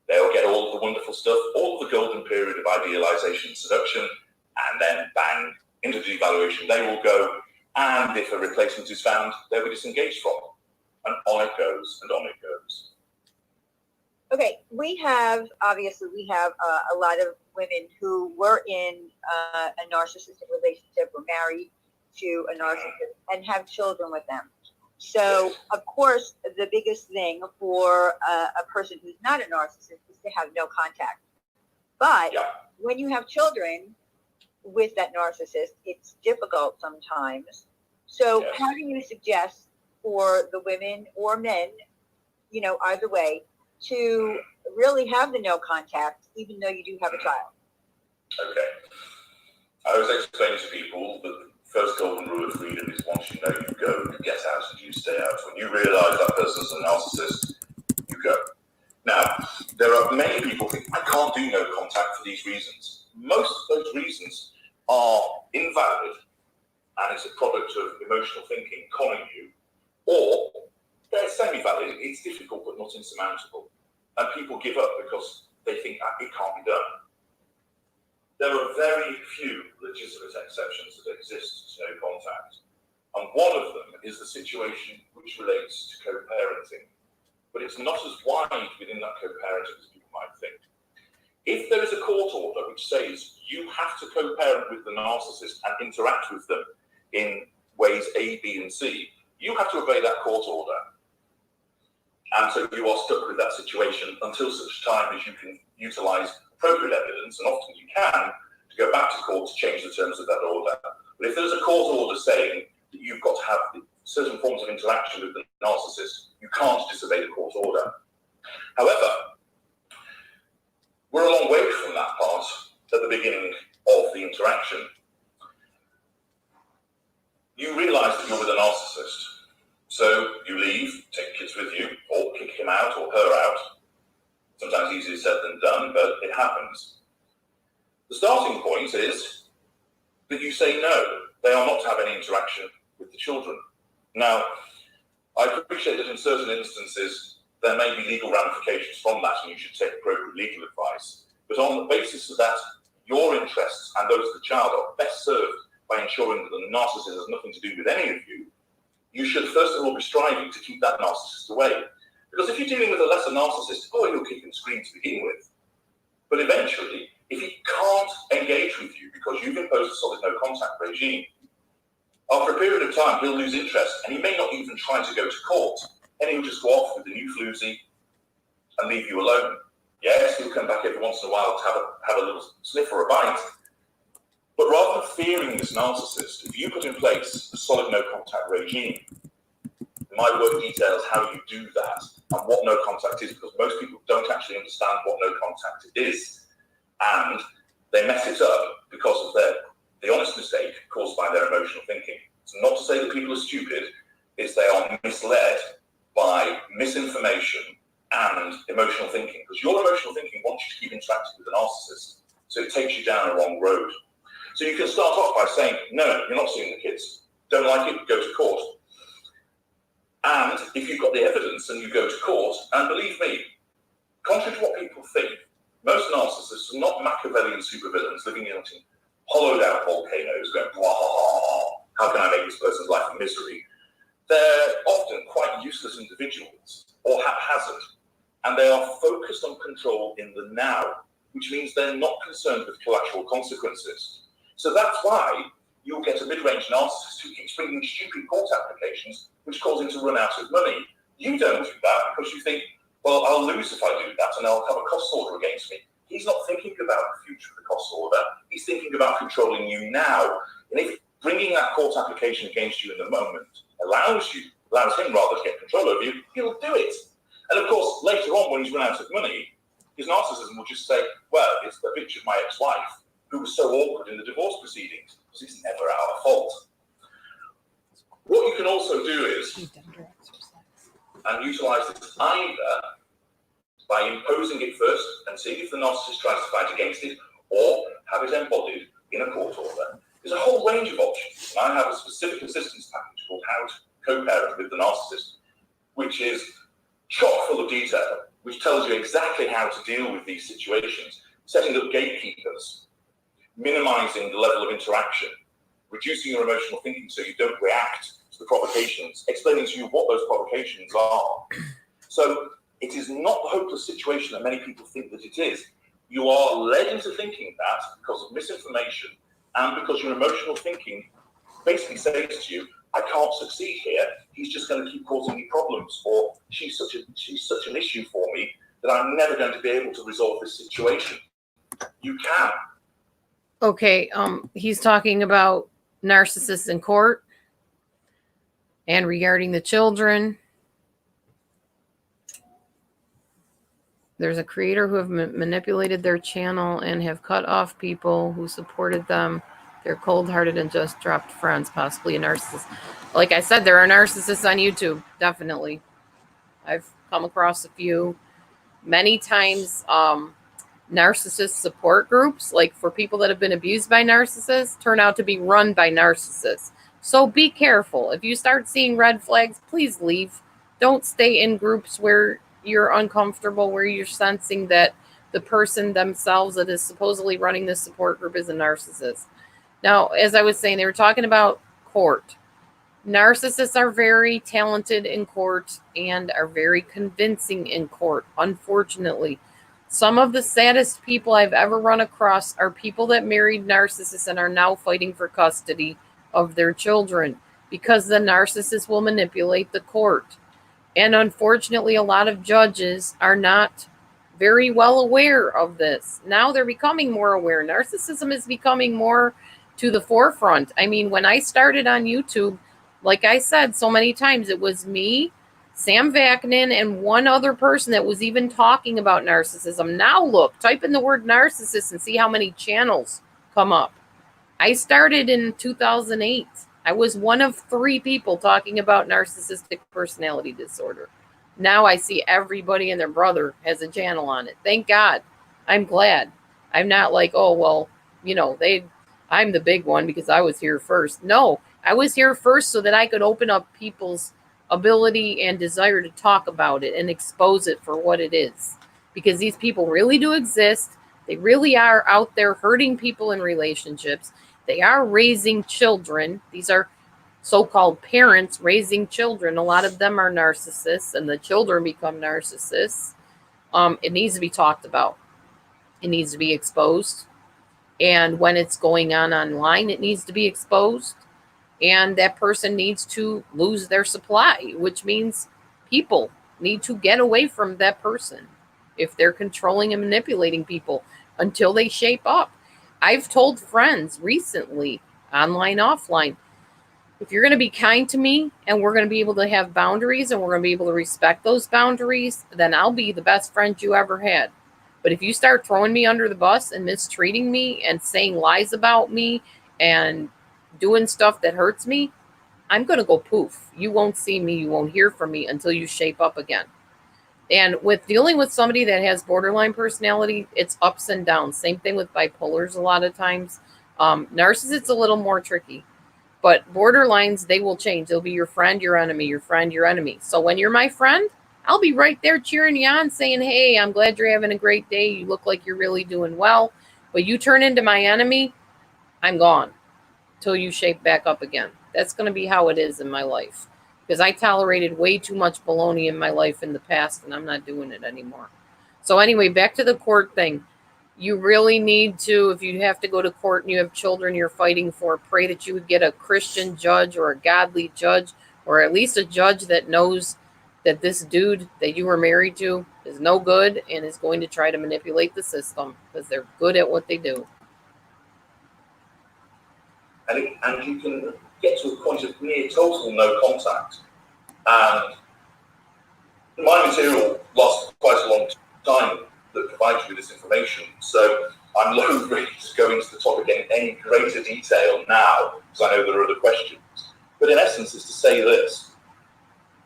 [SPEAKER 3] They'll get all of the wonderful stuff, all of the golden period of idealization and seduction, and then bang, into devaluation they will go. And if a replacement is found, they'll be disengaged from. And on it goes, and on it goes.
[SPEAKER 2] Okay, we have a lot of women who were in a narcissistic relationship, were married to a narcissist, and have children with them. So, of course, the biggest thing for a person who's not a narcissist is to have no contact. But when you have children with that narcissist, it's difficult sometimes. So how do you suggest for the women or men, either way, to really have the no contact, even though you do have a child?
[SPEAKER 3] Okay. I always explain to people that the first golden rule of freedom is once you know you go, you get out and you stay out. When you realise that person's a narcissist, you go. Now, there are many people who think, I can't do no contact for these reasons. Most of those reasons are invalid, and it's a product of emotional thinking conning you, or they're semi-valid. It's difficult but not insurmountable. And people give up because they think it can't be done. There are very few legitimate exceptions that exist to no contact. And one of them is the situation which relates to co-parenting. But it's not as wide within that co-parenting as people might think. If there is a court order which says you have to co-parent with the narcissist and interact with them in ways A, B, and C, you have to obey that court order. And so you are stuck with that situation until such time as you can utilise appropriate evidence, and often you can, to go back to court to change the terms of that order. But if there's a court order saying that you've got to have certain forms of interaction with the narcissist, you can't disobey the court order. However, we're a long way from that part at the beginning of the interaction. You realise that you're with a narcissist. So you leave, take kids with you, or kick him out or her out. Sometimes easier said than done, but it happens. The starting point is that you say no, they are not to have any interaction with the children. Now, I appreciate that in certain instances, there may be legal ramifications from that, and you should take appropriate legal advice. But on the basis of that, your interests and those of the child are best served by ensuring that the narcissist has nothing to do with any of you. You should first of all be striving to keep that narcissist away. Because if you're dealing with a lesser narcissist, he'll kick and scream to begin with. But eventually, if he can't engage with you because you've imposed a solid no contact regime, after a period of time, he'll lose interest, and he may not even try to go to court. And he'll just go off with the new floozy and leave you alone. Yes, he'll come back every once in a while to have a little sniff or a bite. But rather than fearing this narcissist, if you put in place a solid no contact regime, my work details how you do that and what no contact is, because most people don't actually understand what no contact is, and they mess it up because of the honest mistake caused by their emotional thinking. It's not to say that people are stupid, it's they are misled by misinformation and emotional thinking, because your emotional thinking wants you to keep interacting with a narcissist, so it takes you down a wrong road. So you can start off by saying, no, you're not seeing the kids, don't like it, go to court. And if you've got the evidence and you go to court, and believe me, contrary to what people think, most narcissists are not Machiavellian supervillains living in hollowed out volcanoes going, blah, how can I make this person's life a misery? They're often quite useless individuals or haphazard, and they are focused on control in the now, which means they're not concerned with collateral consequences. So that's why you'll get a mid-range narcissist who keeps bringing stupid court applications, which cause him to run out of money. You don't do that because you think, well, I'll lose if I do that, and I'll have a cost order against me. He's not thinking about the future of the cost order. He's thinking about controlling you now. And if bringing that court application against you in the moment allows him rather to get control over you, he'll do it. And of course, later on, when he's run out of money, his narcissism will just say, well, it's the bitch of my ex-wife who was so awkward in the divorce proceedings, because it's never our fault. What you can also do is, and utilize this either by imposing it first and seeing if the narcissist tries to fight against it, or have it embodied in a court order. There's a whole range of options. And I have a specific assistance package called How to Co-Parent with the Narcissist, which is chock full of detail, which tells you exactly how to deal with these situations, setting up gatekeepers, minimizing the level of interaction, reducing your emotional thinking so you don't react to the provocations, explaining to you what those provocations are. So it is not the hopeless situation that many people think that it is. You are led into thinking that because of misinformation and because your emotional thinking basically says to you, I can't succeed here. He's just going to keep causing me problems, or she's such an issue for me that I'm never going to be able to resolve this situation. You can.
[SPEAKER 1] Okay, he's talking about narcissists in court and regarding the children. There's a creator who have manipulated their channel and have cut off people who supported them. They're cold-hearted and just dropped friends, possibly a narcissist. Like I said, there are narcissists on YouTube, definitely. I've come across a few. Many times, narcissist support groups, like for people that have been abused by narcissists, turn out to be run by narcissists. So be careful. If you start seeing red flags, please leave. Don't stay in groups where you're uncomfortable, where you're sensing that the person themselves that is supposedly running this support group is a narcissist. Now, as I was saying, they were talking about court. Narcissists are very talented in court and are very convincing in court, unfortunately. Some of the saddest people I've ever run across are people that married narcissists and are now fighting for custody of their children because the narcissist will manipulate the court. And unfortunately, a lot of judges are not very well aware of this. Now they're becoming more aware. Narcissism is becoming more to the forefront. I mean, when I started on YouTube, like I said so many times, it was me, Sam Vaknin, and one other person that was even talking about narcissism. Now look, type in the word narcissist and see how many channels come up. I started in 2008. I was one of 3 people talking about narcissistic personality disorder. Now I see everybody and their brother has a channel on it. Thank God. I'm glad. I'm not like, oh, well, you know, I'm the big one because I was here first. No, I was here first so that I could open up people's ability and desire to talk about it and expose it for what it is. Because these people really do exist. They really are out there hurting people in relationships. They are raising children. These are so-called parents raising children. A lot of them are narcissists, and the children become narcissists. It needs to be talked about. It needs to be exposed. And when it's going on online, it needs to be exposed. And that person needs to lose their supply, which means people need to get away from that person if they're controlling and manipulating people until they shape up. I've told friends recently, online, offline, if you're going to be kind to me and we're going to be able to have boundaries and we're going to be able to respect those boundaries, then I'll be the best friend you ever had. But if you start throwing me under the bus and mistreating me and saying lies about me and doing stuff that hurts me, I'm going to go poof. You won't see me. You won't hear from me until you shape up again. And with dealing with somebody that has borderline personality, it's ups and downs. Same thing with bipolars a lot of times. Narcissists a little more tricky. But borderlines, they will change. They'll be your friend, your enemy, your friend, your enemy. So when you're my friend, I'll be right there cheering you on, saying, hey, I'm glad you're having a great day. You look like you're really doing well. But you turn into my enemy, I'm gone till you shape back up again. That's going to be how it is in my life. Because I tolerated way too much baloney in my life in the past, and I'm not doing it anymore. So anyway, back to the court thing. You really need to, if you have to go to court and you have children you're fighting for, pray that you would get a Christian judge or a godly judge, or at least a judge that knows that this dude that you were married to is no good and is going to try to manipulate the system, because they're good at what they do.
[SPEAKER 3] And you can get to a point of near total no contact. And my material lasts quite a long time that provides you with this information. So I'm loath really to go into the topic in any greater detail now, because I know there are other questions. But in essence, is to say this.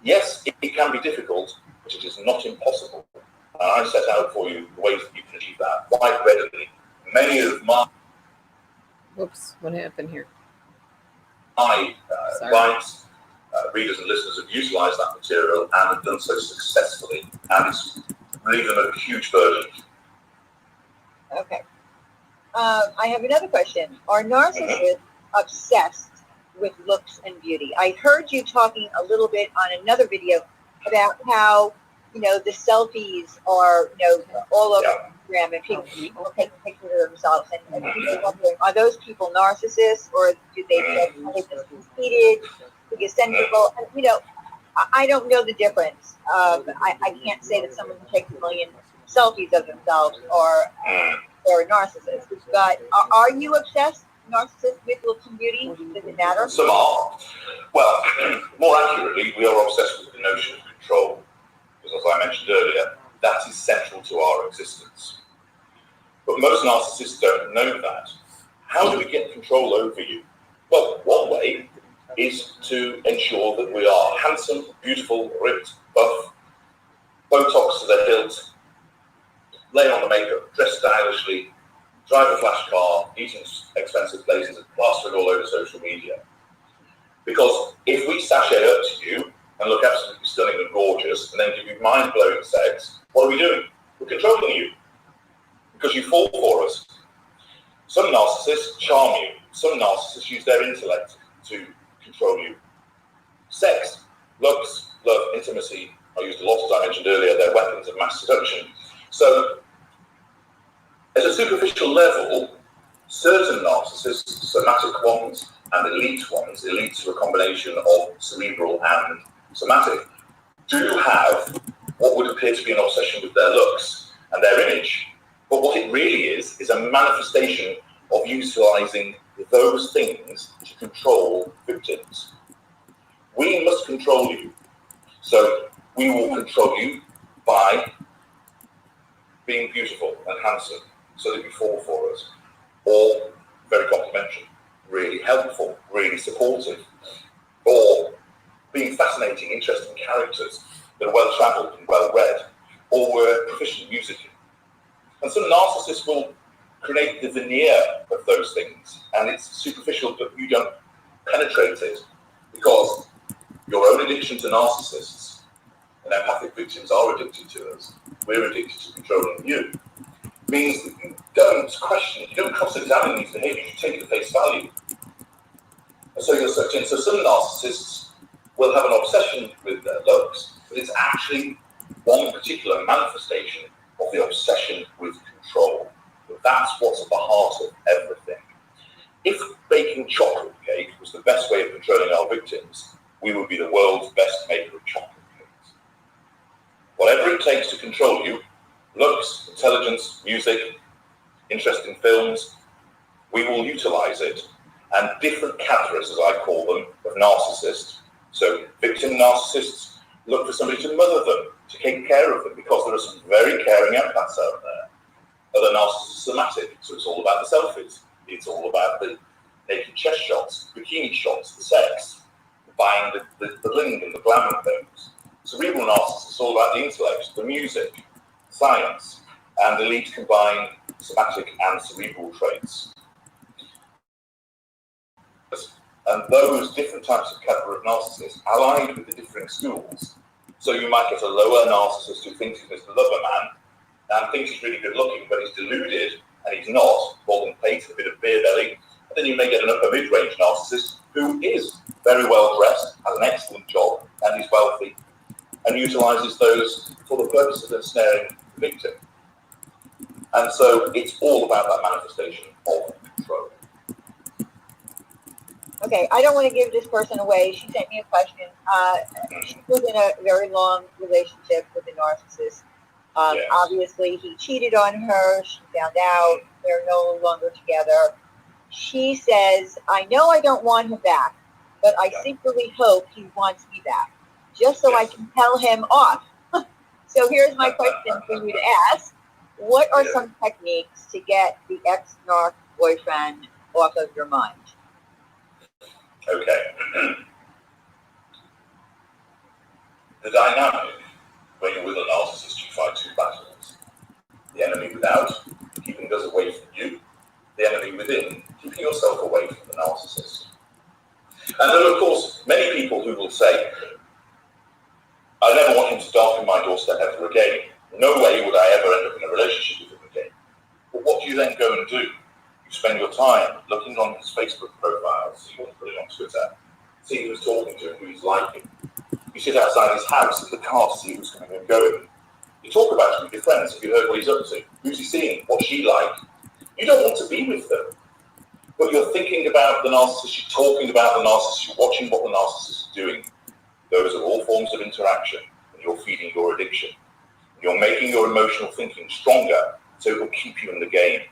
[SPEAKER 3] Yes, it can be difficult, but it is not impossible. And I set out for you the ways that you can achieve that quite readily. Many of my
[SPEAKER 1] Whoops, what happened here?
[SPEAKER 3] clients, readers and listeners have utilised that material and have done so successfully, and it's relieved them of a huge burden.
[SPEAKER 2] Okay. I have another question. Are narcissists obsessed with looks and beauty? I heard you talking a little bit on another video about how, the selfies are, all over Instagram, and people take pictures of themselves. And people wondering, are those people narcissists, or do they just conceited, egocentrical? And, I don't know the difference. I can't say that someone who takes a million selfies of themselves are narcissists. But are you obsessed, narcissist, with looks and beauty? Does it matter?
[SPEAKER 3] Some are. Well, more accurately, we are obsessed with the notion of control. Because as I mentioned earlier, that is central to our existence. But most narcissists don't know that. How do we get control over you? Well, one way is to ensure that we are handsome, beautiful, ripped, buff, Botox to the hilt, lay on the makeup, dress stylishly, drive a flash car, eating expensive places, and plaster it all over social media. Because if we sashay up to you and look absolutely stunning and gorgeous, and then give you mind-blowing sex, what are we doing? We're controlling you, because you fall for us. Some narcissists charm you. Some narcissists use their intellect to control you. Sex, looks, love, intimacy are used a lot, as I mentioned earlier. They're weapons of mass seduction. So, at a superficial level, certain narcissists, somatic ones and elite ones, elites are a combination of cerebral and somatic, do have what would appear to be an obsession with their looks and their image. But what it really is a manifestation of utilising those things to control victims. We must control you. So we will control you by being beautiful and handsome so that you fall for us, or very complimentary, really helpful, really supportive, or being fascinating, interesting characters that are well-travelled and well-read, or we're proficient musically. And some narcissists will create the veneer of those things, and it's superficial, but you don't penetrate it, because your own addiction to narcissists and empathic victims are addicted to us. We're addicted to controlling you. Means that you don't question it, you don't cross-examine these behaviours, you take it at face value. And so you're sucked in. So some narcissists will have an obsession with their looks, but it's actually one particular manifestation of the obsession with control. But that's what's at the heart of everything. If baking chocolate cake was the best way of controlling our victims, we would be the world's best maker of chocolate cakes. Whatever it takes to control you, looks, intelligence, music, interest in films, we will utilise it. And different cadres, as I call them, of narcissists. So victim narcissists look for somebody to mother them, to take care of them, because there are some very caring empaths out there. Other narcissists are somatic, so it's all about the selfies. It's all about the naked chest shots, bikini shots, the sex, buying the bling and the glamour things. Cerebral narcissists is all about the intellect, the music, science, and the elite combine somatic and cerebral traits. And those different types of cadre of narcissists allied with the differing schools. So you might get a lower narcissist who thinks he's Mr. Loverman and thinks he's really good looking, but he's deluded and he's not, golden plate, a bit of beer belly. And then you may get an upper mid-range narcissist who is very well dressed, has an excellent job, and is wealthy, and utilises those for the purpose of ensnaring the victim. And so it's all about that manifestation of control.
[SPEAKER 2] Okay, I don't want to give this person away. She sent me a question. She was in a very long relationship with a narcissist.
[SPEAKER 3] Yes.
[SPEAKER 2] Obviously, he cheated on her. She found out. They're no longer together. She says, I know I don't want him back, but I secretly hope he wants me back, just so I can tell him off. So here's my question for you to ask. What are some techniques to get the ex-narc boyfriend off of your mind?
[SPEAKER 3] Okay. The dynamic when you're with a narcissist, you fight two battles. The enemy without, keeping us away from you. The enemy within, keeping yourself away from the narcissist. And then, of course, many people who will say, I never want him to darken my doorstep ever again. No way would I ever end up in a relationship with him again. But what do you then go and do? You spend your time looking on his Facebook profile, see what's putting on Twitter, see who's talking to him, who he's liking. You sit outside his house in the car to see who's coming and going. You talk about it with your friends. Have you heard what he's up to? Who's he seeing? What's she like? You don't want to be with them. But you're thinking about the narcissist, you're talking about the narcissist, you're watching what the narcissist is doing. Those are all forms of interaction, and you're feeding your addiction. You're making your emotional thinking stronger, so it will keep you in the game.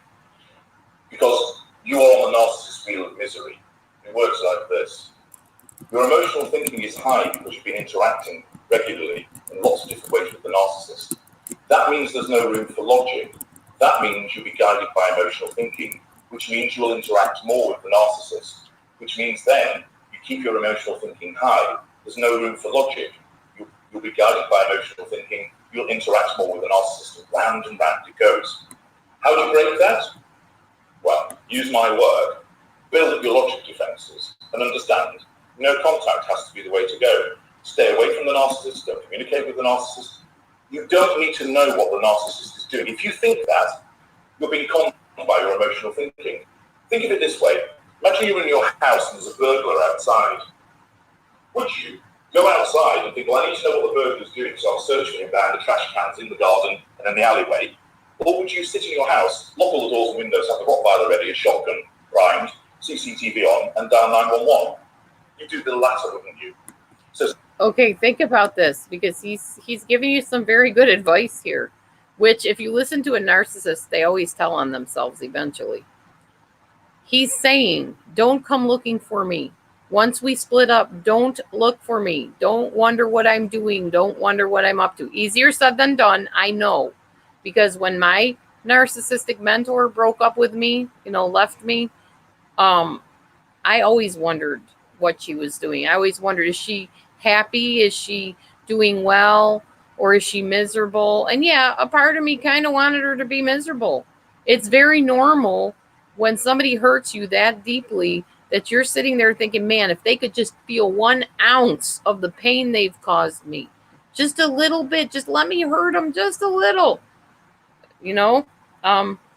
[SPEAKER 3] Because you are on the narcissist's wheel of misery. It works like this. Your emotional thinking is high because you've been interacting regularly in lots of different ways with the narcissist. That means there's no room for logic. That means you'll be guided by emotional thinking, which means you'll interact more with the narcissist, which means then you keep your emotional thinking high. There's no room for logic. You'll be guided by emotional thinking. You'll interact more with the narcissist, and round it goes. How do you break that? Well, use my work, build up your logic defenses, and understand no contact has to be the way to go. Stay away from the narcissist, don't communicate with the narcissist. You don't need to know what the narcissist is doing. If you think that, you're being conned by your emotional thinking. Think of it this way. Imagine you're in your house and there's a burglar outside. Would you go outside and think, well, I need to know what the burglar's doing, so I'll search for him behind the trash cans, in the garden, and in the alleyway? Or would you sit in your house, lock all the doors and windows, have the Rottweiler ready, a shotgun primed, CCTV on, and dial 911? You'd do the latter, wouldn't you? So,
[SPEAKER 1] Okay, think about this, because he's giving you some very good advice here, which if you listen to a narcissist, they always tell on themselves eventually. He's saying, don't come looking for me. Once we split up, don't look for me. Don't wonder what I'm doing. Don't wonder what I'm up to. Easier said than done, I know. Because when my narcissistic mentor broke up with me, left me, I always wondered what she was doing. I always wondered, is she happy? Is she doing well? Or is she miserable? And yeah, a part of me kind of wanted her to be miserable. It's very normal when somebody hurts you that deeply that you're sitting there thinking, man, if they could just feel 1 ounce of the pain they've caused me, just a little bit, just let me hurt them just a little.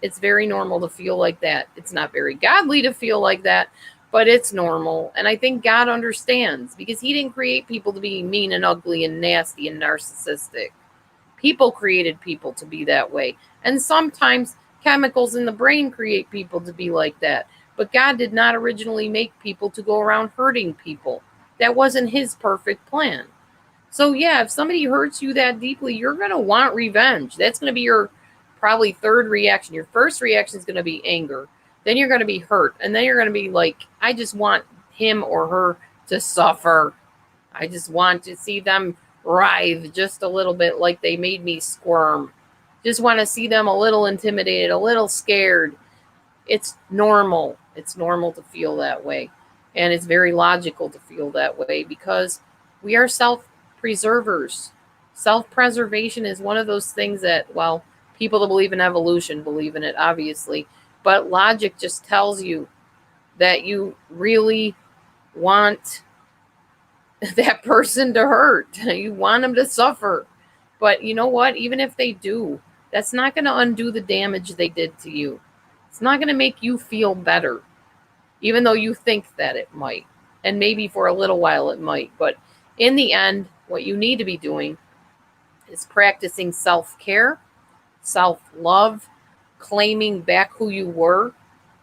[SPEAKER 1] It's very normal to feel like that. It's not very godly to feel like that, but it's normal. And I think God understands, because he didn't create people to be mean and ugly and nasty and narcissistic. People created people to be that way. And sometimes chemicals in the brain create people to be like that. But God did not originally make people to go around hurting people. That wasn't his perfect plan. So yeah, if somebody hurts you that deeply, you're going to want revenge. That's going to be your probably third reaction. Your first reaction is going to be anger. Then you're going to be hurt. And then you're going to be like, I just want him or her to suffer. I just want to see them writhe just a little bit, like they made me squirm. Just want to see them a little intimidated, a little scared. It's normal. It's normal to feel that way. And it's very logical to feel that way, because we are self-preservers. Self-preservation is one of those things that, well, people that believe in evolution believe in it, obviously. But logic just tells you that you really want that person to hurt. You want them to suffer. But you know what? Even if they do, that's not going to undo the damage they did to you. It's not going to make you feel better, even though you think that it might. And maybe for a little while it might. But in the end, what you need to be doing is practicing self-care, self-love, claiming back who you were,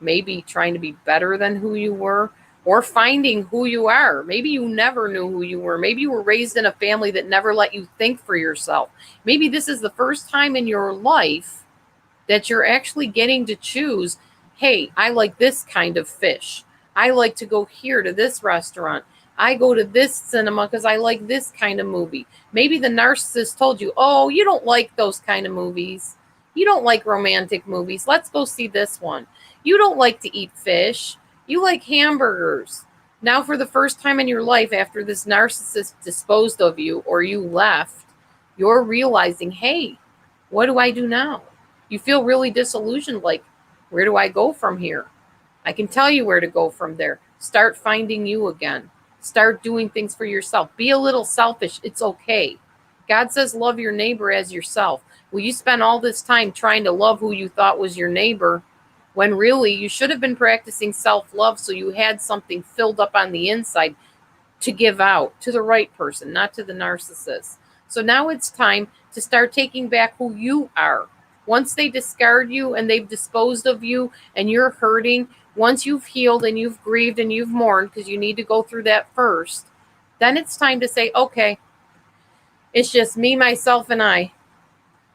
[SPEAKER 1] maybe trying to be better than who you were, or finding who you are. Maybe you never knew who you were. Maybe you were raised in a family that never let you think for yourself. Maybe this is the first time in your life that you're actually getting to choose, hey, I like this kind of fish. I like to go here to this restaurant. I go to this cinema because I like this kind of movie. Maybe the narcissist told you, oh, you don't like those kind of movies. You don't like romantic movies. Let's go see this one. You don't like to eat fish. You like hamburgers. Now, for the first time in your life, after this narcissist disposed of you or you left, you're realizing, hey, what do I do now? You feel really disillusioned, like, where do I go from here? I can tell you where to go from there. Start finding you again. Start doing things for yourself. Be a little selfish. It's okay. God says love your neighbor as yourself. Well, you spent all this time trying to love who you thought was your neighbor, when really you should have been practicing self-love so you had something filled up on the inside to give out to the right person, not to the narcissist. So now it's time to start taking back who you are. Once they discard you and they've disposed of you and you're hurting, once you've healed and you've grieved and you've mourned, because you need to go through that first, then it's time to say, okay, it's just me, myself, and I.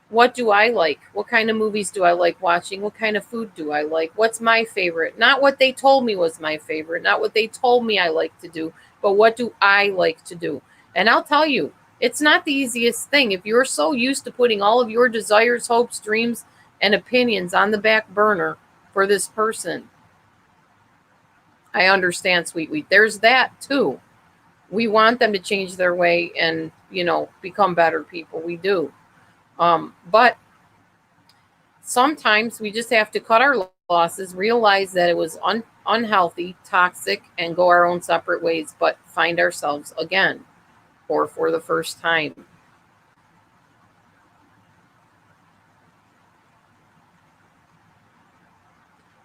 [SPEAKER 1] What do I like? What kind of movies do I like watching? What kind of food do I like? What's my favorite? Not what they told me was my favorite, not what they told me I like to do, but what do I like to do? And I'll tell you, it's not the easiest thing. If you're so used to putting all of your desires, hopes, dreams, and opinions on the back burner for this person, I understand, sweet wheat. There's that too. We want them to change their way and, become better people. We do. But sometimes we just have to cut our losses, realize that it was unhealthy, toxic, and go our own separate ways, but find ourselves again, or for the first time.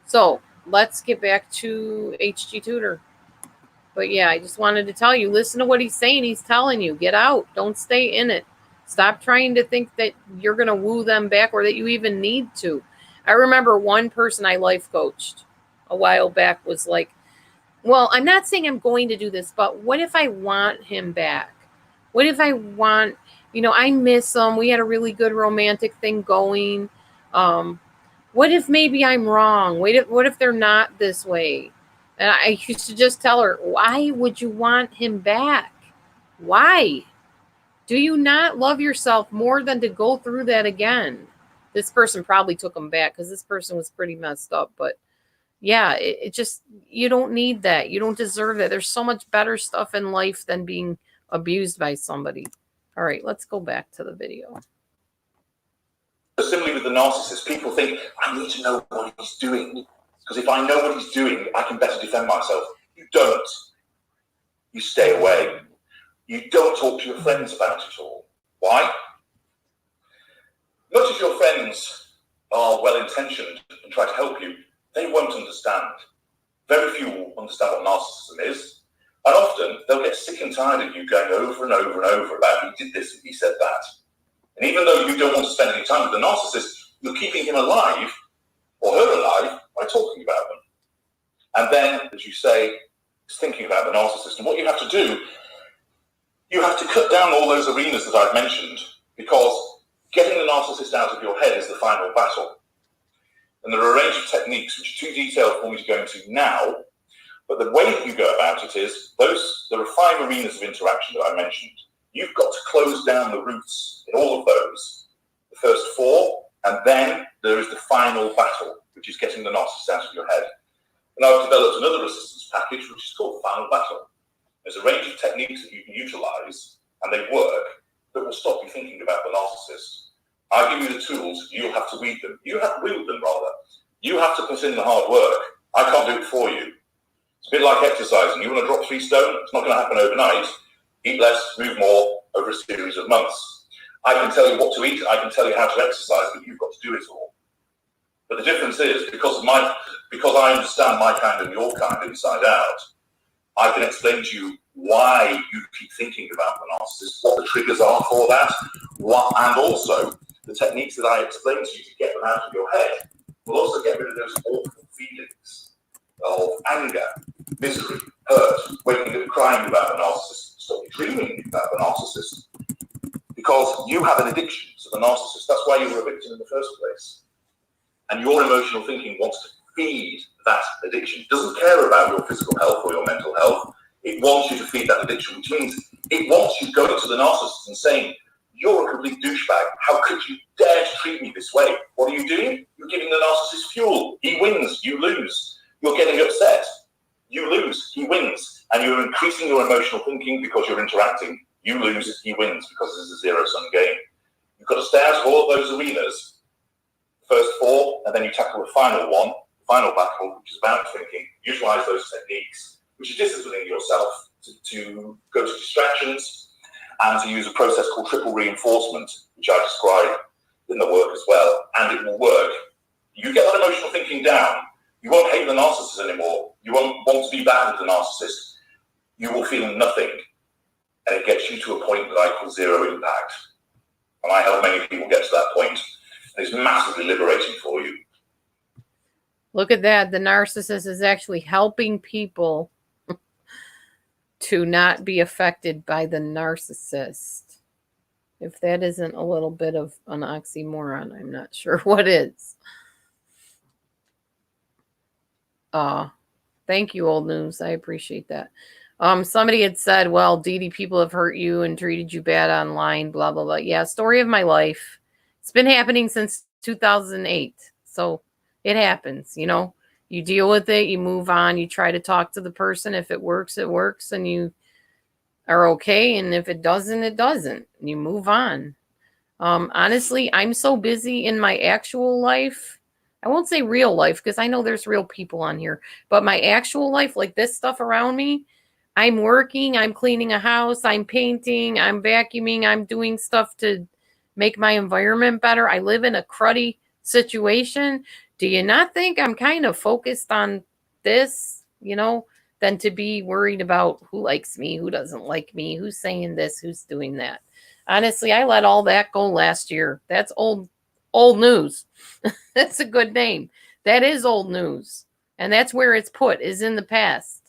[SPEAKER 1] So let's get back to HG Tutor. But yeah, I just wanted to tell you, listen to what he's saying. He's telling you, get out. Don't stay in it. Stop trying to think that you're going to woo them back or that you even need to. I remember one person I life coached a while back was like, well, I'm not saying I'm going to do this, but what if I want him back? What if I want, I miss him. We had a really good romantic thing going. What if maybe I'm wrong? What if they're not this way? And I used to just tell her, why would you want him back? Why? Do you not love yourself more than to go through that again? This person probably took him back because this person was pretty messed up. But yeah, it just, you don't need that. You don't deserve that. There's so much better stuff in life than being abused by somebody. All right, let's go back to the video.
[SPEAKER 3] Similarly with the narcissist, people think, I need to know what he's doing, because if I know what he's doing, I can better defend myself. You don't. You stay away. You don't talk to your friends about it all. Why? Much as your friends are well-intentioned and try to help you, they won't understand. Very few will understand what narcissism is. And often, they'll get sick and tired of you going over and over and over about he did this and he said that. And even though you don't want to spend any time with the narcissist, you're keeping him alive or her alive by talking about them. And then, as you say, is thinking about the narcissist. And what you have to do, you have to cut down all those arenas that I've mentioned, because getting the narcissist out of your head is the final battle. And there are a range of techniques which are too detailed for me to go into now, but the way that you go about it is, there are 5 arenas of interaction that I mentioned. You've got to close down the roots in all of those, the first 4, and then there is the final battle, which is getting the narcissist out of your head. And I've developed another resistance package, which is called Final Battle. There's a range of techniques that you can utilize, and they work, that will stop you thinking about the narcissist. I give you the tools, you'll have to wield them. You have to wield them, rather. You have to put in the hard work. I can't do it for you. It's a bit like exercising. You want to drop 3 stone? It's not going to happen overnight. Eat less, move more, over a series of months. I can tell you what to eat, I can tell you how to exercise, but you've got to do it all. But the difference is, because I understand my kind and your kind inside out, I can explain to you why you keep thinking about the narcissist, what the triggers are for that, and also the techniques that I explain to you to get them out of your head. will also get rid of those awful feelings of anger, misery, hurt, waking up crying about a narcissist, stop dreaming about a narcissist, because you have an addiction to the narcissist. That's why you were a victim in the first place. And your emotional thinking wants to feed that addiction. It doesn't care about your physical health or your mental health. It wants you to feed that addiction, which means it wants you going to the narcissist and saying, you're a complete douchebag. How could you dare to treat me this way? What are you doing? You're giving the narcissist fuel. He wins, you lose. You're getting upset. You lose, he wins. And you're increasing your emotional thinking because you're interacting. You lose, he wins, because it's a zero-sum game. You've got to stay out of all of those arenas. First 4, and then you tackle the final one, final battle, which is about thinking. Utilize those techniques, which is disciplining yourself to go to distractions and to use a process called triple reinforcement, which I describe in the work as well, and it will work. You get that emotional thinking down, you won't hate the narcissist anymore. You won't want to be bad with the narcissist. You will feel nothing, and it gets you to a point that I call zero impact. And I help many people get to that point. It's massively liberating for you.
[SPEAKER 1] Look at that. The narcissist is actually helping people to not be affected by the narcissist. If that isn't a little bit of an oxymoron, I'm not sure what is. Thank you, Old News. I appreciate that. Somebody had said, well, Dee, people have hurt you and treated you bad online, blah, blah, blah. Yeah, story of my life. It's been happening since 2008. So it happens, you know. You deal with it, you move on, you try to talk to the person. If it works, and you are okay. And if it doesn't, it doesn't. And you move on. Honestly, I'm so busy in my actual life. I won't say real life because I know there's real people on here. But my actual life, like this stuff around me, I'm working, I'm cleaning a house, I'm painting, I'm vacuuming, I'm doing stuff to make my environment better. I live in a cruddy situation. Do you not think I'm kind of focused on this, you know, than to be worried about who likes me, who doesn't like me, who's saying this, who's doing that? Honestly, I let all that go last year. That's old news. That's a good name. That is old news. And that's where it's put, is in the past.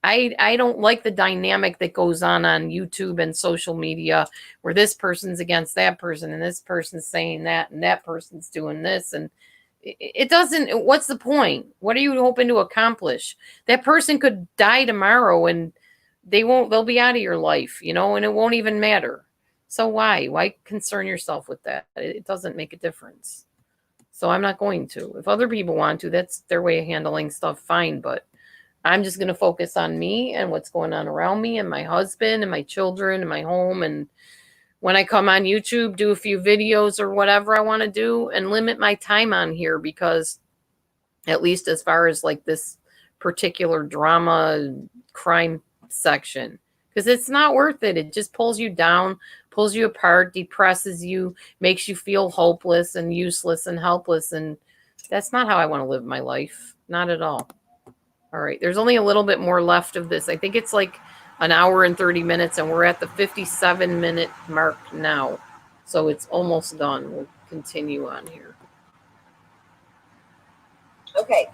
[SPEAKER 1] I don't like the dynamic that goes on YouTube and social media where this person's against that person and this person's saying that and that person's doing this. And it doesn't, what's the point? What are you hoping to accomplish? That person could die tomorrow and they'll be out of your life, you know, and it won't even matter. So why concern yourself with that? It doesn't make a difference. So I'm not going to. If other people want to, that's their way of handling stuff, fine. But I'm just going to focus on me and what's going on around me and my husband and my children and my home. And when I come on YouTube, do a few videos or whatever I want to do and limit my time on here, because at least as far as like this particular drama crime section, because it's not worth it. It just pulls you down, pulls you apart, depresses you, makes you feel hopeless and useless and helpless. And that's not how I want to live my life. Not at all. All right, there's only a little bit more left of this. I think it's like an hour and 30 minutes, and we're at the 57-minute mark now. So it's almost done. We'll continue on here.
[SPEAKER 2] Okay.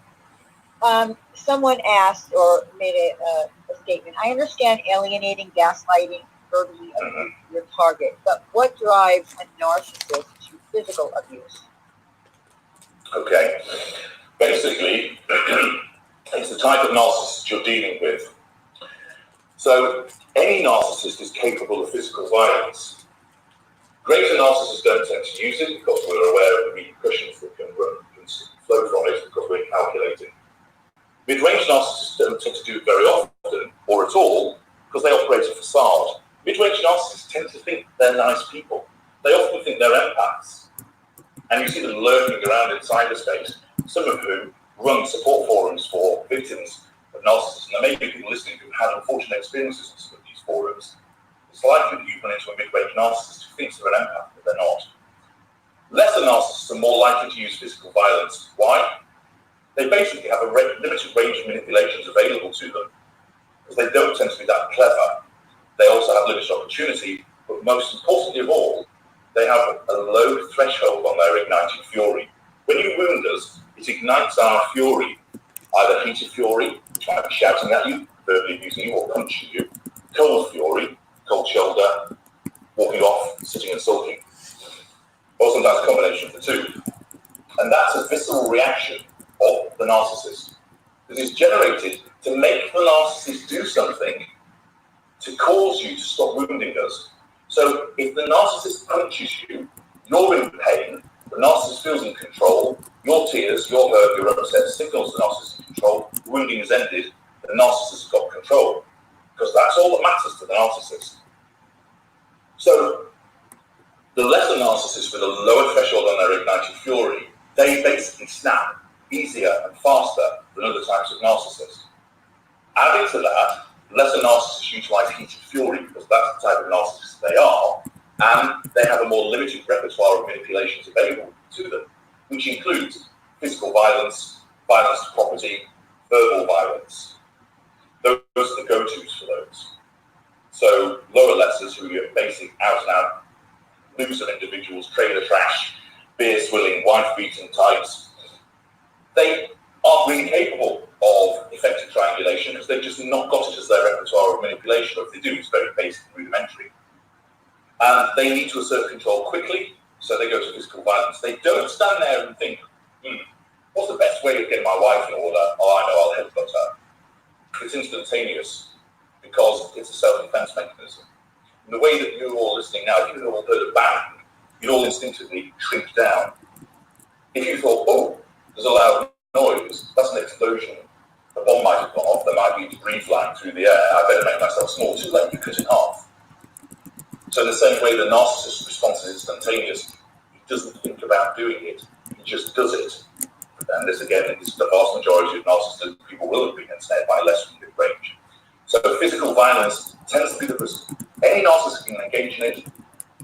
[SPEAKER 2] Someone asked or made a statement. I understand alienating, gaslighting, verbally abuse your target, but what drives a narcissist to physical abuse?
[SPEAKER 3] Okay. Basically, it's the type of narcissist you're dealing with. So any narcissist is capable of physical violence. Greater narcissists don't tend to use it because we're aware of the repercussions that can flow from it because we're calculating. Mid-range narcissists don't tend to do it very often or at all because they operate a facade. Mid-range narcissists tend to think they're nice people. They often think they're empaths. And you see them lurking around in cyberspace, some of whom run support forums for victims of narcissists. And there may be people listening who've had unfortunate experiences with some of these forums. It's likely that you run into a mid-range narcissist who thinks they're an empath, but they're not. Lesser narcissists are more likely to use physical violence. Why? They basically have a limited range of manipulations available to them because they don't tend to be that clever. They also have limited opportunity, but most importantly of all, they have a low threshold on their igniting fury. When you wound us, it it ignites our fury, either heated fury, which might be shouting at you, verbally abusing you, or punching you, cold fury, cold shoulder, walking off, sitting and sulking, or sometimes a combination of the two. And that's a visceral reaction of the narcissist. It is generated to make the narcissist do something to cause you to stop wounding us. So if the narcissist punches you, you're in pain, the narcissist feels in control, your tears, your hurt, your upset signals the narcissist in control, the wounding is ended, the narcissist has got control. Because that's all that matters to the narcissist. So the lesser narcissists with a lower threshold on their ignited fury, they basically snap easier and faster than other types of narcissists. Adding to that, lesser narcissists utilize heated fury because that's the type of narcissist they are, and they have a more limited repertoire of manipulations available to them, which includes physical violence, violence to property, verbal violence. Those are the go-tos for those. So lower lessers, who are basic out-and-out loser individuals, trailer trash, beer swilling, wife-beating types, they aren't really capable of effective triangulation because they've just not got it as their repertoire of manipulation, or if they do, it's very basic and rudimentary. And they need to assert control quickly, so they go to physical violence. They don't stand there and think, what's the best way of getting my wife in order? Oh, I know, I'll headbutt her. It's instantaneous because it's a self-defense mechanism. And the way that you're all listening now, if you've all heard a bang, you'd all instinctively shrink down. If you thought, oh, there's a loud noise, that's an explosion, a bomb might have gone off, there might be debris flying through the air, I better make myself small, too late, you cut in half. So in the same way the narcissist's response is instantaneous, he doesn't think about doing it, he just does it. And this again, is the vast majority of narcissistic people will have been ensnared by less than mid-range. So physical violence tends to be the risk. Any narcissist can engage in it,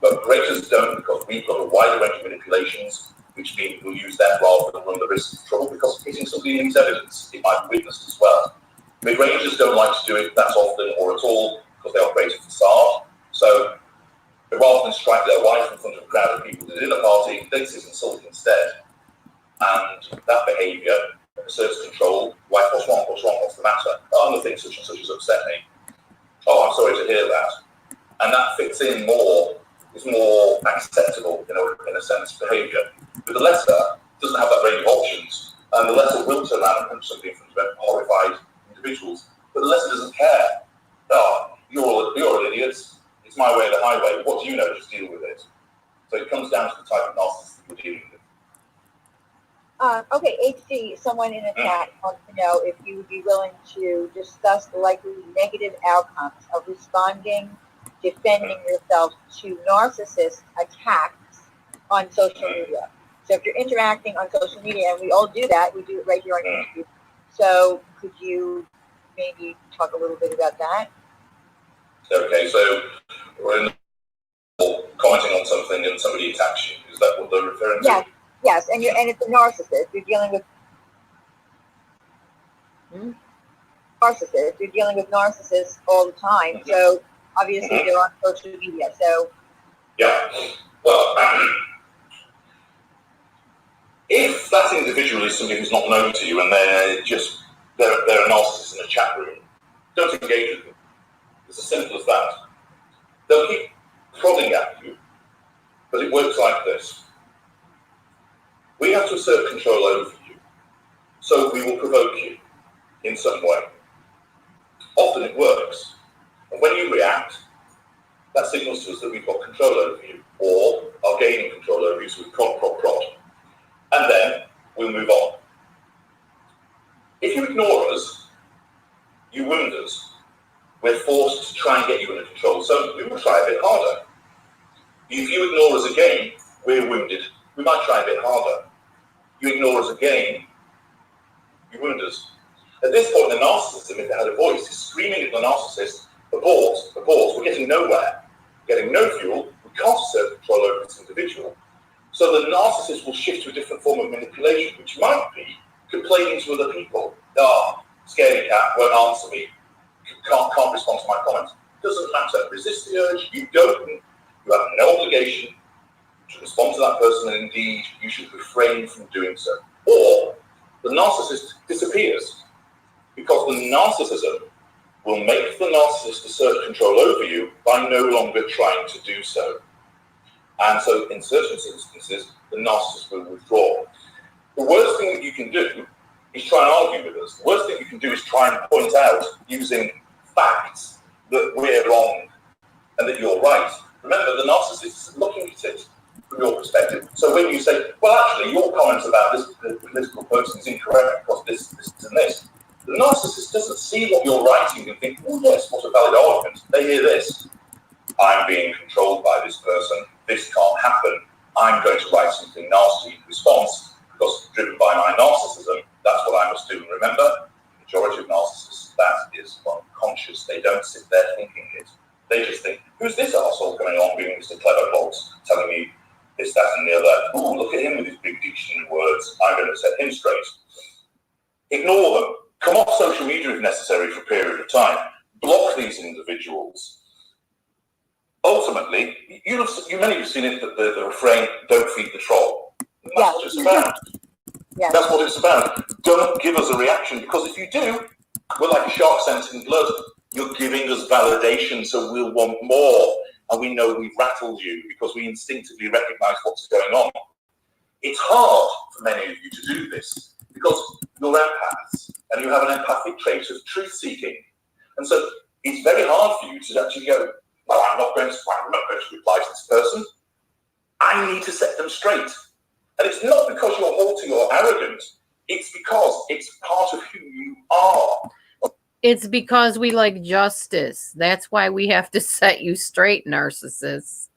[SPEAKER 3] but graders don't, because we've got a wider range of manipulations, which means we'll use them rather than run the risk of trouble, because hitting somebody needs evidence. It might be witnessed as well. Mid-rangers don't like to do it that often or at all, because they operate a facade. So rather than strike their wife in front of a crowd of people at a dinner party, they sit and sulk instead. And that behaviour asserts control. Wife, what's wrong, what's the matter? Oh, nothing, such and such has upset me. Oh, I'm sorry to hear that. And that fits in more, is more acceptable, in a sense, behaviour. But the lesser doesn't have that range of options, and the lesser will turn around and punch somebody in front of horrified individuals. But the lesser doesn't care. Oh, you're all idiots. It's my way or the highway. What do you know? Just deal with it. So it comes down to the type of narcissist that you're dealing with.
[SPEAKER 2] Okay, HG, someone in the chat wants to know if you would be willing to discuss the likely negative outcomes of responding, defending yourself to narcissist attacks on social media. So if you're interacting on social media, and we all do that, we do it right here on YouTube. So could you maybe talk a little bit about that?
[SPEAKER 3] Okay, so we're commenting on something and somebody attacks you. Is that what they're referring to?
[SPEAKER 2] Yes, and it's a narcissist. You're dealing with narcissists. You're dealing with narcissists all the time. So obviously they're on social media. So
[SPEAKER 3] yeah. Well, if that individual is somebody who's not known to you and they're a narcissist in a chat room, don't engage with them. It's as simple as that. They'll keep prodding at you, but it works like this. We have to assert control over you, so we will provoke you in some way. Often it works, and when you react, that signals to us that we've got control over you, or are gaining control over you, so we prod, and then we'll move on. If you ignore us, you wound us. We're forced to try and get you under control, so we will try a bit harder. If you ignore us again, we're wounded. We might try a bit harder. You ignore us again, you wound us. At this point, the narcissist, if they had a voice, is screaming at the narcissist, abort, we're getting nowhere. We're getting no fuel, we can't assert control over this individual. So the narcissist will shift to a different form of manipulation, which might be complaining to other people. Scaredy cat, won't answer me, can't respond to my comments. Doesn't matter, resist the urge, you don't. You have no obligation to respond to that person, and indeed, you should refrain from doing so. Or the narcissist disappears, because the narcissism will make the narcissist assert control over you by no longer trying to do so. And so in certain instances, the narcissist will withdraw. The worst thing that you can do is try and argue with us. The worst thing you can do is try and point out, using facts, that we're wrong and that you're right. Remember, the narcissist is looking at it from your perspective. So when you say, well, actually, your comments about this political person is incorrect because this, and this, the narcissist doesn't see what you're writing and think, oh, yes, what a valid argument. They hear this. I'm being controlled by this person. This can't happen. I'm going to write something nasty in response because, driven by my narcissism, that's what I must do. And remember, the majority of narcissists, that is unconscious. They don't sit there thinking it. They just think, who's this arsehole coming on being Mr. Clever Box, telling me this, that, and the other? Oh, look at him with his big dictionary words. I'm going to set him straight. Ignore them. Come off social media if necessary for a period of time. Block these individuals. Ultimately, you many of you have seen it, the refrain, don't feed the troll. And that's what it's about. Yeah. That's what it's about. Don't give us a reaction, because if you do, we're like a shark sensing blood. You're giving us validation, so we'll want more. And we know we've rattled you because we instinctively recognize what's going on. It's hard for many of you to do this because you're empaths and you have an empathic trait of truth-seeking. And so it's very hard for you to actually go, well, I'm not going to reply to this person. I need to set them straight. And it's not because you're haughty or arrogant. It's because it's part of who you are.
[SPEAKER 1] It's because we like justice. That's why we have to set you straight, narcissists.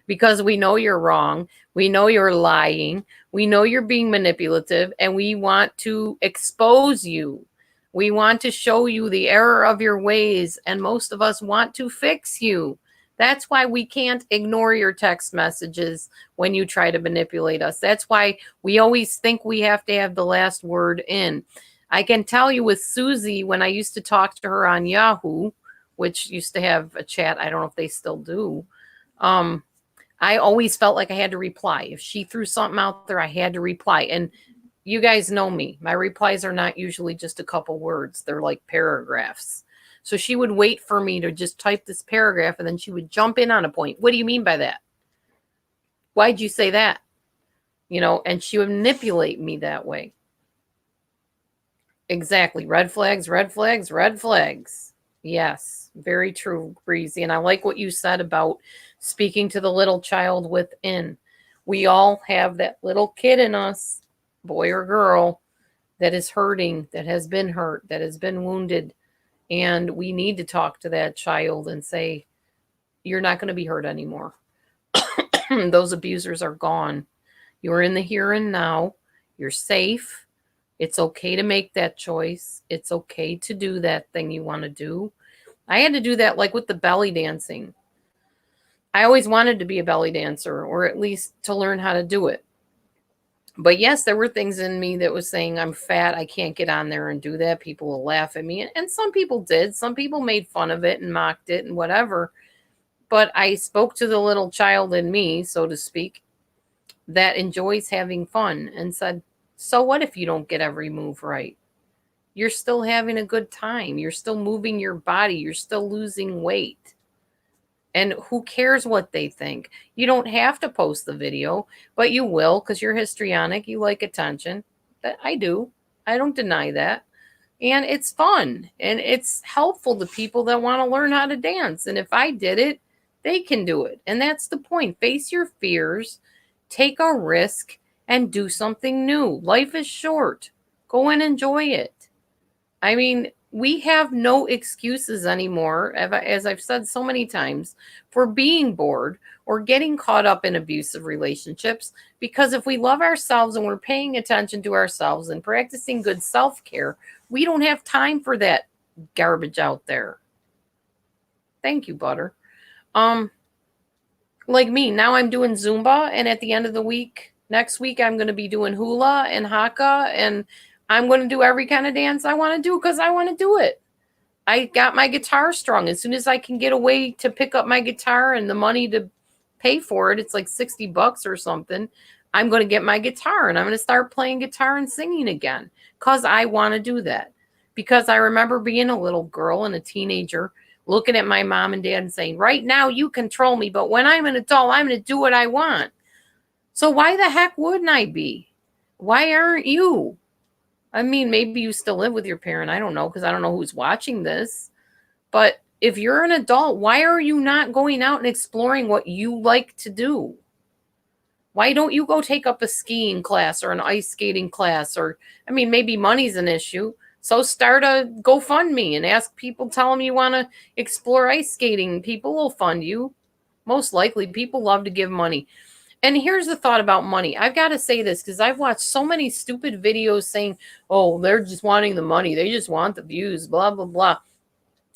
[SPEAKER 1] Because we know you're wrong. We know you're lying. We know you're being manipulative. And we want to expose you. We want to show you the error of your ways. And most of us want to fix you. That's why we can't ignore your text messages when you try to manipulate us. That's why we always think we have to have the last word in. I can tell you with Susie, when I used to talk to her on Yahoo, which used to have a chat, I don't know if they still do, I always felt like I had to reply. If she threw something out there, I had to reply. And you guys know me. My replies are not usually just a couple words. They're like paragraphs. So she would wait for me to just type this paragraph, and then she would jump in on a point. What do you mean by that? Why'd you say that? You know, and she would manipulate me that way. Exactly. Red flags, red flags, red flags. Yes, very true, Breezy. And I like what you said about speaking to the little child within. We all have that little kid in us, boy or girl, that is hurting, that has been hurt, that has been wounded. And we need to talk to that child and say, you're not going to be hurt anymore. Those abusers are gone. You're in the here and now. You're safe. It's okay to make that choice. It's okay to do that thing you want to do. I had to do that like with the belly dancing. I always wanted to be a belly dancer, or at least to learn how to do it. But yes, there were things in me that was saying, I'm fat, I can't get on there and do that. People will laugh at me. And some people did. Some people made fun of it and mocked it and whatever. But I spoke to the little child in me, so to speak, that enjoys having fun and said, so what if you don't get every move right? You're still having a good time. You're still moving your body. You're still losing weight. And who cares what they think? You don't have to post the video, but you will because you're histrionic. You like attention. I do. I don't deny that. And it's fun. And it's helpful to people that want to learn how to dance. And if I did it, they can do it. And that's the point. Face your fears. Take a risk. And do something new. Life is short. Go and enjoy it. I mean, we have no excuses anymore, as I've said so many times, for being bored or getting caught up in abusive relationships. Because if we love ourselves and we're paying attention to ourselves and practicing good self-care, we don't have time for that garbage out there. Thank you, Butter. Like me, now I'm doing Zumba, and at the end of the week, next week, I'm going to be doing hula and haka, and I'm going to do every kind of dance I want to do because I want to do it. I got my guitar strung. As soon as I can get away to pick up my guitar and the money to pay for it, it's like $60 or something. I'm going to get my guitar and I'm going to start playing guitar and singing again because I want to do that. Because I remember being a little girl and a teenager looking at my mom and dad and saying, right now you control me, but when I'm an adult, I'm going to do what I want. So why the heck wouldn't I be? Why aren't you? I mean, maybe you still live with your parent. I don't know, because I don't know who's watching this. But if you're an adult, why are you not going out and exploring what you like to do? Why don't you go take up a skiing class or an ice skating class? Or, I mean, maybe money's an issue. So start a GoFundMe and ask people, tell them you want to explore ice skating. People will fund you. Most likely, people love to give money. And here's the thought about money. I've got to say this because I've watched so many stupid videos saying, oh, they're just wanting the money. They just want the views, blah, blah, blah.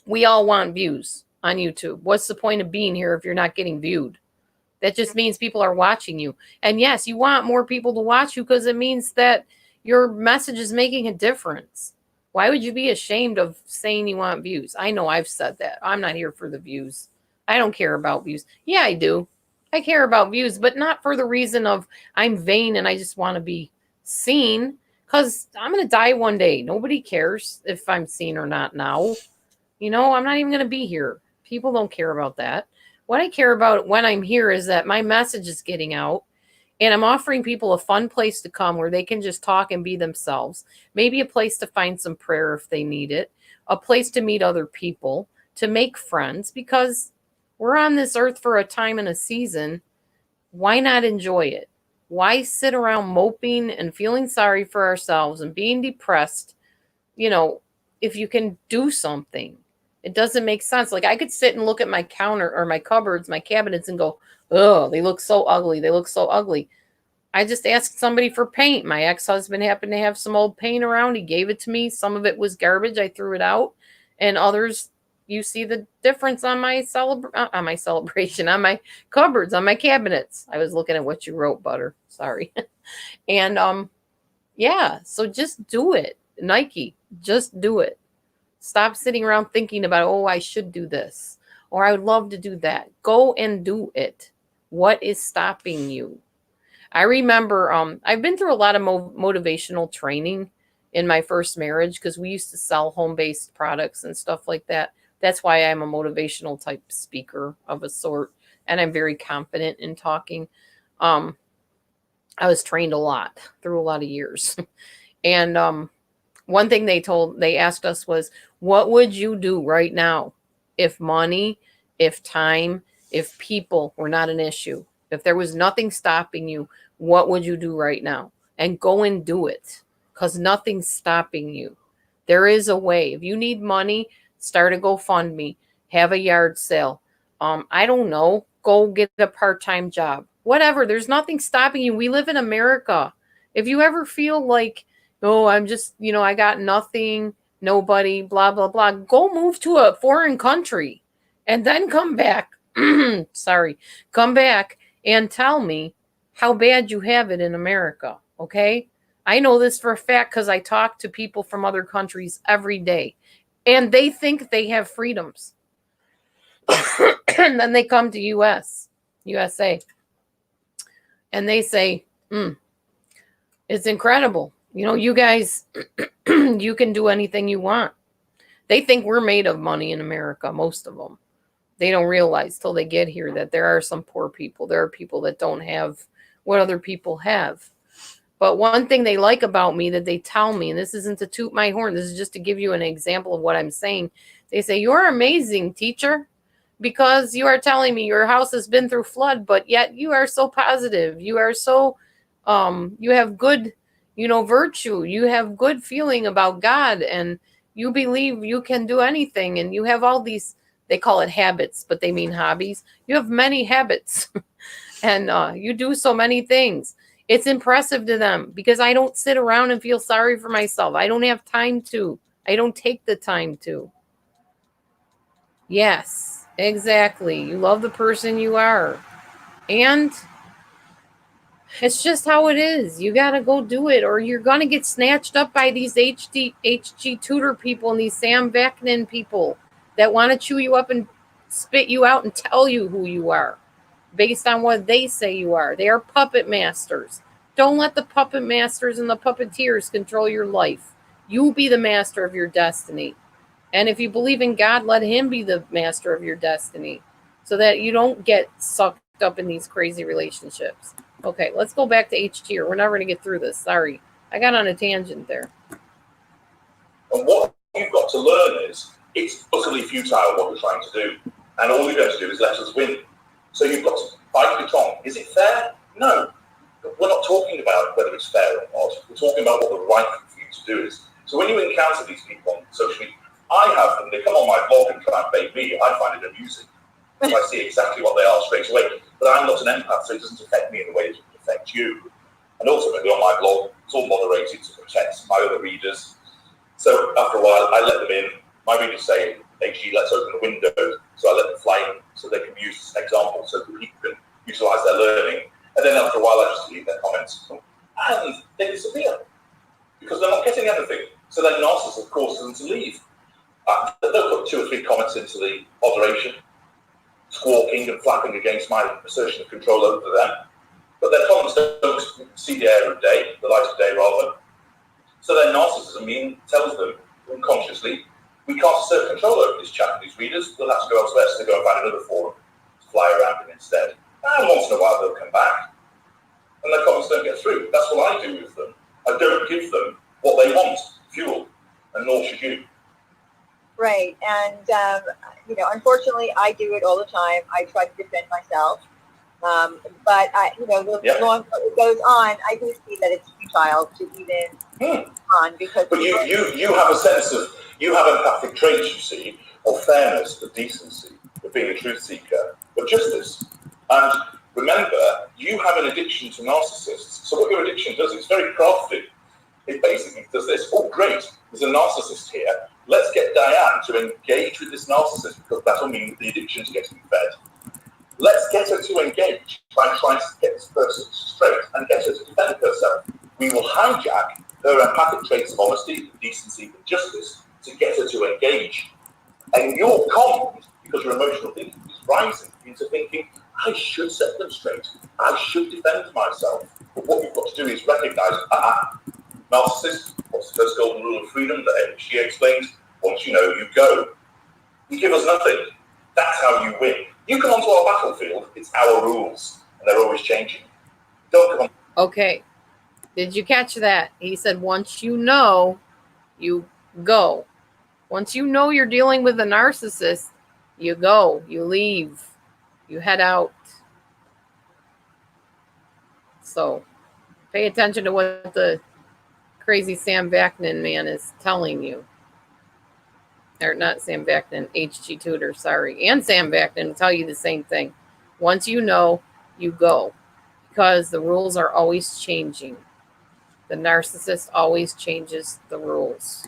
[SPEAKER 1] We all want views on YouTube. What's the point of being here if you're not getting viewed? That just means people are watching you. And yes, you want more people to watch you because it means that your message is making a difference. Why would you be ashamed of saying you want views? I know I've said that. I'm not here for the views. I don't care about views. Yeah, I do. I care about views, but not for the reason of I'm vain and I just want to be seen, because I'm going to die one day. Nobody cares if I'm seen or not now. You know, I'm not even going to be here. People don't care about that. What I care about when I'm here is that my message is getting out and I'm offering people a fun place to come where they can just talk and be themselves. Maybe a place to find some prayer if they need it, a place to meet other people, to make friends, because we're on this earth for a time and a season. Why not enjoy it? Why sit around moping and feeling sorry for ourselves and being depressed? You know, if you can do something. It doesn't make sense. Like I could sit and look at my counter or my cupboards, my cabinets and go, oh, they look so ugly. They look so ugly. I just asked somebody for paint. My ex-husband happened to have some old paint around. He gave it to me. Some of it was garbage. I threw it out. And others, you see the difference on my celebration, on my cupboards, on my cabinets. I was looking at what you wrote, Butter. Sorry. And yeah, so just do it. Nike, just do it. Stop sitting around thinking about, oh, I should do this, or I would love to do that. Go and do it. What is stopping you? I remember I've been through a lot of motivational training in my first marriage because we used to sell home-based products and stuff like that. That's why I'm a motivational type speaker of a sort, and I'm very confident in talking. I was trained a lot through a lot of years. And one thing they asked us was, what would you do right now if money, if time, if people were not an issue? If there was nothing stopping you, what would you do right now? And go and do it, because nothing's stopping you. There is a way. If you need money, start a GoFundMe, have a yard sale. I don't know, go get a part-time job. Whatever, there's nothing stopping you. We live in America. If you ever feel like, oh, I'm just, I got nothing, nobody, blah, blah, blah, go move to a foreign country and then come back. Come back and tell me how bad you have it in America, okay? I know this for a fact because I talk to people from other countries every day, and they think they have freedoms. And then they come to USA, and they say, it's incredible. You guys, you can do anything you want. They think we're made of money in America, most of them. They don't realize till they get here that there are some poor people. There are people that don't have what other people have. But one thing they like about me that they tell me, and this isn't to toot my horn, this is just to give you an example of what I'm saying. They say, you're amazing, teacher, because you are telling me your house has been through flood, but yet you are so positive. You are so, you have good, virtue. You have good feeling about God, and you believe you can do anything. And you have all these, they call it habits, but they mean hobbies. You have many habits and you do so many things. It's impressive to them because I don't sit around and feel sorry for myself. I don't have time to. I don't take the time to. Yes, exactly. You love the person you are. And it's just how it is. You got to go do it, or you're going to get snatched up by these HG Tutor people and these Sam Vaknin people that want to chew you up and spit you out and tell you who you are. based on what they say you are. They are puppet masters. Don't let the puppet masters and the puppeteers control your life. You be the master of your destiny. And if you believe in God, let him be the master of your destiny so that you don't get sucked up in these crazy relationships. Okay, let's go back to H tier. We're never going to get through this. Sorry. I got on a tangent there.
[SPEAKER 3] And what you've got to learn is it's utterly futile what we're trying to do. And all you're going to do is let us win. So you've got to bite it on. Is it fair? No. We're not talking about whether it's fair or not. We're talking about what the right thing for you to do is. So when you encounter these people on social media, I have them. They come on my blog and try and bait me. I find it amusing. So I see exactly what they are straight away. But I'm not an empath, so it doesn't affect me in the way it would affect you. And ultimately on my blog, it's all moderated to protect my other readers. So after a while, I let them in. My readers say, HG, let's open the window. So I let them fly in so they can use this as an example so that people can utilize their learning. And then after a while, I just delete their comments. And they disappear because they're not getting anything. So then narcissists causes them to leave. They'll put 2 or 3 comments into the moderation, squawking and flapping against my assertion of control over them. But their comments don't see the air of day, the light of day rather. So their narcissism tells them unconsciously, we can't assert control over this chat with these readers, they'll have to go elsewhere, so they go and find another forum to fly around in instead. And once in a while they'll come back. And their comments don't get through. That's what I do with them. I don't give them what they want, fuel, and nor should you.
[SPEAKER 2] Right, and unfortunately, I do it all the time. I try to defend myself, but the longer it goes on, I do see that it's futile to even on because. But you have a sense of empathic traits, you see, of fairness, of decency, of being a truth seeker, of justice, and remember, you have an addiction to narcissists. So what your addiction does, it's very crafty. It basically does this. Oh, great, there's a narcissist here. Let's get Diane to engage with this narcissist because that'll mean the addiction's getting fed. Let's get her to engage by trying to get this person straight and get her to defend herself. We will hijack her empathic traits of honesty, decency, and justice to get her to engage. And you're calmed because your emotional thinking is rising into thinking, I should set them straight. I should defend myself. But what you've got to do is recognize, narcissist, what's the first golden rule of freedom that she explains? Once you know, you go. You give us nothing. That's how you win. You come onto our battlefield, it's our rules, and they're always changing. Don't come on.
[SPEAKER 1] Okay. Did you catch that? He said, once you know, you go. Once you know you're dealing with a narcissist, you go, you leave, you head out. So pay attention to what the crazy Sam Vaknin man is telling you. Or not Sam Vaknin, HG Tudor, sorry. And Sam Vaknin will tell you the same thing. Once you know, you go. Because the rules are always changing. The narcissist always changes the rules.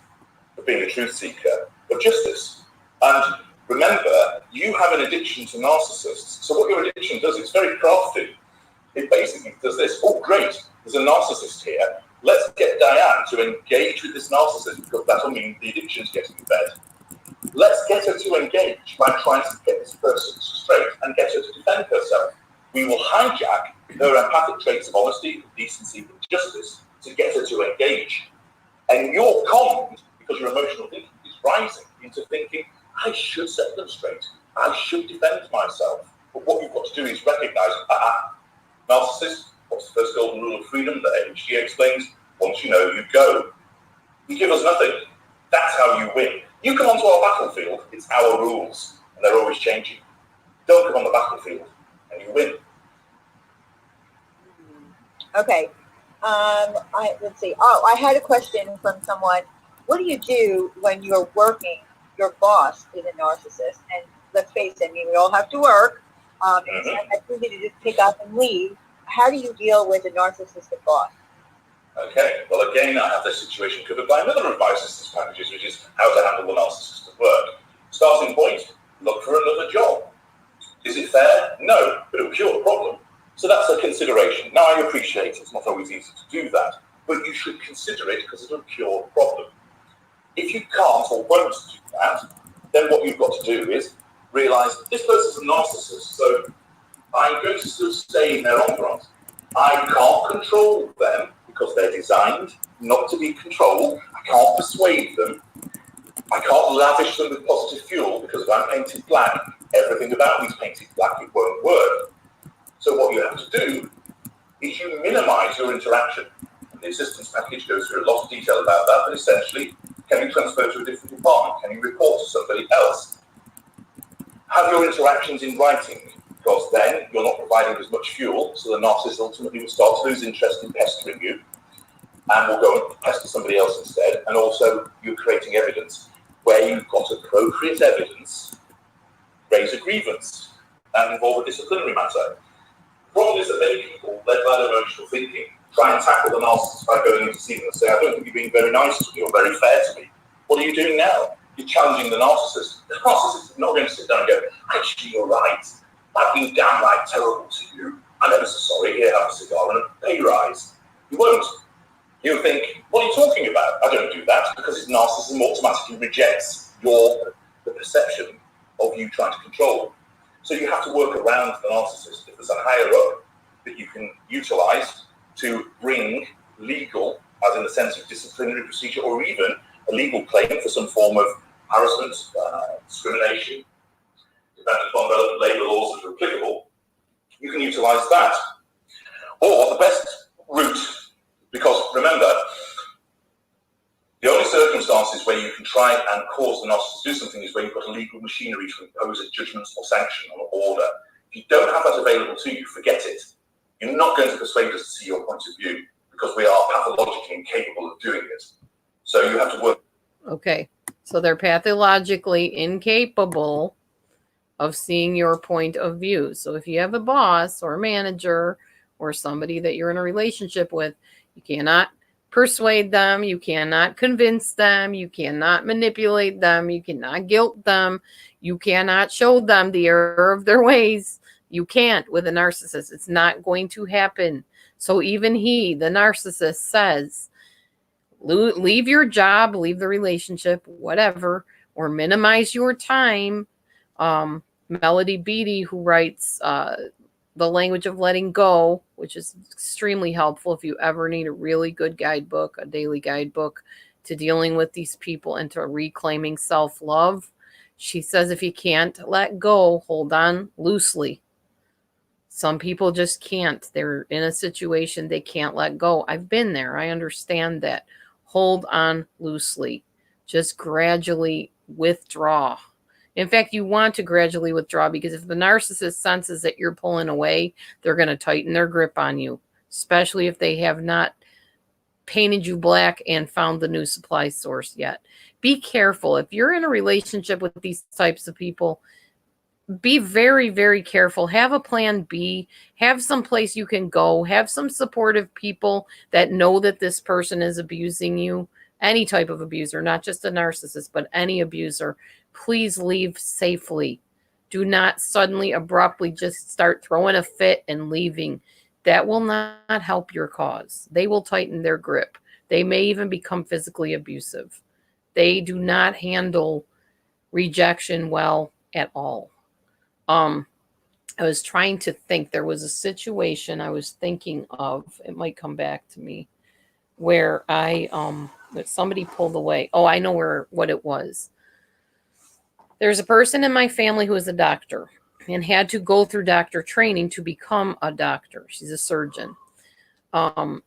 [SPEAKER 3] Being a truth seeker of justice. And remember, you have an addiction to narcissists. So what your addiction does, it's very crafty. It basically does this. Oh, great, there's a narcissist here. Let's get Diane to engage with this narcissist because that'll mean the addiction's getting fed. Let's get her to engage by trying to get this person straight and get her to defend herself. We will hijack her empathic traits of honesty, decency, and justice to get her to engage. And you're calmed because your emotional thinking is rising into thinking, I should set them straight. I should defend myself. But what you've got to do is recognize, narcissist, what's the first golden rule of freedom that she explains? Once you know, you go. You give us nothing. That's how you win. You come onto our battlefield, it's our rules, and they're always changing. Don't come on the battlefield, and you win.
[SPEAKER 2] Okay. Let's see. Oh, I had a question from someone. What do you do when you're working, your boss is a narcissist? And let's face it, I mean, we all have to work. It's not easy to just pick up and leave. How do you deal with a narcissistic boss?
[SPEAKER 3] Okay, well again, I have this situation covered by another of my assistance packages, which is how to handle the narcissist at work. Starting point, look for another job. Is it fair? No, but it will cure the problem. So that's a consideration. Now I appreciate it's not always easy to do that, but you should consider it because it will cure the problem. If you can't or won't do that, then what you've got to do is realise this person's a narcissist, so I'm going to still stay in their entourage. I can't control them because they're designed not to be controlled. I can't persuade them. I can't lavish them with positive fuel because if I'm painted black, everything about me is painted black, it won't work. So what you have to do is you minimize your interaction. And the assistance package goes through a lot of detail about that, but essentially, can you transfer to a different department? Can you report to somebody else? Have your interactions in writing, because then you're not providing as much fuel, so the narcissist ultimately will start to lose interest in pestering you, and will go and pester somebody else instead. And also, you're creating evidence. Where you've got appropriate evidence, raise a grievance and involve a disciplinary matter. The problem is that many people, led by their emotional thinking, try and tackle the narcissist by going in to see them and say, I don't think you're being very nice to me or very fair to me. What are you doing now? You're challenging the narcissist. The narcissist is not going to sit down and go, actually, you're right. I've been downright terrible to you. I'm ever so sorry. Here, have a cigar and a pay rise. You won't. You think, what are you talking about? I don't do that because his narcissism automatically rejects the perception of you trying to control. So you have to work around the narcissist. If there's a higher up that you can utilize to bring legal, as in the sense of disciplinary procedure, or even a legal claim for some form of harassment, discrimination, depending upon relevant labour laws that are applicable, you can utilize that. Or the best route, because remember, the only circumstances where you can try and cause the narcissist to do something is where you've got a legal machinery to impose a judgment or sanction or order. If you don't have that available to you, forget it. You're not going to persuade us to see your point of view because we are pathologically incapable of doing it. So you have to work.
[SPEAKER 1] Okay, so they're pathologically incapable of seeing your point of view. So if you have a boss or a manager or somebody that you're in a relationship with, you cannot persuade them, you cannot convince them, you cannot manipulate them, you cannot guilt them, you cannot show them the error of their ways. You can't with a narcissist. It's not going to happen. So even he, the narcissist, says, leave your job, leave the relationship, whatever, or minimize your time. Melody Beatty, who writes The Language of Letting Go, which is extremely helpful if you ever need a really good guidebook, a daily guidebook to dealing with these people and to reclaiming self-love. She says if you can't let go, hold on loosely. Some people just can't. They're in a situation they can't let go. I've been there. I understand that. Hold on loosely. Just gradually withdraw. In fact, you want to gradually withdraw because if the narcissist senses that you're pulling away, they're going to tighten their grip on you, especially if they have not painted you black and found the new supply source yet. Be careful. If you're in a relationship with these types of people, be very, very careful. Have a plan B. Have some place you can go. Have some supportive people that know that this person is abusing you. Any type of abuser, not just a narcissist, but any abuser. Please leave safely. Do not suddenly, abruptly just start throwing a fit and leaving. That will not help your cause. They will tighten their grip. They may even become physically abusive. They do not handle rejection well at all. I was trying to think. There was a situation I was thinking of. It might come back to me where that somebody pulled away. Oh, I know what it was. There's a person in my family who is a doctor and had to go through doctor training to become a doctor. She's a surgeon.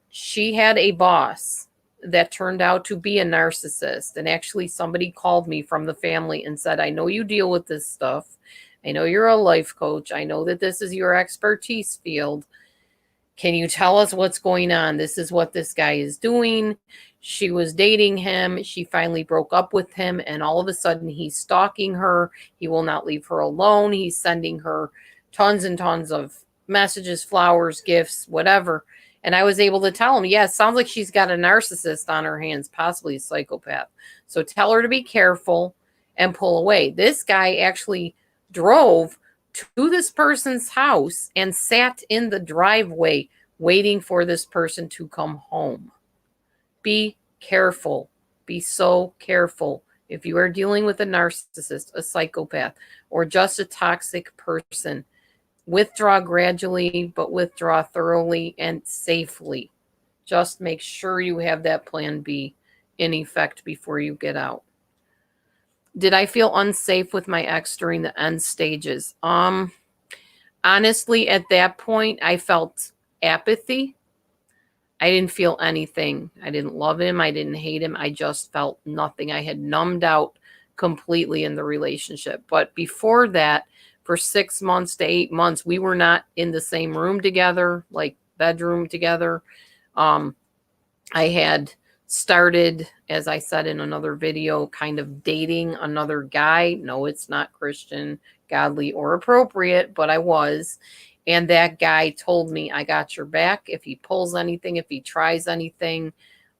[SPEAKER 1] She had a boss that turned out to be a narcissist. And actually somebody called me from the family and said, I know you deal with this stuff. I know you're a life coach. I know that this is your expertise field. Can you tell us what's going on? This is what this guy is doing. She was dating him. She finally broke up with him. And all of a sudden he's stalking her. He will not leave her alone. He's sending her tons and tons of messages, flowers, gifts, whatever. And I was able to tell him, yeah, sounds like she's got a narcissist on her hands, possibly a psychopath. So tell her to be careful and pull away. This guy actually drove to this person's house and sat in the driveway waiting for this person to come home. Be careful. Be so careful. If you are dealing with a narcissist, a psychopath, or just a toxic person, Withdraw gradually, but withdraw thoroughly and safely. Just make sure you have that plan B in effect before you get out. Did I feel unsafe with my ex during the end stages? Honestly, at that point, I felt apathy. I didn't feel anything. I didn't love him. I didn't hate him. I just felt nothing. I had numbed out completely in the relationship. But before that, for 6 months to 8 months, we were not in the same room together, like bedroom together. I had started, as I said in another video, kind of dating another guy. No, it's not Christian, godly, or appropriate, but I was. And that guy told me, I got your back. If he pulls anything, if he tries anything,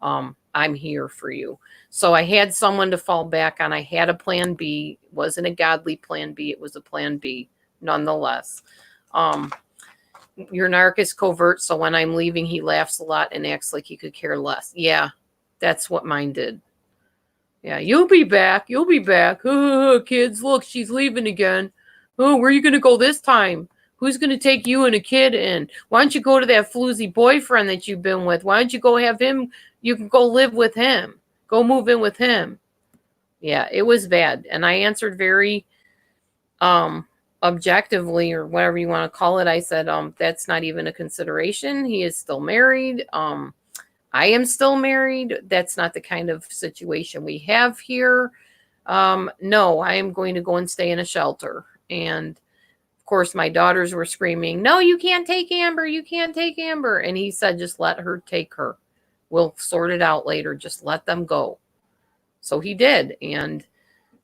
[SPEAKER 1] I'm here for you. So I had someone to fall back on. I had a plan B. It wasn't a godly plan B. It was a plan B, nonetheless. Your narc is covert, so when I'm leaving, he laughs a lot and acts like he could care less. Yeah, that's what mine did. Yeah, you'll be back. You'll be back. Oh, kids, look, she's leaving again. Oh, where are you going to go this time? Who's going to take you and a kid in? Why don't you go to that floozy boyfriend that you've been with? Why don't you go have him? You can go live with him. Go move in with him. Yeah, it was bad. And I answered very objectively, or whatever you want to call it. I said, that's not even a consideration. He is still married. I am still married. That's not the kind of situation we have here. No, I am going to go and stay in a shelter. And of course, my daughters were screaming, no, you can't take Amber. You can't take Amber. And he said, just let her take her. We'll sort it out later. Just let them go. So he did. And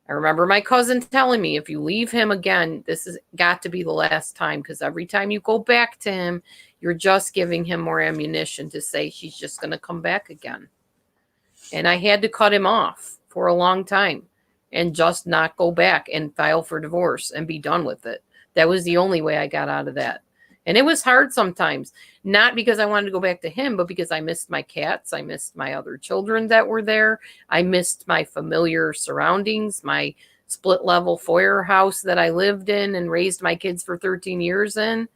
[SPEAKER 1] I remember my cousin telling me, if you leave him again, this has got to be the last time, because every time you go back to him, you're just giving him more ammunition to say she's just going to come back again. And I had to cut him off for a long time and just not go back and file for divorce and be done with it. That was the only way I got out of that. And it was hard sometimes, not because I wanted to go back to him, but because I missed my cats. I missed my other children that were there. I missed my familiar surroundings, my split level foyer house that I lived in and raised my kids for 13 years in.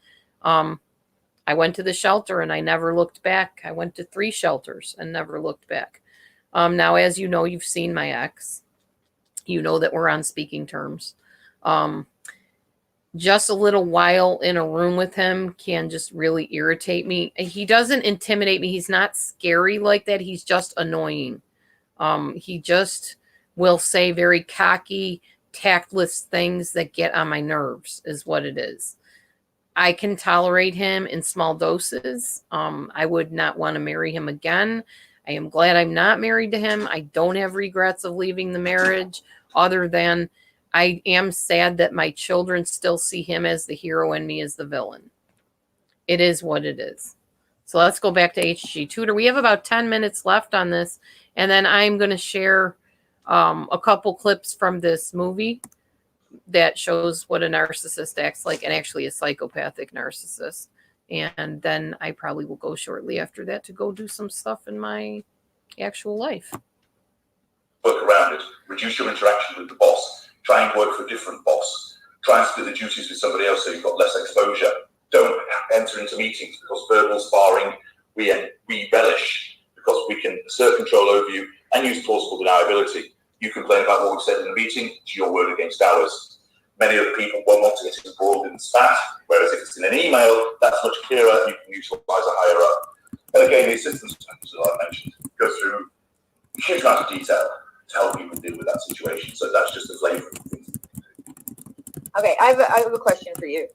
[SPEAKER 1] I went to the shelter and I never looked back. I went to 3 shelters and never looked back. Now, as you know, you've seen my ex. You know that we're on speaking terms. Just a little while in a room with him can just really irritate me. He doesn't intimidate me. He's not scary like that. He's just annoying. He just will say very cocky, tactless things that get on my nerves is what it is. I can tolerate him in small doses. I would not want to marry him again. I am glad I'm not married to him. I don't have regrets of leaving the marriage, other than I am sad that my children still see him as the hero and me as the villain. It is what it is. So let's go back to HG Tutor. We have about 10 minutes left on this, and then I'm going to share a couple clips from this movie that shows what a narcissist acts like, and actually a psychopathic narcissist. And then I probably will go shortly after that to go do some stuff in my actual life.
[SPEAKER 3] Work around it. Reduce your interaction with the boss. Try and work for a different boss. Try and split the duties with somebody else so you've got less exposure. Don't enter into meetings, because verbal sparring we relish, because we can assert control over you and use plausible deniability. You complain about what we've said in the meeting, it's your word against ours. Many other people won't want to get involved in spat, whereas if it's in an email, that's much clearer and you can utilize a higher up. And again, the assistance plans that I mentioned go through a huge amount of detail to help people deal with that situation. So that's just a flavour of things.
[SPEAKER 2] Okay, I have a question for you.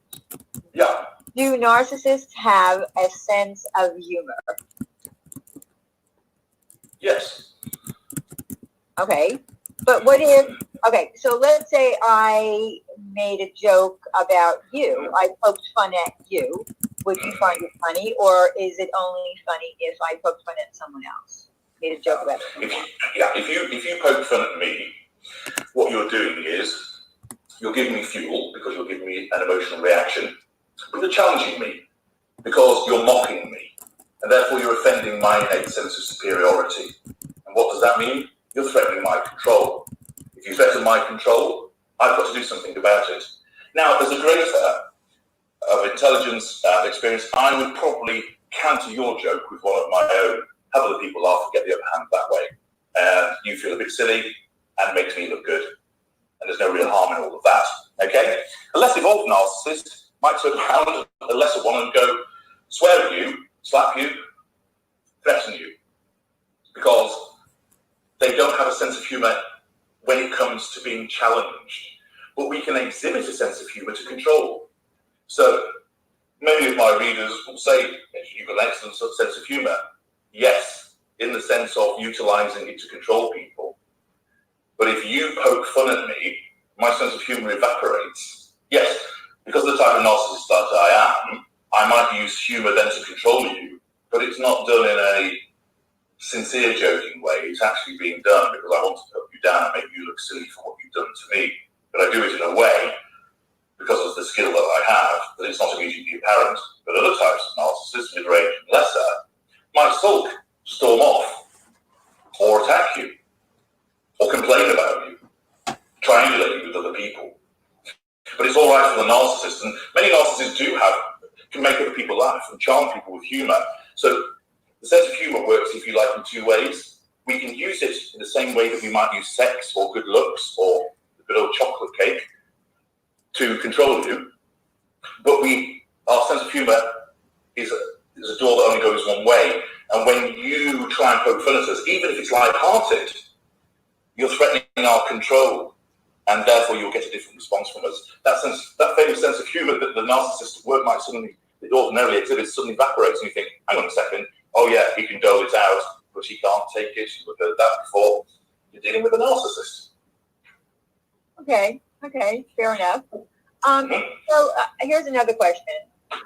[SPEAKER 3] Yeah.
[SPEAKER 2] Do narcissists have a sense of humor?
[SPEAKER 3] Yes.
[SPEAKER 2] Okay, but what if, okay, so let's say I made a joke about you. I poked fun at you. Would you find it funny, or is it only funny if I poked fun at someone else? Made a joke about someone else.
[SPEAKER 3] If you poke fun at me, what you're doing is you're giving me fuel because you're giving me an emotional reaction, but you're challenging me because you're mocking me, and therefore you're offending my innate sense of superiority. And what does that mean? You're threatening my control. If you threaten my control, I've got to do something about it. Now, as a greater of intelligence and experience, I would probably counter your joke with one of my own. Have other people laugh and get the upper hand that way. And you feel a bit silly and makes me look good. And there's no real harm in all of that. Okay? A less evolved narcissist might turn around a lesser one and go, swear at you, slap you, threaten you. Because they don't have a sense of humour when it comes to being challenged. But we can exhibit a sense of humour to control. So many of my readers will say, you've got an excellent sense of humour. Yes, in the sense of utilising it to control people. But if you poke fun at me, my sense of humour evaporates. Yes, because of the type of narcissist that I am, I might use humour then to control you, but it's not done in a sincere joking way. It's actually being done because I want to put you down and make you look silly for what you've done to me. But I do it in a way, because of the skill that I have, that it's not immediately apparent. But other types of narcissists, mid-range and lesser, might sulk, storm off, or attack you, or complain about you, triangulate you with other people. But it's all right for the narcissist, and many narcissists can make other people laugh and charm people with humour. So the sense of humour works, if you like, in two ways. We can use it in the same way that we might use sex or good looks or a good old chocolate cake to control you. But our sense of humour is a door that only goes one way. And when you try and poke fun at us, even if it's light-hearted, you're threatening our control, and therefore you'll get a different response from us. That famous sense of humour that the narcissist at work might ordinarily exhibit suddenly evaporates, and you think, hang on a second, oh yeah, he can dole it out, but he can't take it. You've heard that before. You're dealing with a narcissist.
[SPEAKER 2] Okay, fair enough. So here's another question.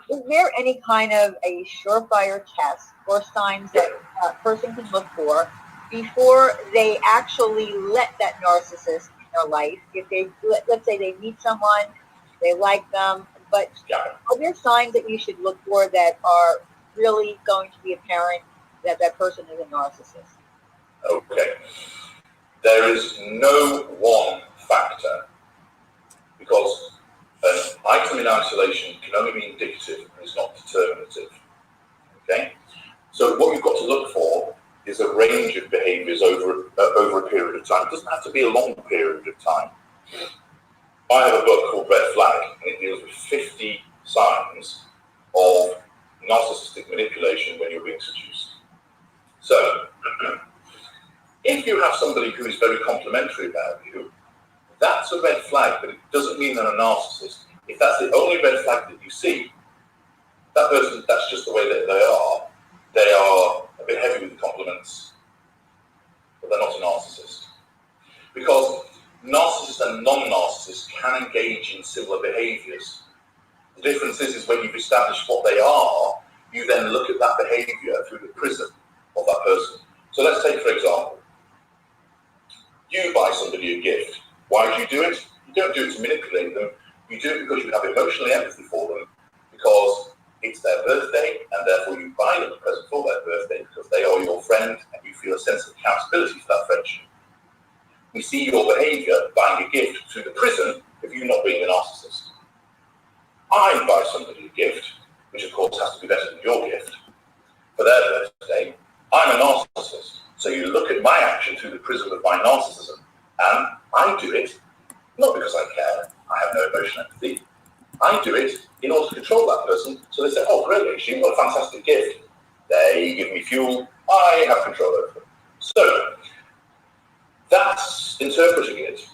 [SPEAKER 2] Is there any kind of a surefire test or signs that a person can look for before they actually let that narcissist in their life? If they, let's say they meet someone, they like them, but are there signs that you should look for that are really going to be apparent that that person is a narcissist?
[SPEAKER 3] Okay. There is no one factor, because an item in isolation can only be indicative and is not determinative. Okay? So what you've got to look for is a range of behaviours over a period of time. It doesn't have to be a long period of time. I have a book called Red Flag, and it deals with 50 signs of narcissistic manipulation when you're being seduced. So, if you have somebody who is very complimentary about you, that's a red flag, but it doesn't mean they're a narcissist. If that's the only red flag that you see, that person, that's just the way that they are. They are a bit heavy with the compliments, but they're not a narcissist. Because narcissists and non-narcissists can engage in similar behaviours. The difference is when you've established what they are, you then look at that behaviour through the prism of that person. So let's take, for example, you buy somebody a gift. Why do you do it? You don't do it to manipulate them. You do it because you have emotional empathy for them, because it's their birthday, and therefore you buy them a present for their birthday because they are your friend and you feel a sense of accountability for that friendship. We see your behaviour buying a gift through the prism of you not being a narcissist. I buy somebody a gift, which of course has to be better than your gift, for their birthday. I'm a narcissist. So you look at my action through the prism of my narcissism, and I do it not because I care. I have no emotional empathy. I do it in order to control that person. So they say, oh, brilliant, you've got a fantastic gift. They give me fuel. I have control over them. So that's interpreting it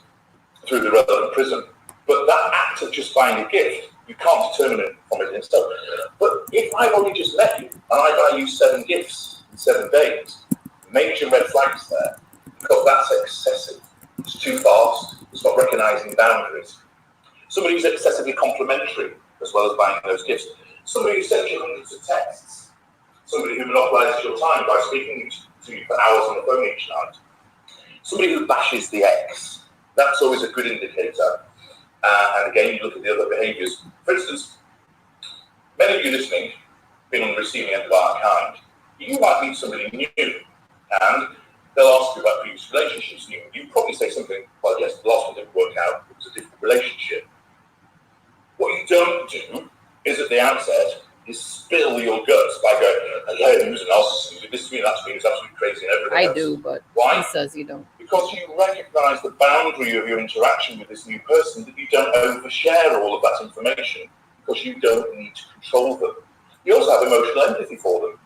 [SPEAKER 3] through the relevant prism. But that act of just buying a gift, you can't determine it from it itself. But if I've only just met you and I buy you 7 gifts in 7 days, major red flags there, because that's excessive. It's too fast. It's not recognising boundaries. Somebody who's excessively complimentary, as well as buying those gifts. Somebody who sends you hundreds of texts. Somebody who monopolises your time by speaking to you for hours on the phone each night. Somebody who bashes the ex. That's always a good indicator. And again, you look at the other behaviours. For instance, many of you listening, been on the receiving end of our kind, you might meet somebody new, and they'll ask you about previous relationships. You probably say something, well, yes, the last one didn't work out, it was a different relationship. What you don't do is at the outset is spill your guts by going, yeah, he was a narcissist, he did this to me, that to me, he's absolutely crazy and everything
[SPEAKER 1] I
[SPEAKER 3] else.
[SPEAKER 1] do, but
[SPEAKER 3] Why?
[SPEAKER 1] he says you don't.
[SPEAKER 3] Because you recognise the boundary of your interaction with this new person, that you don't overshare all of that information, because you don't need to control them. You also have emotional empathy for them.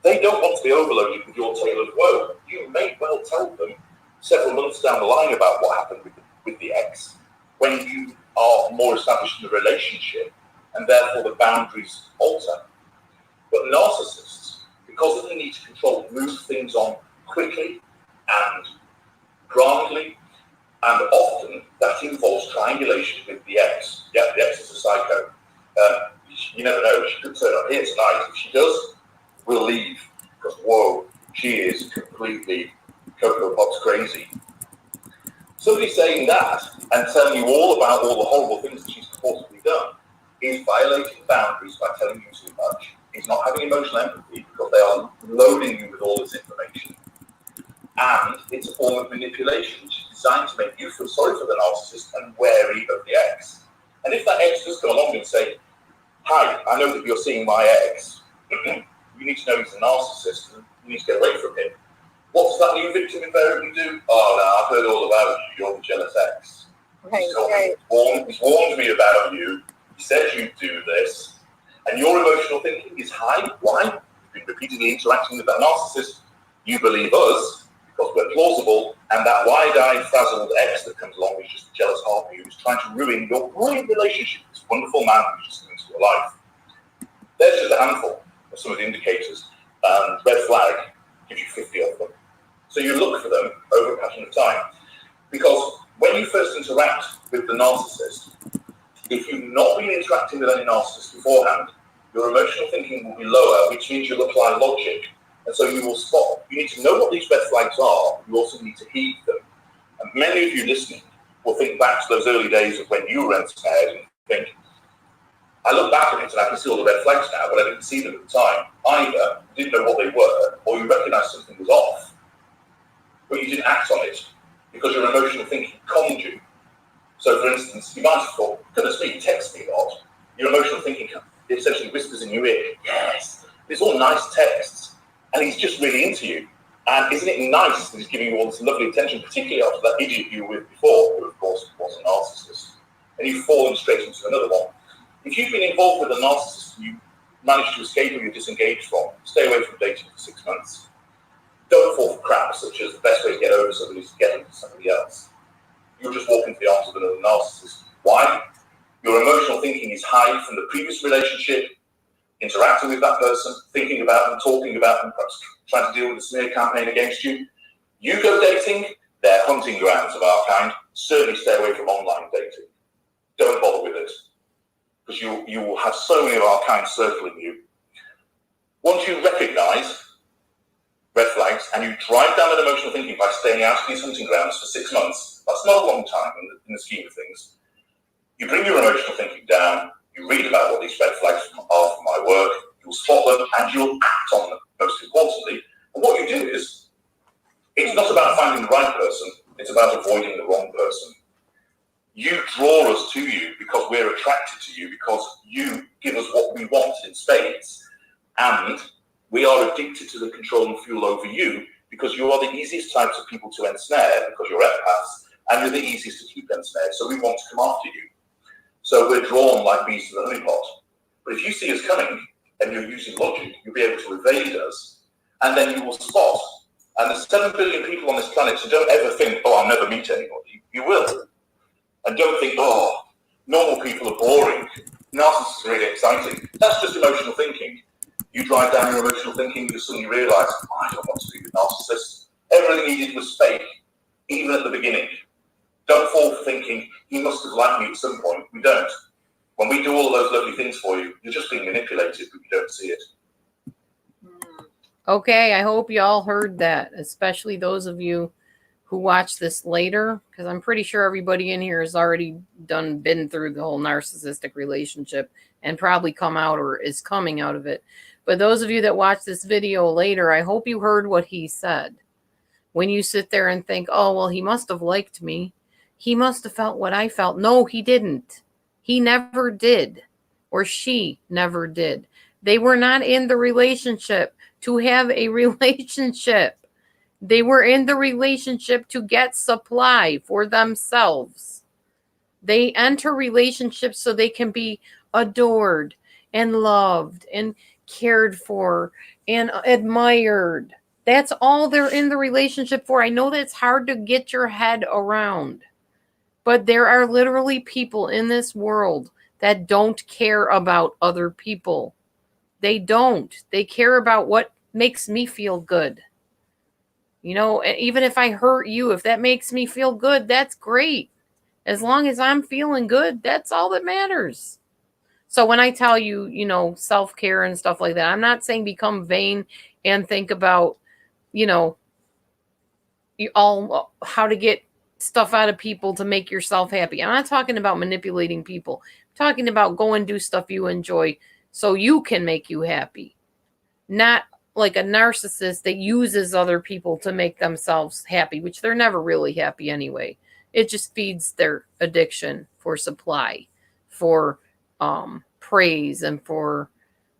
[SPEAKER 3] They don't want to be overloaded with your tale of woe. You may well tell them several months down the line about what happened with the ex, when you are more established in the relationship, and therefore the boundaries alter. But narcissists, because of the need to control, move things on quickly and grandly, and often that involves triangulation with the ex. Yeah, the ex is a psycho. You never know, she could turn up here tonight. If she does, we'll leave, because whoa, she is completely Cocoa Pops crazy. Somebody saying that and telling you all about all the horrible things that she's purportedly done is violating boundaries by telling you too much. It's not having emotional empathy, because they are loading you with all this information. And it's a form of manipulation, which is designed to make you feel sorry for the narcissist and wary of the ex. And if that ex does come along and say, hi, I know that you're seeing my ex, you need to know he's a narcissist and you need to get away from him. What does that new victim invariably do? Oh, no, I've heard all about you. You're the jealous ex.
[SPEAKER 2] Right,
[SPEAKER 3] He's warned me about you. He said you'd do this. And your emotional thinking is high. Why? You've been repeatedly interacting with that narcissist. You believe us because we're plausible. And that wide-eyed, frazzled ex that comes along is just a jealous harpy who's trying to ruin your brilliant relationship with this wonderful man who's just come into your life. There's just a handful of some of the indicators. And red flag gives you 50 of them. So you look for them over a pattern of time. Because when you first interact with the narcissist, if you've not been interacting with any narcissist beforehand, your emotional thinking will be lower, which means you'll apply logic. And so you will spot. You need to know what these red flags are. You also need to heed them. And many of you listening will think back to those early days of when you were ensnared and think, I look back at it and I can see all the red flags now, but I didn't see them at the time. Either you didn't know what they were, or you recognised something was off, but you didn't act on it because your emotional thinking calmed you. So, for instance, you might have thought, goodness me, he texts me a lot. Your emotional thinking essentially whispers in your ear, yes, these all nice texts, and he's just really into you. And isn't it nice that he's giving you all this lovely attention, particularly after that idiot you were with before, who of course was a narcissist, and you've fallen straight into another one. If you've been involved with a narcissist and you manage to escape or you're disengaged from, stay away from dating for 6 months. Don't fall for crap, such as the best way to get over somebody is to get into somebody else. You'll just walk into the arms of another narcissist. Why? Your emotional thinking is high from the previous relationship, interacting with that person, thinking about them, talking about them, perhaps trying to deal with a smear campaign against you. You go dating, they're hunting grounds of our kind. Certainly stay away from online dating. Don't bother with it, because you will have so many of our kind circling you. Once you recognise red flags and you drive down that emotional thinking by staying out of these hunting grounds for 6 months, that's not a long time in the scheme of things. You bring your emotional thinking down, you read about what these red flags are from my work, you'll spot them and you'll act on them, most importantly. And what you do is, it's not about finding the right person, it's about avoiding the wrong person. You draw us to you because we're attracted to you, because you give us what we want in spades. And we are addicted to the control and fuel over you because you are the easiest types of people to ensnare, because you're empaths, and you're the easiest to keep ensnared. So we want to come after you. So we're drawn like bees to the honey pot. But if you see us coming and you're using logic, you'll be able to evade us, and then you will spot. And there's 7 billion people on this planet, so don't ever think, oh, I'll never meet anybody. You will. And don't think, oh, normal people are boring. Narcissists are really exciting. That's just emotional thinking. You drive down your emotional thinking, you suddenly realise, oh, I don't want to be with narcissists. Everything he did was fake, even at the beginning. Don't fall for thinking, he must have liked me at some point. We don't. When we do all of those lovely things for you, you're just being manipulated, but you don't see it.
[SPEAKER 1] Okay, I hope you all heard that, especially those of you who watch this later, because I'm pretty sure everybody in here has already been through the whole narcissistic relationship and probably come out or is coming out of it. But those of you that watch this video later, I hope you heard what he said. When you sit there and think, oh, well, he must have liked me. He must have felt what I felt. No, he didn't. He never did. or she never did. They were not in the relationship to have a relationship. They were in the relationship to get supply for themselves. They enter relationships so they can be adored and loved and cared for and admired. That's all they're in the relationship for. I know that's hard to get your head around, but there are literally people in this world that don't care about other people. They don't. They care about what makes me feel good. You know, even if I hurt you, if that makes me feel good, that's great. As long as I'm feeling good, that's all that matters. So when I tell you, you know, self-care and stuff like that, I'm not saying become vain and think about, you know, all how to get stuff out of people to make yourself happy. I'm not talking about manipulating people. I'm talking about go and do stuff you enjoy so you can make you happy. Not like a narcissist that uses other people to make themselves happy, which they're never really happy anyway. It just feeds their addiction for supply, for praise, and for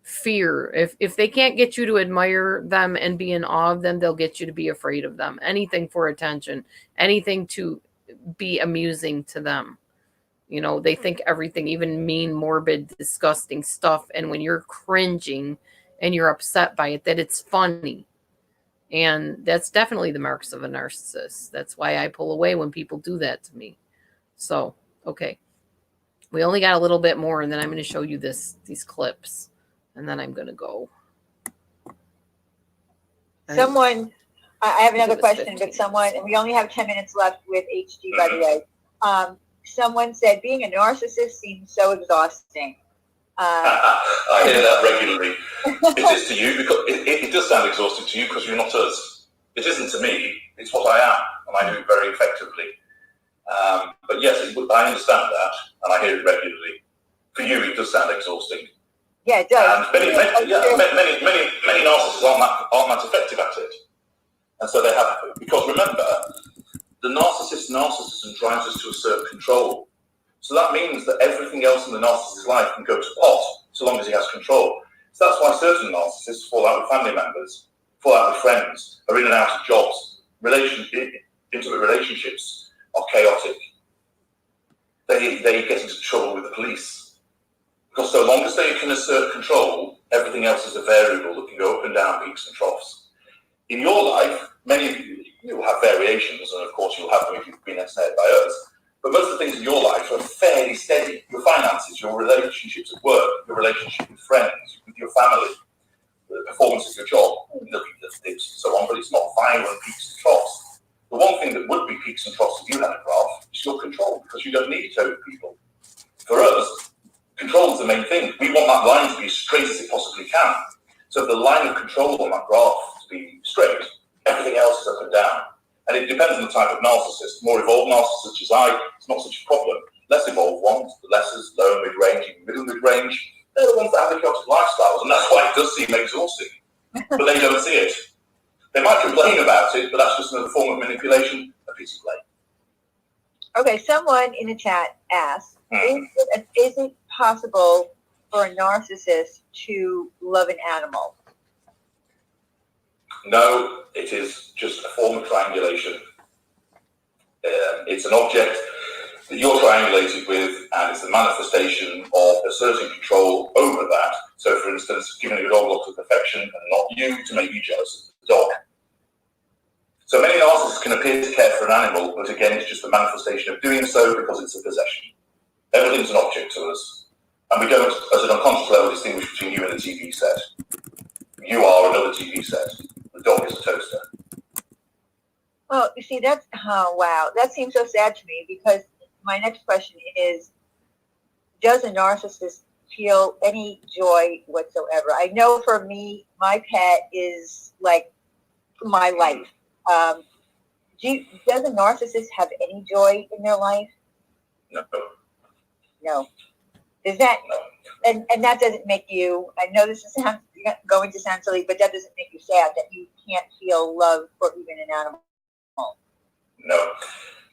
[SPEAKER 1] fear. If they can't get you to admire them and be in awe of them, they'll get you to be afraid of them. Anything for attention, anything to be amusing to them. You know, they think everything, even mean, morbid, disgusting stuff. And when you're cringing and you're upset by it, that it's funny. And that's definitely the marks of a narcissist. That's why I pull away when people do that to me. So, okay. We only got a little bit more, and then I'm going to show you these clips. And then I'm going to go.
[SPEAKER 2] Someone, I have another question,
[SPEAKER 1] 15
[SPEAKER 2] but someone, and we only have 10 minutes left with HD, by the way. Someone said, being a narcissist seems so exhausting.
[SPEAKER 3] I hear that regularly. It is to you because it does sound exhausting to you because you're not us. It isn't to me. It's what I am, and I do it very effectively. But yes, I understand that, and I hear it regularly. For you, it does sound exhausting.
[SPEAKER 2] Yeah, it does.
[SPEAKER 3] And many narcissists aren't that effective at it, and so they have. Because remember, the narcissism drives us to assert control. So that means that everything else in the narcissist's life can go to pot so long as he has control. So that's why certain narcissists fall out with family members, fall out with friends, are in and out of jobs. Intimate relationships are chaotic. They get into trouble with the police. Because so long as they can assert control, everything else is a variable that can go up and down, peaks and troughs. In your life, many of you will have variations, and of course you'll have them if you've been ensnared by us. But most of the things in your life are fairly steady. Your finances, your relationships at work, your relationship with friends, with your family, the performance of your job, looking at dips and so on, but it's not violent peaks and troughs. The one thing that would be peaks and troughs if you had a graph is your control, because you don't need it over people. For us, control is the main thing. We want that line to be as straight as it possibly can. So if the line of control on that graph to be straight, everything else is up and down. And it depends on the type of narcissist. More evolved narcissists such as I, it's not such a problem. Less evolved ones, the lessers, lower mid-range, even middle mid-range, they're the ones that have the chaotic lifestyles, and that's why it does seem exhausting. But they don't see it. They might complain about it, but that's just another form of manipulation, a piece of play.
[SPEAKER 2] Okay, someone in the chat asked, is it possible for a narcissist to love an animal?
[SPEAKER 3] No, it is just a form of triangulation. It's an object that you're triangulated with, and it's the manifestation of asserting control over that. So, for instance, giving a dog lots of affection and not you to make you jealous of the dog. So many narcissists can appear to care for an animal, but again, it's just the manifestation of doing so because it's a possession. Everything's an object to us. And we don't, as an unconscious level, distinguish between you and a TV set. You are another TV set. The dog is a toaster.
[SPEAKER 2] Well, you see, oh, wow. That seems so sad to me, because my next question is, does a narcissist feel any joy whatsoever? I know for me, my pet is like my life. Does a narcissist have any joy in their life?
[SPEAKER 3] No.
[SPEAKER 2] No. Does that, and that doesn't make you, I know this is going to sound silly, but that doesn't make you sad that you can't feel love for even an animal?
[SPEAKER 3] No.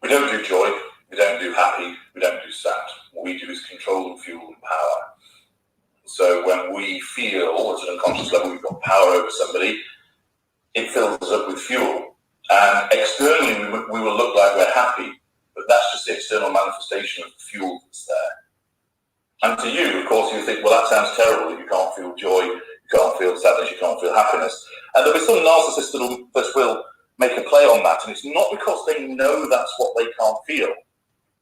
[SPEAKER 3] We don't do joy. We don't do happy. We don't do sad. What we do is control and fuel and power. So when we feel at an unconscious level we've got power over somebody, it fills us up with fuel. And externally we will look like we're happy, but that's just the external manifestation of the fuel that's there. And to you, of course, you think, well, that sounds terrible if you can't feel joy, you can't feel sadness, you can't feel happiness. And there'll be some narcissists that will make a play on that, and it's not because they know that's what they can't feel.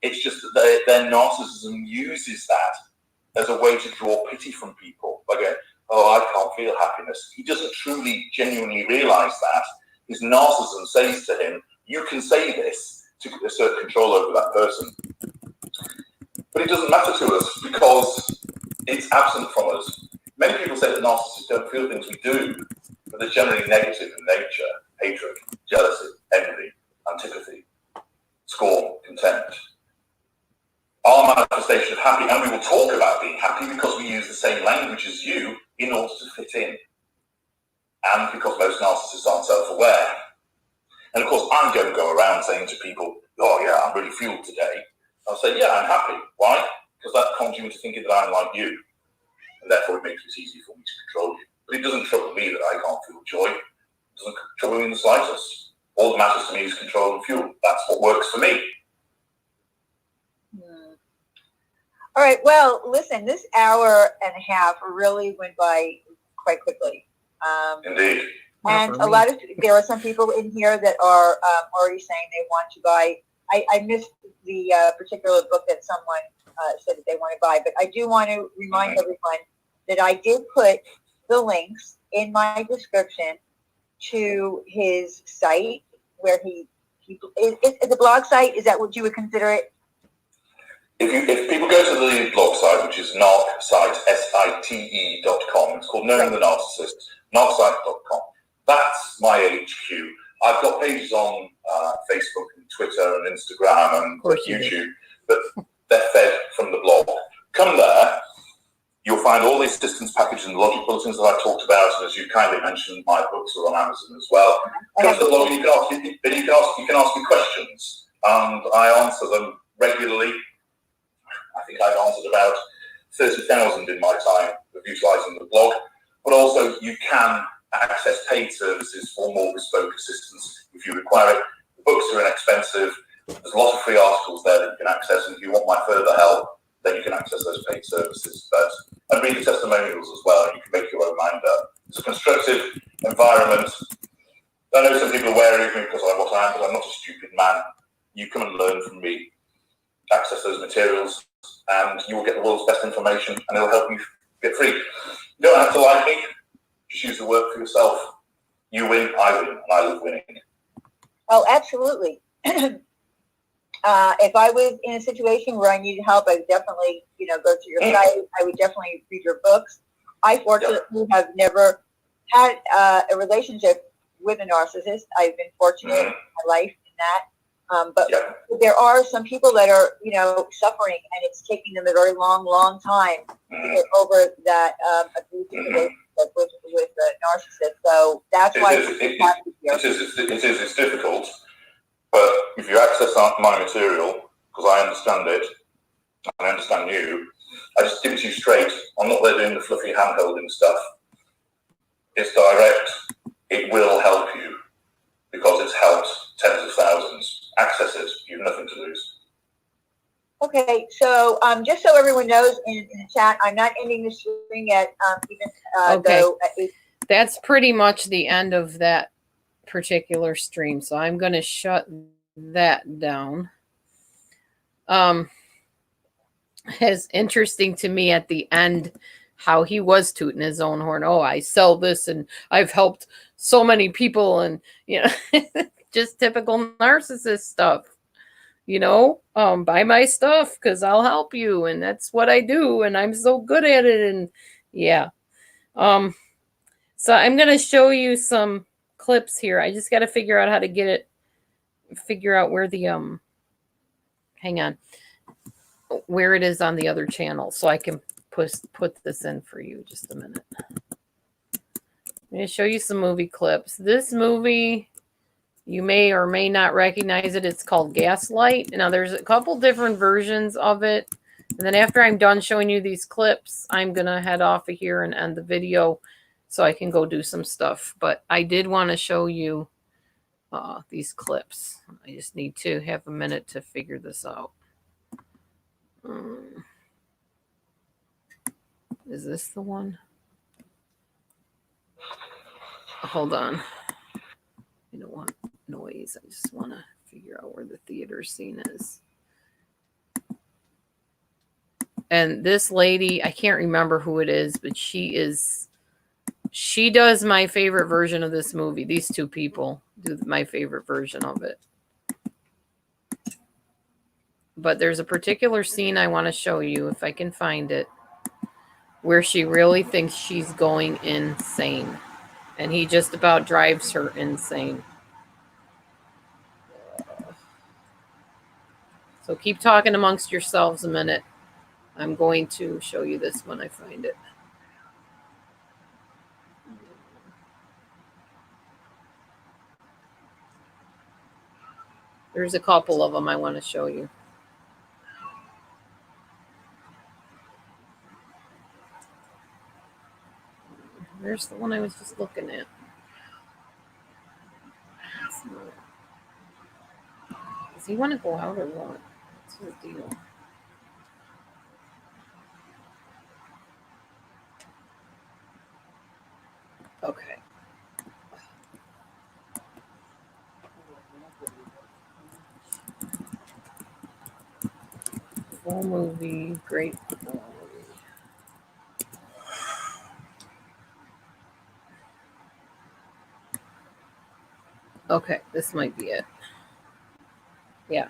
[SPEAKER 3] It's just that their narcissism uses that as a way to draw pity from people. Like, oh, I can't feel happiness. He doesn't truly, genuinely realize that. His narcissism says to him, you can say this to assert control over that person. But it doesn't matter to us because it's absent from us. Many people say that narcissists don't feel things. We do, but they're generally negative in nature: hatred, jealousy, envy, antipathy, scorn, contempt. Our manifestation of happy, and we will talk about being happy because we use the same language as you in order to fit in. And because most narcissists aren't self-aware. And of course, I don't go around saying to people, oh yeah, I'm really fueled today. I'll say, yeah, I'm happy. Why? Because that comes you into thinking that I'm like you. And therefore it makes it easy for me to control you. But it doesn't trouble me that I can't feel joy. It doesn't trouble me in the slightest. All that matters to me is control and fuel. That's what works for me.
[SPEAKER 2] All right. Well, listen, this hour and a half really went by quite quickly.
[SPEAKER 3] Indeed.
[SPEAKER 2] And there are some people in here that are already saying they want to buy. I missed the particular book that someone said that they want to buy, but I do want to remind everyone that I did put the links in my description to his site where is the blog site. Is that what you would consider it?
[SPEAKER 3] If people go to the blog site, which is narcsite, site.com, it's called Knowing the Narcissist, narcsite.com. That's my HQ. I've got pages on Facebook and Twitter and Instagram and YouTube, but they're fed from the blog. Come there, you'll find all the assistance packages and the logic bulletins that I've talked about, and as you kindly mentioned, my books are on Amazon as well. Come to the blog, you can ask me questions, and I answer them regularly. I think I've answered about 30,000 in my time of utilising the blog, but also you can access paid services for more bespoke assistance if you require it. The books are inexpensive. There's a lot of free articles there that you can access, and if you want my further help, then you can access those paid services. And read the testimonials as well, and you can make your own mind up. It's a constructive environment. I know some people are wary of me because I'm what I am, but I'm not a stupid man. You come and learn from me. Access those materials, and you will get the world's best information, and it'll help you get free. You don't have to like me. Just use the work for yourself. You win, I win, and I love winning.
[SPEAKER 2] Oh, absolutely. If I was in a situation where I needed help, I would definitely, go to your site. I would definitely read your books. I fortunately have never had a relationship with a narcissist. I've been fortunate in my life in that. But there are some people that are, suffering, and it's taking them a very long, long time to get over that abusive relationship with the narcissist. So that's why
[SPEAKER 3] it's difficult. But if you access my material, because I understand it, and I understand you, I just give it to you straight. I'm not there doing the fluffy hand-holding stuff. It's direct. It will help you because it's helped tens of thousands. Access it. You have nothing to lose.
[SPEAKER 2] Okay, so just so everyone knows in the chat, I'm not ending the stream yet. Though
[SPEAKER 1] that's pretty much the end of that particular stream. So I'm going to shut that down. It's interesting to me at the end how he was tooting his own horn. Oh, I sell this and I've helped so many people, and just typical narcissist stuff. Buy my stuff because I'll help you, and that's what I do, and I'm so good at it. And yeah. So I'm gonna show you some clips here. I just gotta figure out how to figure out where the hang on, where it is on the other channel, so I can put this in for you. Just a minute. I'm gonna show you some movie clips. This movie, you may or may not recognize it. It's called Gaslight. Now, there's a couple different versions of it. And then after I'm done showing you these clips, I'm going to head off of here and end the video so I can go do some stuff. But I did want to show you these clips. I just need to have a minute to figure this out. Is this the one? Hold on. I don't want noise. I just want to figure out where the theater scene is. And this lady, I can't remember who it is, but she does my favorite version of this movie. These two people do my favorite version of it. But there's a particular scene I want to show you, if I can find it, where she really thinks she's going insane. And he just about drives her insane. So keep talking amongst yourselves a minute. I'm going to show you this when I find it. There's a couple of them I want to show you. There's the one I was just looking at. Does he want to go out or what? What's his deal? Okay. Full movie, great movie. Okay, this might be it. Yeah.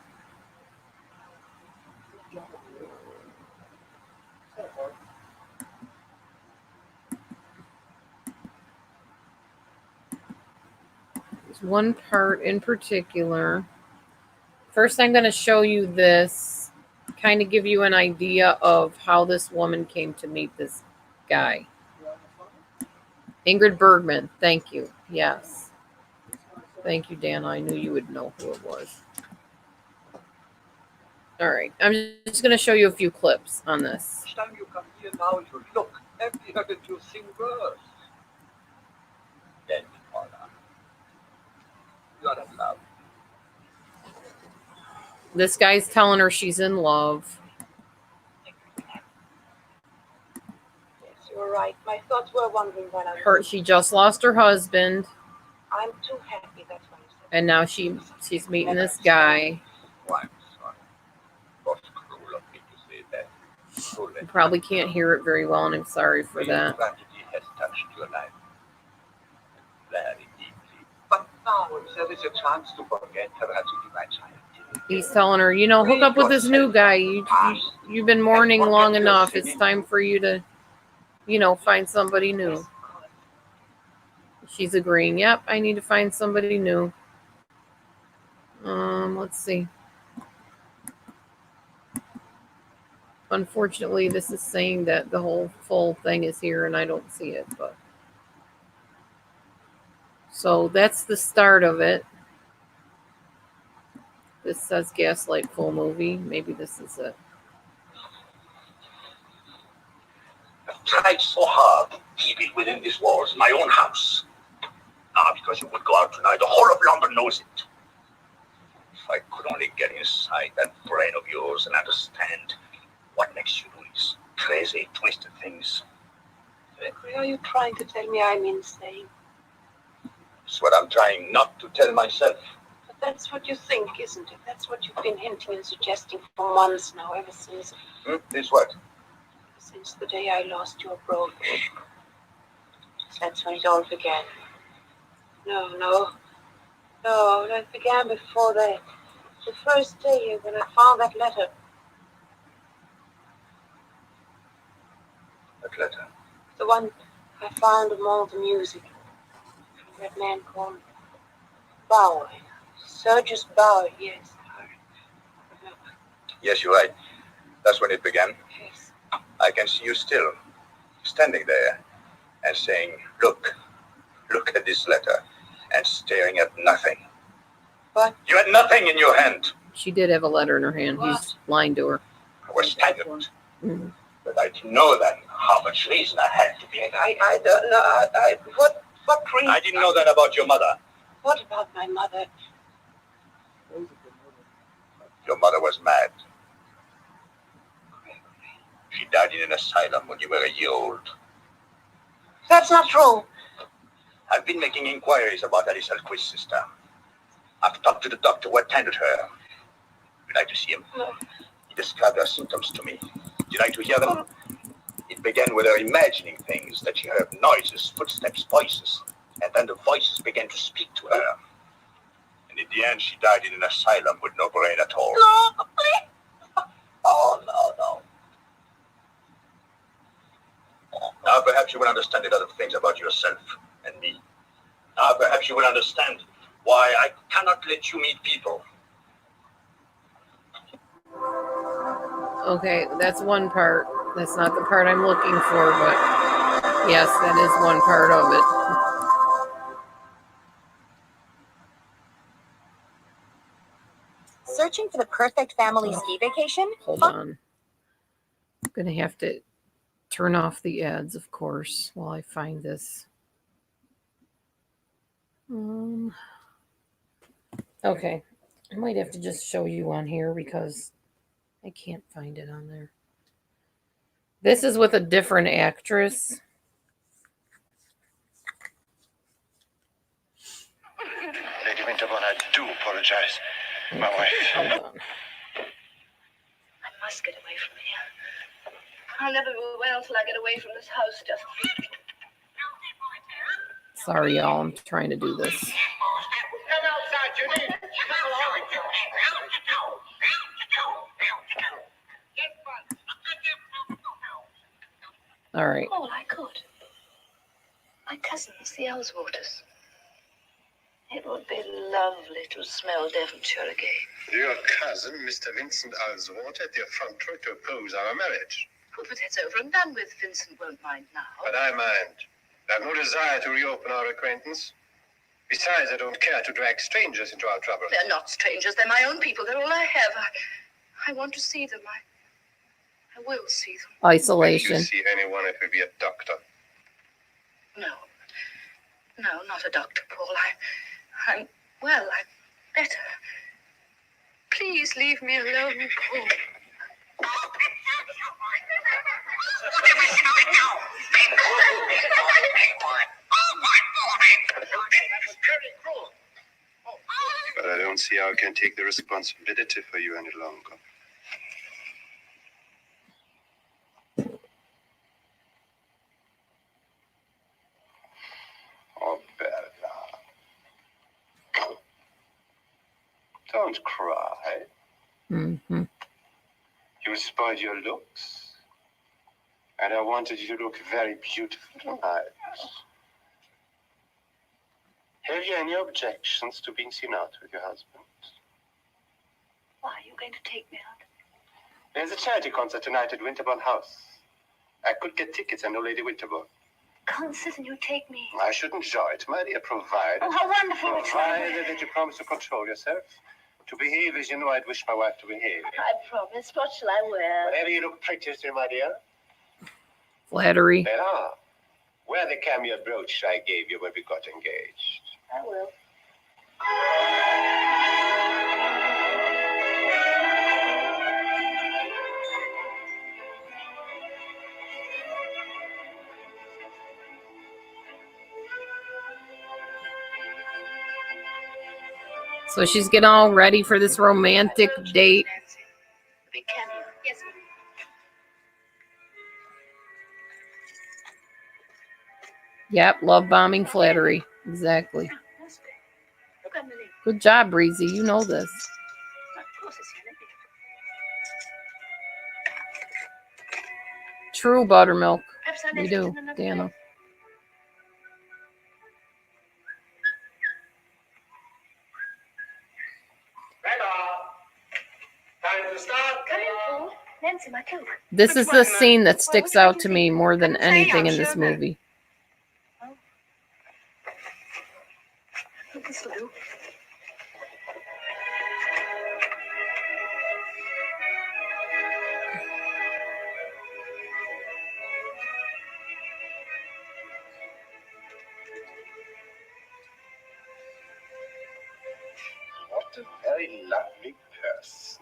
[SPEAKER 1] There's one part in particular. First, I'm going to show you this, kind of give you an idea of how this woman came to meet this guy. Ingrid Bergman, thank you. Yes. Thank you, Dan. I knew you would know who it was. All right. I'm just going to show you a few clips on this.
[SPEAKER 4] Each time you come here now, you look happier and you sing worse. Then, Paula, you are in love.
[SPEAKER 1] This guy's telling her she's in love.
[SPEAKER 5] Yes, you're right. My thoughts were wandering when I was...
[SPEAKER 1] She just lost her husband,
[SPEAKER 5] I'm too happy, that's why you said...
[SPEAKER 1] and now she's meeting this guy.
[SPEAKER 4] Oh, I'm sorry. Was cruel of me to say that.
[SPEAKER 1] You probably can't hear it very well, and I'm sorry for that.
[SPEAKER 4] Tragedy has touched your life very deeply. But now there is a chance to forget tragedy, my child.
[SPEAKER 1] He's telling her, you know, hook up with this new guy. You've been mourning long enough. It's time for you to, you know, find somebody new. She's agreeing. Yep, I need to find somebody new. Let's see. Unfortunately, this is saying that the whole full thing is here and I don't see it, but. So that's the start of it. This says Gaslight full movie. Maybe this is it.
[SPEAKER 4] I've tried so hard to keep it within these walls, my own house. Now, because you would go out tonight, the whole of London knows it. If I could only get inside that brain of yours and understand what makes you do these crazy, twisted things.
[SPEAKER 5] Gregory, are you trying to tell me I'm insane?
[SPEAKER 4] That's what I'm trying not to tell myself.
[SPEAKER 5] But that's what you think, isn't it? That's what you've been hinting and suggesting for months now, ever since...
[SPEAKER 4] This what?
[SPEAKER 5] Since the day I lost your brooch. That's when it all began. No, that began before that. The first day when I found that letter.
[SPEAKER 4] That letter?
[SPEAKER 5] The one I found among the music. From that man called Bauer. Sergius Bauer, yes. I remember.
[SPEAKER 4] Yes, you're right. That's when it began.
[SPEAKER 5] Yes.
[SPEAKER 4] I can see you still, standing there and saying, look at this letter, and staring at nothing.
[SPEAKER 5] What?
[SPEAKER 4] You had nothing in your hand.
[SPEAKER 1] She did have a letter in her hand.
[SPEAKER 5] What?
[SPEAKER 1] He's lying to her.
[SPEAKER 4] I was stagnant.
[SPEAKER 1] Mm.
[SPEAKER 4] But I didn't know then how much reason I had to be.
[SPEAKER 5] I don't know. What reason?
[SPEAKER 4] I didn't know that about your mother.
[SPEAKER 5] What about my mother?
[SPEAKER 4] Your mother was mad. She died in an asylum when you were a year old.
[SPEAKER 5] That's not true.
[SPEAKER 4] I've been making inquiries about Alice Alquist's sister. I've talked to the doctor who attended her. Would you like to see him?
[SPEAKER 5] No.
[SPEAKER 4] He described her symptoms to me. Would you like to hear them? It began with her imagining things, that she heard noises, footsteps, voices, and then the voices began to speak to her. And in the end, she died in an asylum with no brain at all.
[SPEAKER 5] No, please. Oh, no.
[SPEAKER 4] Now perhaps you will understand a lot of things about yourself and me. Now perhaps you will understand why I cannot let you meet people.
[SPEAKER 1] Okay, that's one part. That's not the part I'm looking for, but yes, that is one part of it.
[SPEAKER 6] Searching for the perfect family ski vacation?
[SPEAKER 1] Hold on. I'm going to have to turn off the ads, of course, while I find this. Okay. I might have to just show you on here because I can't find it on there. This is with a different actress.
[SPEAKER 7] Lady Winterbourne, I do apologize. My wife.
[SPEAKER 1] Hold on.
[SPEAKER 5] I must get away from here. I'll never be well till I get away from this house. Just
[SPEAKER 1] Sorry, y'all. I'm trying to do this.
[SPEAKER 4] Come outside, Judy.
[SPEAKER 1] All right.
[SPEAKER 5] all I could. My cousins, the Ellswaters. It would be lovely to smell Devonshire again.
[SPEAKER 7] Your cousin, Mr. Vincent Alswater, at the effrontery to oppose our marriage.
[SPEAKER 5] Oh, but it's over and done with. Vincent won't mind now.
[SPEAKER 7] But I mind. I have no desire to reopen our acquaintance. Besides, I don't care to drag strangers into our trouble.
[SPEAKER 5] They're not strangers. They're my own people. They're all I have. I want to see them. I will see them.
[SPEAKER 7] If
[SPEAKER 1] Isolation.
[SPEAKER 7] you see anyone, it will be a doctor.
[SPEAKER 5] No, not a doctor, Paul. I'm better. Please leave me alone, Paul.
[SPEAKER 7] But I don't see how I can take the responsibility for you any longer. Oh, Bella. Don't cry.
[SPEAKER 1] Mm-hmm.
[SPEAKER 7] You spoiled your looks. And I wanted you to look very beautiful tonight. Have you any objections to being seen out with your husband?
[SPEAKER 5] Why are you going to take me out?
[SPEAKER 7] There's a charity concert tonight at Winterbourne House. I could get tickets, I know Lady Winterbourne.
[SPEAKER 5] Concert and you take me.
[SPEAKER 7] I should enjoy it, my dear, provided.
[SPEAKER 5] Oh, how wonderful.
[SPEAKER 7] Provided that you promise to control yourself. To behave as you know I'd wish my wife to behave.
[SPEAKER 5] I promise. What shall I wear?
[SPEAKER 7] Whatever you look prettiest in, my dear.
[SPEAKER 1] Flattery.
[SPEAKER 7] Bella, wear the cameo brooch I gave you when we got engaged.
[SPEAKER 5] I will.
[SPEAKER 1] So she's getting all ready for this romantic date.
[SPEAKER 5] Big cameo. Yes.
[SPEAKER 1] Yep, love bombing flattery. Exactly.
[SPEAKER 5] Look at me.
[SPEAKER 1] Good job, Breezy. You know this.
[SPEAKER 5] Of course it's here.
[SPEAKER 1] True buttermilk.
[SPEAKER 5] Perhaps I
[SPEAKER 1] We
[SPEAKER 5] left
[SPEAKER 1] do,
[SPEAKER 5] it in another
[SPEAKER 1] Dana.
[SPEAKER 5] place.
[SPEAKER 7] Time to start.
[SPEAKER 5] Come in, Paul. Nancy, my coat.
[SPEAKER 1] This is the scene that sticks out to me more than anything in this movie.
[SPEAKER 5] This will do.
[SPEAKER 7] very lovely purse.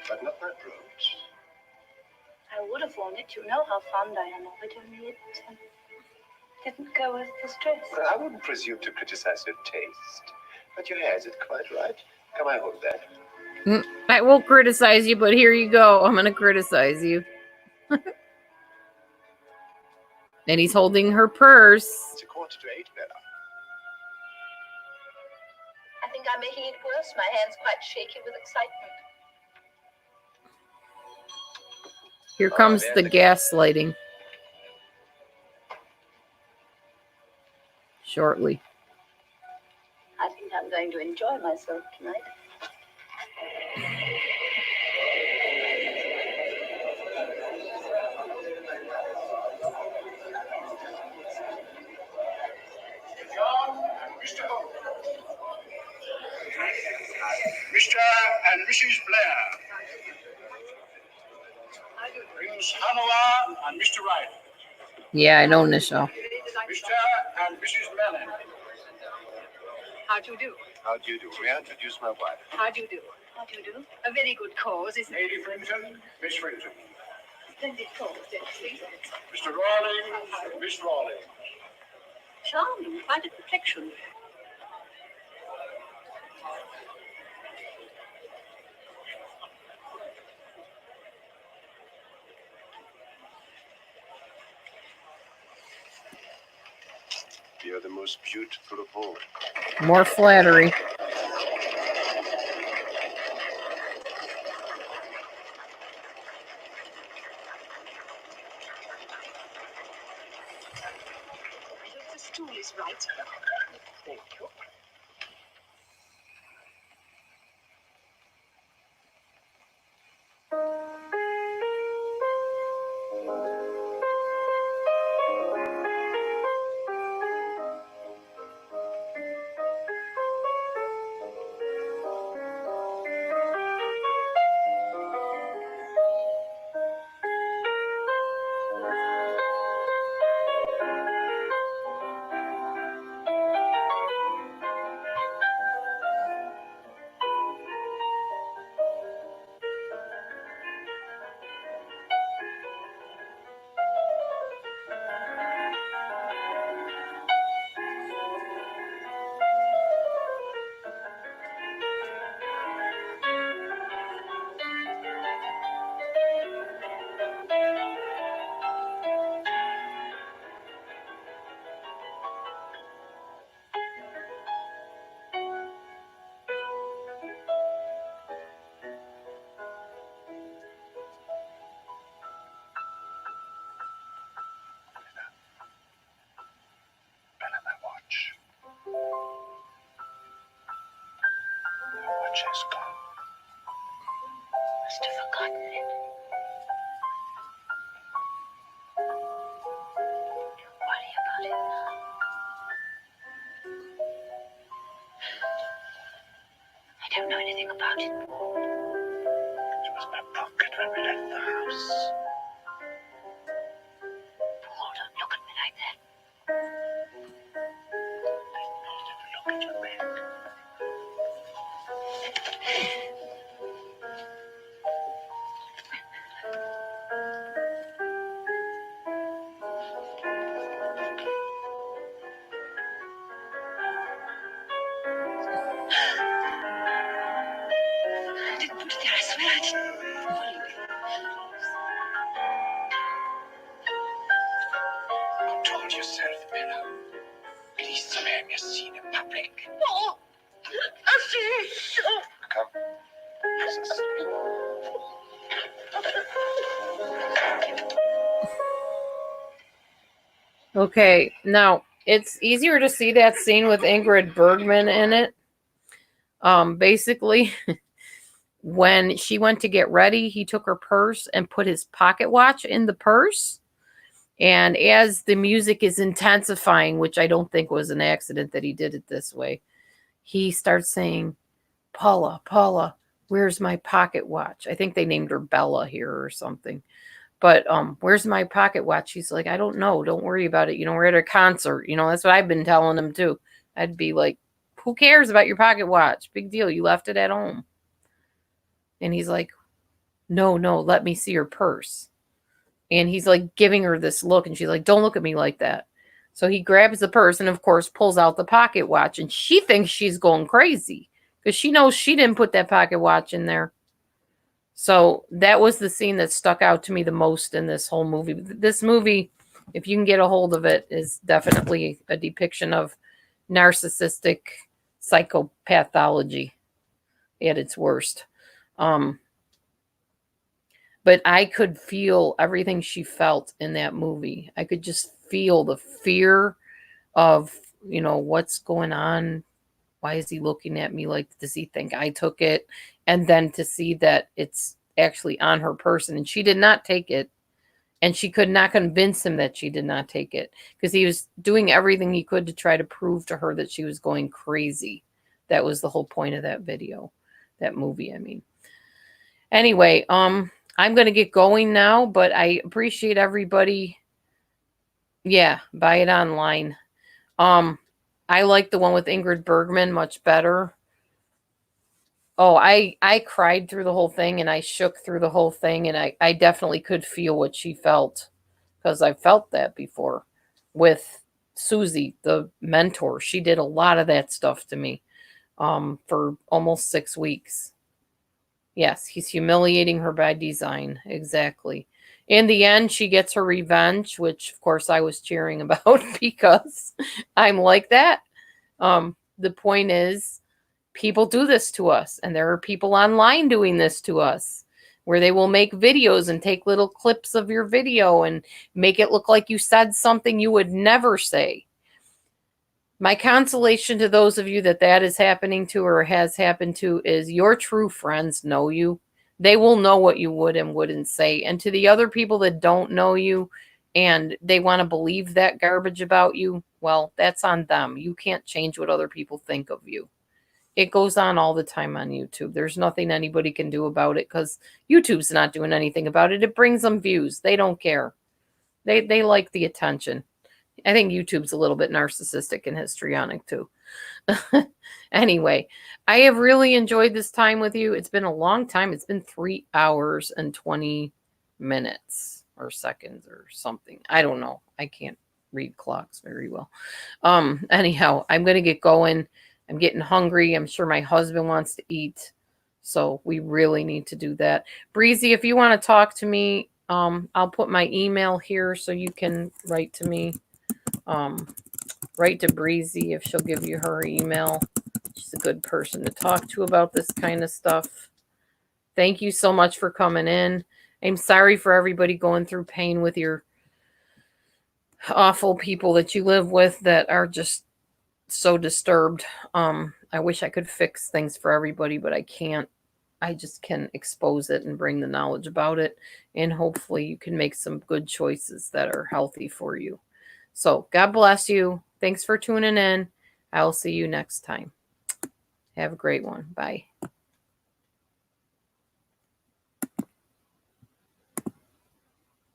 [SPEAKER 7] But not my brooch.
[SPEAKER 5] I would have worn it. You know how fond I am of it, only it didn't go with this dress.
[SPEAKER 7] Well, I wouldn't presume to criticize your taste, but your hair is it quite right? Come, I hold that.
[SPEAKER 1] I won't criticize you, but here you go. I'm going to criticize you. And he's holding her purse.
[SPEAKER 7] It's 7:45, Bella.
[SPEAKER 5] I think I'm making it worse. My hand's quite shaky with excitement.
[SPEAKER 1] Here comes the gaslighting. Shortly.
[SPEAKER 5] I think I'm going to enjoy myself tonight.
[SPEAKER 4] Mr. and Mrs. Blair. Prince Hanoa and Mr. Ryder.
[SPEAKER 1] Yeah, I know, Nichelle.
[SPEAKER 4] Mr. and Mrs. Mellon.
[SPEAKER 5] How do you do?
[SPEAKER 7] How do you do? May I introduce my wife?
[SPEAKER 5] How do you do? How do you do? A very good cause, isn't it?
[SPEAKER 4] Lady Frinton, Miss Frinton.
[SPEAKER 5] Splendid cause, please.
[SPEAKER 4] Mr. Rawlings, Miss Rawlings.
[SPEAKER 5] Charming, quite a complexion.
[SPEAKER 7] You're the most beautiful of all.
[SPEAKER 1] More flattery.
[SPEAKER 5] The stool is right. Thank you.
[SPEAKER 7] Bella, my watch. My watch is gone.
[SPEAKER 5] Must have forgotten it. Don't worry about it now. I don't know anything about it.
[SPEAKER 7] It was my pocket when we left the house.
[SPEAKER 5] Paul, don't look at me like that.
[SPEAKER 7] Look at your bag.
[SPEAKER 5] I didn't put it there, I swear I didn't.
[SPEAKER 7] Control yourself, Bella. Please spare me a scene in public.
[SPEAKER 5] Oh! I see!
[SPEAKER 7] Come. Let us sleep.
[SPEAKER 1] Okay, now it's easier to see that scene with Ingrid Bergman in it. Basically, when she went to get ready, he took her purse and put his pocket watch in the purse. And as the music is intensifying, which I don't think was an accident that he did it this way, he starts saying, Paula, where's my pocket watch? I think they named her Bella here or something. But where's my pocket watch? He's like, I don't know. Don't worry about it. We're at a concert. That's what I've been telling him too. I'd be like, who cares about your pocket watch? Big deal. You left it at home. And he's like, no, let me see your purse. And he's like giving her this look, and she's like, don't look at me like that. So he grabs the purse and, of course, pulls out the pocket watch. And she thinks she's going crazy because she knows she didn't put that pocket watch in there. So that was the scene that stuck out to me the most in this whole movie. This movie, if you can get a hold of it, is definitely a depiction of narcissistic psychopathology at its worst. But I could feel everything she felt in that movie. I could just feel the fear of, what's going on. Why is he looking at me like, does he think I took it? And then to see that it's actually on her person and she did not take it. And she could not convince him that she did not take it because he was doing everything he could to try to prove to her that she was going crazy. That was the whole point of that video, that movie, I mean. Anyway, I'm going to get going now, but I appreciate everybody. Yeah, buy it online. I like the one with Ingrid Bergman much better. Oh, I cried through the whole thing and I shook through the whole thing, and I definitely could feel what she felt because I felt that before with Susie, the mentor. She did a lot of that stuff to me for almost 6 weeks. Yes, he's humiliating her by design. Exactly. In the end, she gets her revenge, which, of course, I was cheering about because I'm like that. The point is, people do this to us, and there are people online doing this to us where they will make videos and take little clips of your video and make it look like you said something you would never say. My consolation to those of you that is happening to or has happened to is your true friends know you. They will know what you would and wouldn't say. And to the other people that don't know you and they want to believe that garbage about you, well, that's on them. You can't change what other people think of you. It goes on all the time on YouTube. There's nothing anybody can do about it because YouTube's not doing anything about it. It brings them views. They don't care. They like the attention. I think YouTube's a little bit narcissistic and histrionic too. Anyway, I have really enjoyed this time with you. It's been a long time. It's been 3 hours and 20 minutes or seconds or something. I don't know. I can't read clocks very well. Anyhow, I'm going to get going. I'm getting hungry. I'm sure my husband wants to eat. So we really need to do that. Breezy, if you want to talk to me, I'll put my email here so you can write to me. Write to Breezy if she'll give you her email. She's a good person to talk to about this kind of stuff. Thank you so much for coming in. I'm sorry for everybody going through pain with your awful people that you live with that are just so disturbed. I wish I could fix things for everybody, but I can't. I just can expose it and bring the knowledge about it. And hopefully you can make some good choices that are healthy for you. So God bless you. Thanks for tuning in. I'll see you next time. Have a great one. Bye.